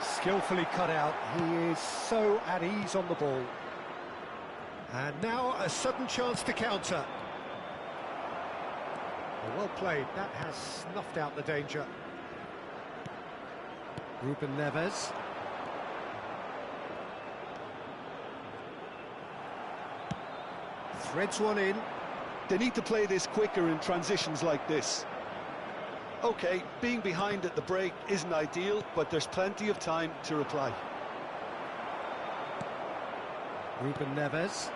Skillfully cut out. He is so at ease on the ball. And now a sudden chance to counter. Well played. That has snuffed out the danger. Ruben Neves. Threads one in. They need to play this quicker in transitions like this. OK, being behind at the break isn't ideal, but there's plenty of time to reply. Ruben Neves.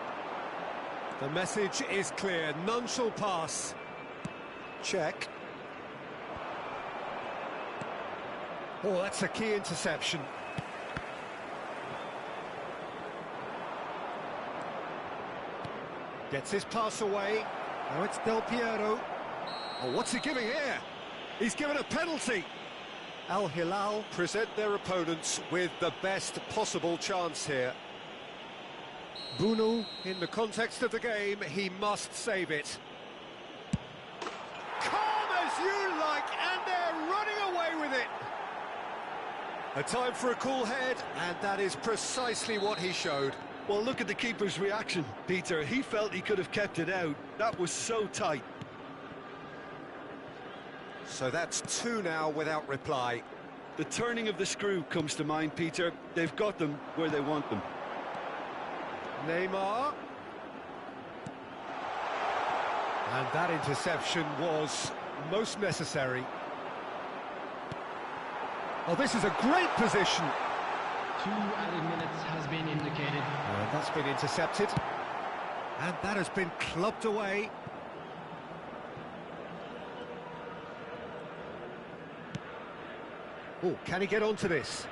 The message is clear. None shall pass. Check. Oh, that's a key interception. Gets his pass away. Now it's Del Piero. Oh, what's he giving here? He's given a penalty. Al-Hilal present their opponents with the best possible chance here. Bunu, in the context of the game, he must save it. Calm as you like, and they're running away with it. A time for a cool head, and that is precisely what he showed. Well, look at the keeper's reaction, Peter. He felt he could have kept it out. That was so tight. So that's two now without reply. The turning of the screw comes to mind, Peter. They've got them where they want them. Neymar. And that interception was most necessary. Oh, this is a great position. 2 added minutes has been indicated. And that's been intercepted. And that has been clubbed away. Oh, can he get onto this?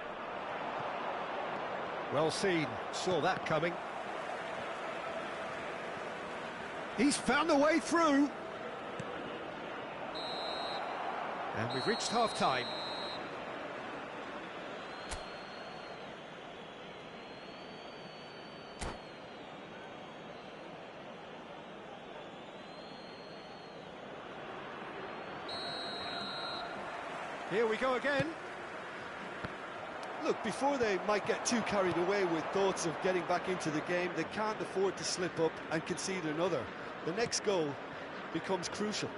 Well seen, saw that coming. He's found a way through. And we've reached half-time. Here we go again. Look, before they might get too carried away with thoughts of getting back into the game, they can't afford to slip up and concede another. The next goal becomes crucial.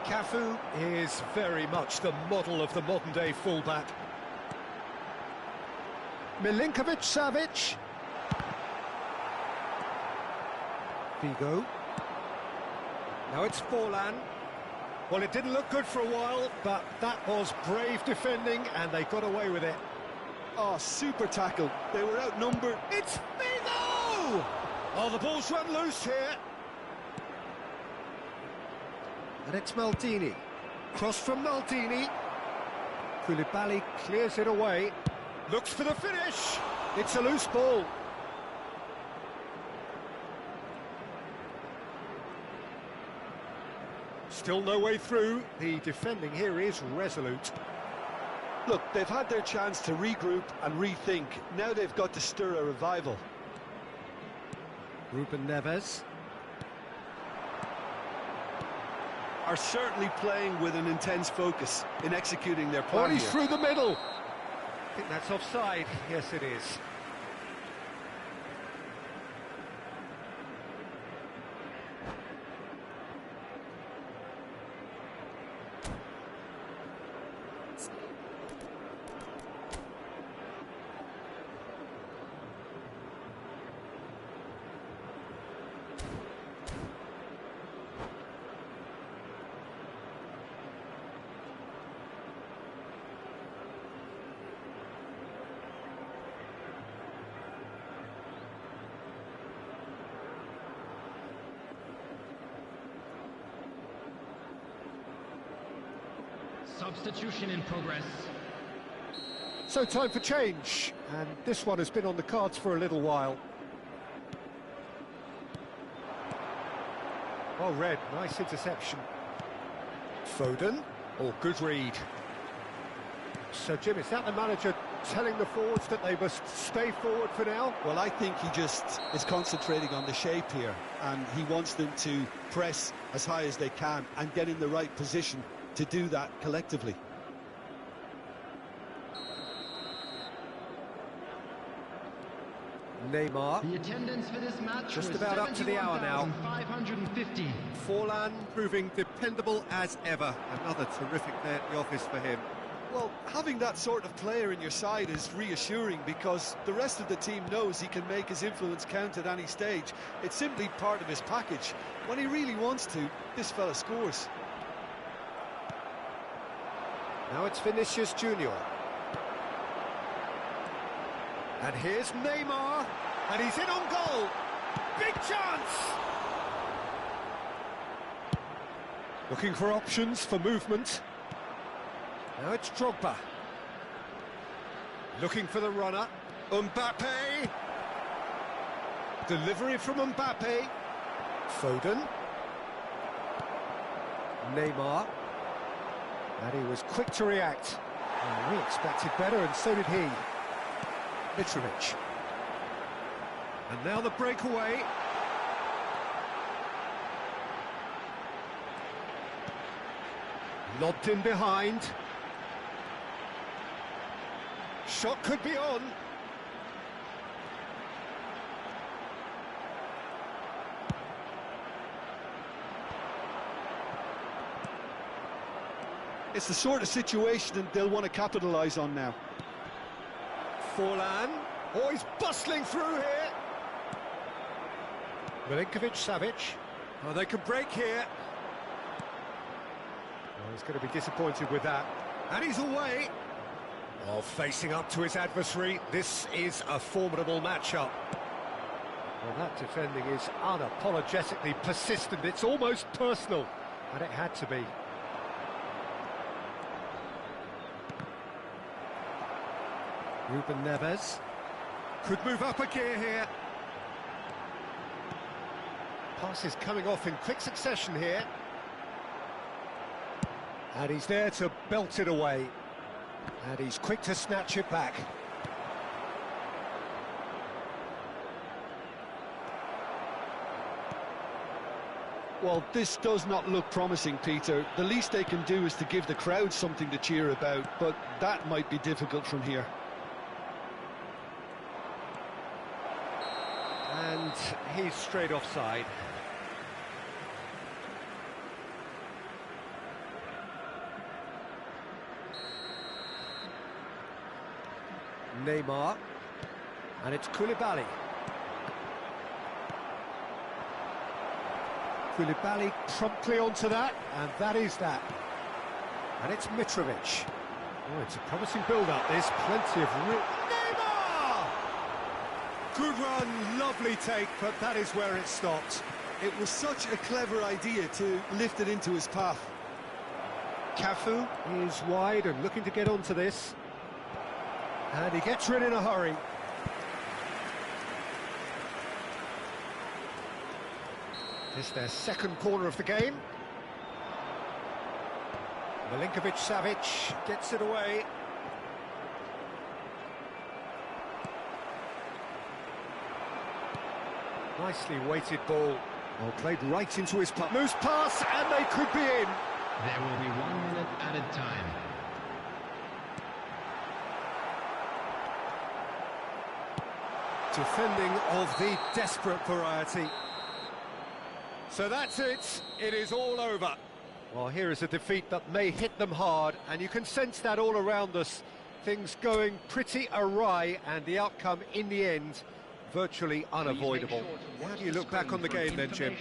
Cafu is very much the model of the modern-day fullback. Milinkovic-Savic. Figo. Now it's Forlan. Well, it didn't look good for a while, but that was brave defending, and they got away with it. Oh, super tackle. They were outnumbered. It's Figo! Oh, the ball's run loose here. And it's Maldini. Cross from Maldini. Koulibaly clears it away. Looks for the finish. It's a loose ball. Still no way through. The defending here is resolute. Look, they've had their chance to regroup and rethink. Now they've got to stir a revival. Ruben Neves. Are certainly playing with an intense focus in executing their plan. Oh, he's here. through the middle. I think that's offside. Yes, it is. Substitution in progress. So time for change, and this one has been on the cards for a little while. Oh, Red, nice interception. Foden, oh, good read. So, Jim, is that the manager telling the forwards that they must stay forward for now? Well, I think he just is concentrating on the shape here, and he wants them to press as high as they can and get in the right position to do that collectively. Neymar. The attendance for this match Just was about up to the hour now. 550. Forlan proving dependable as ever. Another terrific day at the office for him. Well, having that sort of player in your side is reassuring because the rest of the team knows he can make his influence count at any stage. It's simply part of his package. When he really wants to, this fella scores. Now it's Vinicius Junior. And here's Neymar, and he's in on goal. Big chance! Looking for options for movement. Now it's Drogba. Looking for the runner. Mbappe. Delivery from Mbappe. Foden. Neymar. And he was quick to react. Oh, we expected better, and so did he. Mitrovic. And now the breakaway. Lobbed in behind. Shot could be on. It's the sort of situation that they'll want to capitalise on now. Forlan. Oh, he's bustling through here. Milinkovic-Savic. Oh, they can break here. Oh, he's going to be disappointed with that. And he's away. Oh, facing up to his adversary. This is a formidable matchup. Well, that defending is unapologetically persistent. It's almost personal. And it had to be. Ruben Neves could move up a gear here. Passes coming off in quick succession here. And he's there to belt it away. And he's quick to snatch it back. Well, this does not look promising, Peter. The least they can do is to give the crowd something to cheer about, but that might be difficult from here. And he's straight offside. Neymar. And it's Koulibaly. Koulibaly promptly onto that, and that is that. And it's Mitrovic. Oh, it's a promising build-up. There's plenty of room. Neymar! Good run, lovely take, but that is where it stopped. It was such a clever idea to lift it into his path. Cafu is wide and looking to get onto this. And he gets rid in a hurry. This is their second corner of the game. Milinkovic-Savic gets it away. Nicely weighted ball. Well, played right into his path. Loose pass, and they could be in. There will be 1 minute added time. Defending of the desperate variety. So that's it. It is all over. Well, here is a defeat that may hit them hard, and you can sense that all around us. Things going pretty awry, and the outcome in the end virtually unavoidable. How do you look back on the game then, Jim?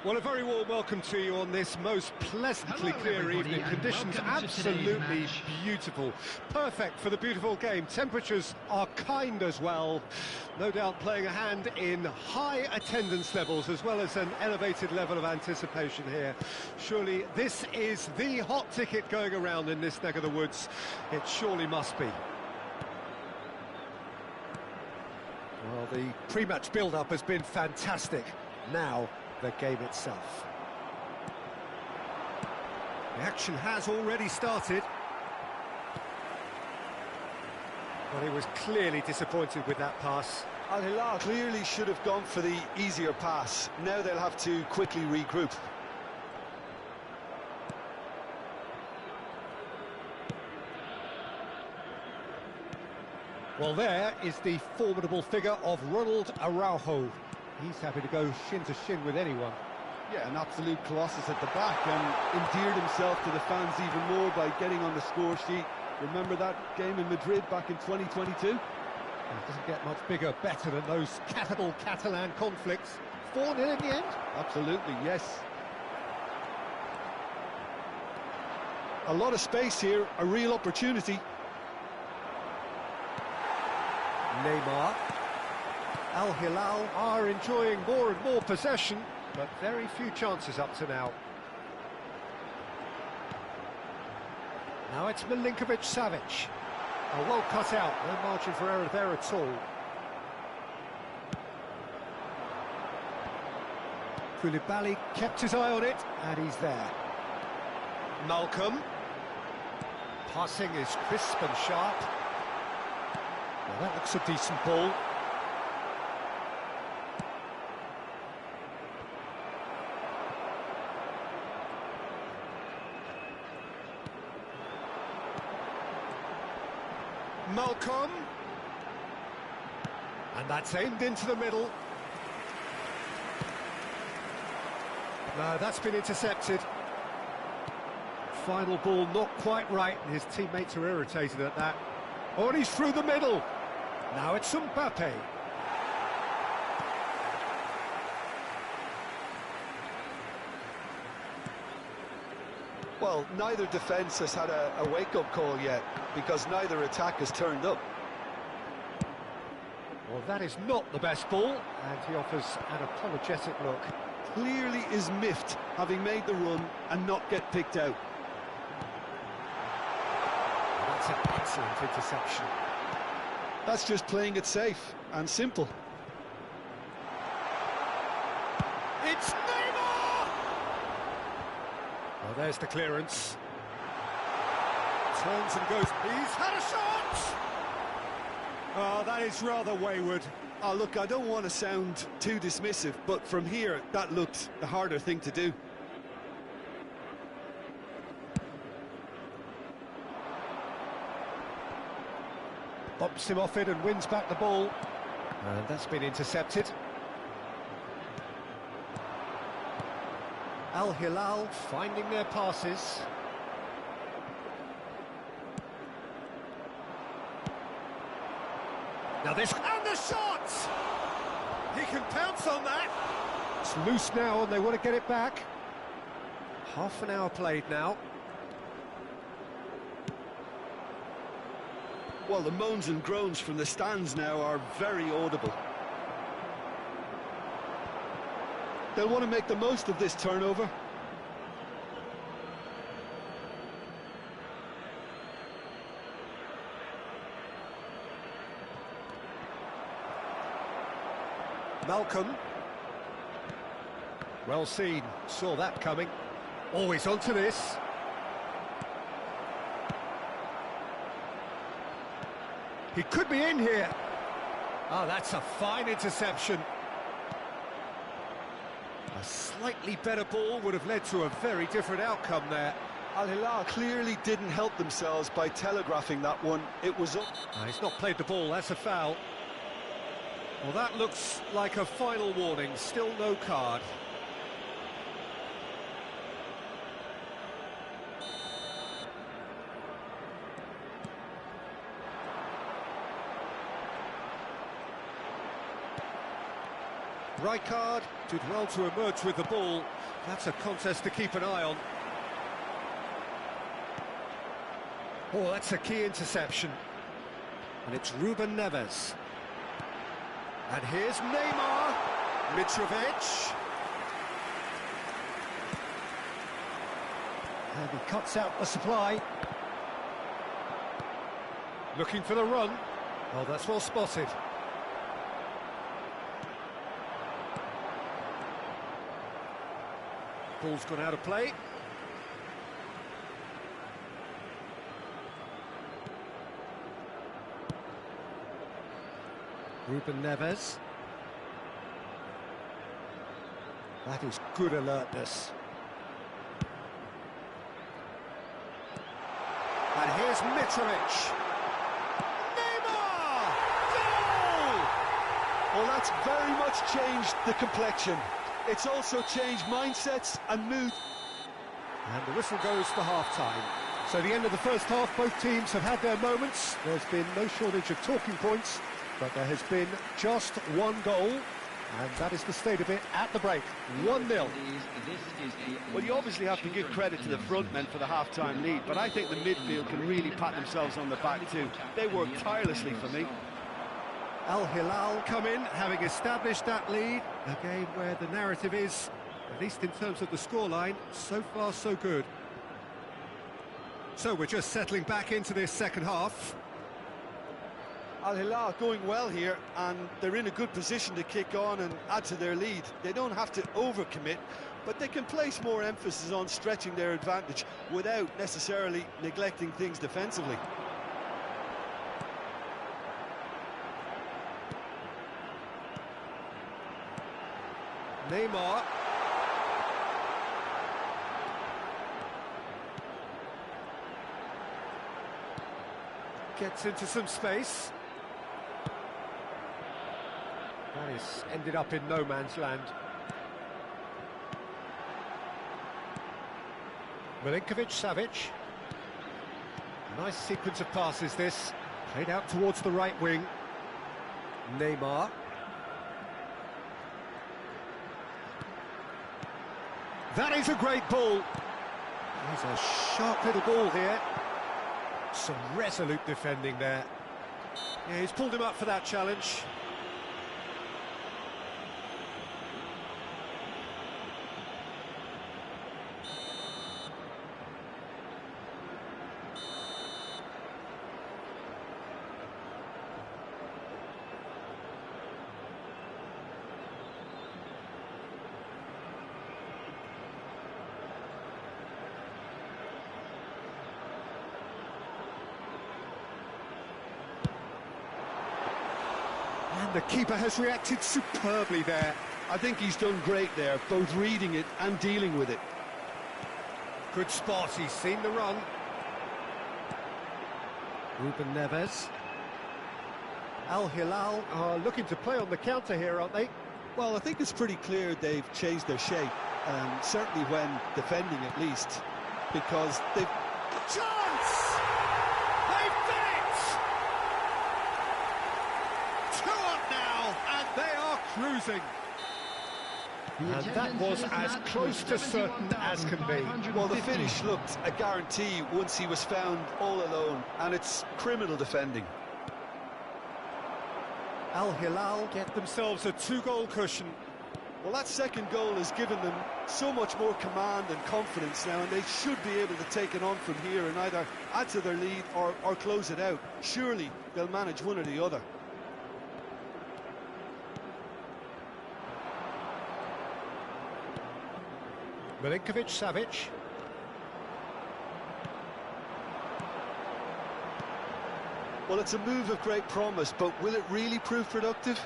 Well, a very warm welcome to you on this most pleasantly Hello, clear everybody, evening. and Conditions welcome to today's absolutely match. beautiful. Perfect for the beautiful game. Temperatures are kind as well. No doubt playing a hand in high attendance levels as well as an elevated level of anticipation here. Surely this is the hot ticket going around in this neck of the woods. It surely must be. Well, the pre-match build-up has been fantastic. Now, the game itself. The action has already started. Well, he was clearly disappointed with that pass. Al-Hilal clearly should have gone for the easier pass. Now they'll have to quickly regroup. Well, there is the formidable figure of Ronald Araujo. He's happy to go shin to shin with anyone. Yeah, an absolute colossus at the back, and endeared himself to the fans even more by getting on the score sheet. Remember that game in Madrid back in 2022? It doesn't get much bigger, better than those capital Catalan conflicts. 4-0 in the end. Absolutely, yes. A lot of space here, a real opportunity. Neymar. Al-Hilal are enjoying more and more possession, but very few chances up to now. Now it's Milinkovic-Savic. Well cut out, no margin for error there at all. Koulibaly kept his eye on it, and he's there. Malcolm. Passing is crisp and sharp. Well, that looks a decent ball. Malcolm, and that's aimed into the middle. No, that's been intercepted. Final ball not quite right, and his teammates are irritated at that. Oh, and he's through the middle. Now it's Mbappe. Well, neither defence has had a wake-up call yet, because neither attack has turned up. Well, that is not the best ball, and he offers an apologetic look. Clearly is miffed, having made the run and not get picked out. That's an excellent interception. That's just playing it safe and simple. It's Neymar! Well, there's the clearance. Turns and goes. He's had a shot! Oh, that is rather wayward. Oh, look, I don't want to sound too dismissive, but from here, that looked the harder thing to do. Bumps him off it and wins back the ball. And that's been intercepted. Al-Hilal finding their passes. Now this, and the shot! He can pounce on that. It's loose now and they want to get it back. Half an hour played now. Well, the moans and groans from the stands now are very audible. They'll want to make the most of this turnover. Malcolm. Well seen, saw that coming. Always onto this. He could be in here. Oh, that's a fine interception. A slightly better ball would have led to a very different outcome there. Al-Hilal clearly didn't help themselves by telegraphing that one. It was up. He's not played the ball, that's a foul. Well, that looks like a final warning, still no card. Rijkaard did well to emerge with the ball. That's a contest to keep an eye on. Oh, that's a key interception. And it's Ruben Neves. And here's Neymar. Mitrovic. And he cuts out the supply. Looking for the run. Oh, that's well spotted. Ball's gone out of play. Ruben Neves. That is good alertness. And here's Mitrovic. Neymar! Goal! Well, that's very much changed the complexion. It's also changed mindsets and mood. And the whistle goes for half-time. So the end of the first half, both teams have had their moments. There's been no shortage of talking points, but there has been just one goal, and that is the state of it at the break. 1-0. Well, you obviously have to give credit to the front men for the half-time lead, but I think the midfield can really pat themselves on the back too. They work tirelessly for me. Al-Hilal come in, having established that lead. A game where the narrative is, at least in terms of the scoreline, so far so good. So we're just settling back into this second half. Al-Hilal going well here, and they're in a good position to kick on and add to their lead. They don't have to overcommit, but they can place more emphasis on stretching their advantage without necessarily neglecting things defensively. Neymar. Gets into some space. That is ended up in no man's land. Milinkovic-Savic. Nice sequence of passes this. Played out towards the right wing. Neymar. That is a great ball. There's a sharp little ball here. Some resolute defending there. Yeah, he's pulled him up for that challenge. And the keeper has reacted superbly there. I think he's done great there, both reading it and dealing with it. Good spot, he's seen the run. Ruben Neves. Al-Hilal are looking to play on the counter here, aren't they? Well, I think it's pretty clear they've changed their shape, certainly when defending at least, because they've... Chance! They've done it! 2 up now, and they are cruising. And that was as close to certain as can be. Well, the finish looked a guarantee once he was found all alone, and it's criminal defending. Al-Hilal get themselves a 2-goal cushion. Well, that second goal has given them so much more command and confidence now, and they should be able to take it on from here and either add to their lead or close it out. Surely they'll manage one or the other. Milinkovic-Savic. Well, it's a move of great promise, but will it really prove productive?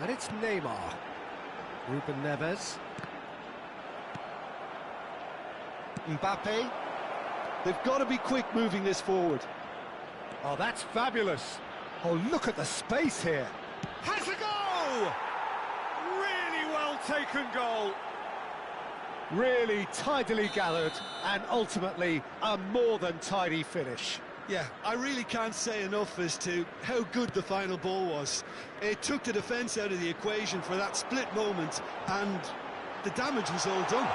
And it's Neymar. Ruben Neves. Mbappe. They've got to be quick moving this forward. Oh, that's fabulous. Oh, look at the space here. Has a goal! Really well taken goal. Really tidily gathered, and ultimately a more than tidy finish. Yeah, I really can't say enough as to how good the final ball was. It took the defence out of the equation for that split moment, and the damage was all done.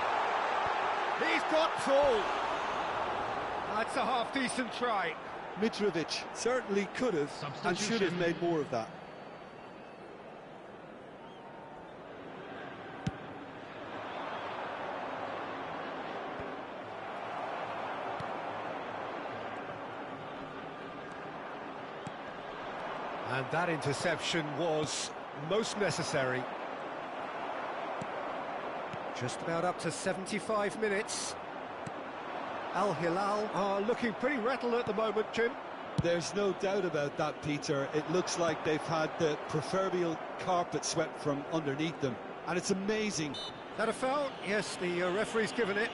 He's got full. That's a half-decent try. Mitrovic certainly could have and should have made more of that. And that interception was most necessary. Just about up to 75 minutes. Al-Hilal are looking pretty rattled at the moment, Jim. There's no doubt about that, Peter. It looks like they've had the proverbial carpet swept from underneath them. And it's amazing. Is that a foul? Yes, the referee's given it.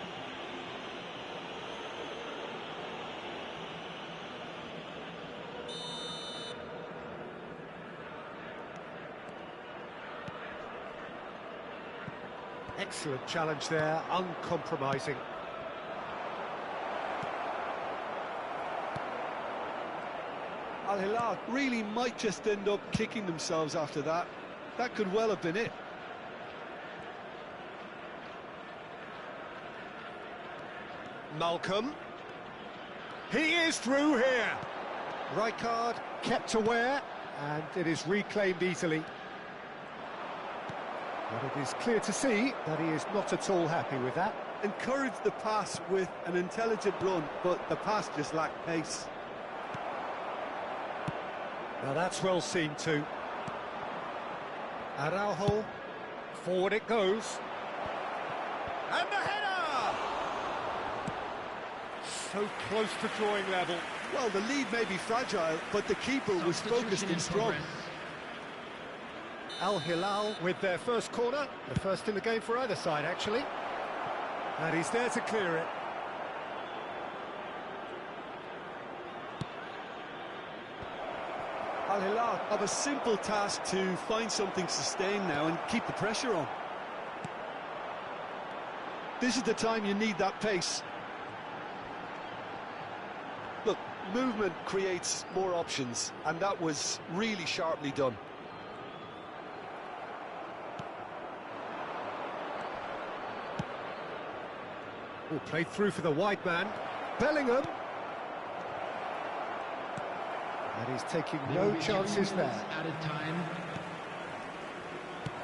Excellent challenge there, uncompromising. Al-Hilal really might just end up kicking themselves after that. That could well have been it. Malcolm. He is through here. Rijkaard kept aware, and it is reclaimed easily. But it is clear to see that he is not at all happy with that. Encouraged the pass with an intelligent run, but the pass just lacked pace. Now that's well seen too. Araujo, forward it goes. And the header! So close to drawing level. Well, the lead may be fragile, but the keeper was focused and strong. Al-Hilal with their first corner, the first in the game for either side actually. And he's there to clear it. Al-Hilal have a simple task to find something sustained now and keep the pressure on. This is the time you need that pace. Look, movement creates more options, and that was really sharply done. Oh, played through for the wide man. Bellingham. And he's taking no chances there. Added time.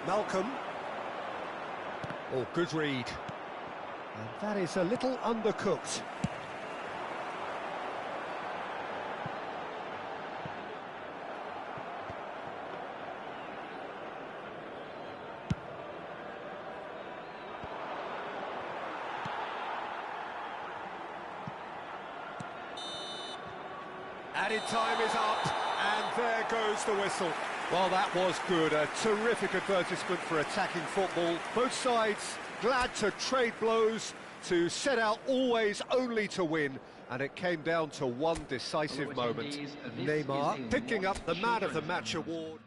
Malcolm. Oh, good read. And that is a little undercooked. Added time is up, and there goes the whistle. Well, that was good. A terrific advertisement for attacking football. Both sides glad to trade blows, to set out always only to win, and it came down to one decisive moment. Neymar picking up the Man of the Match award.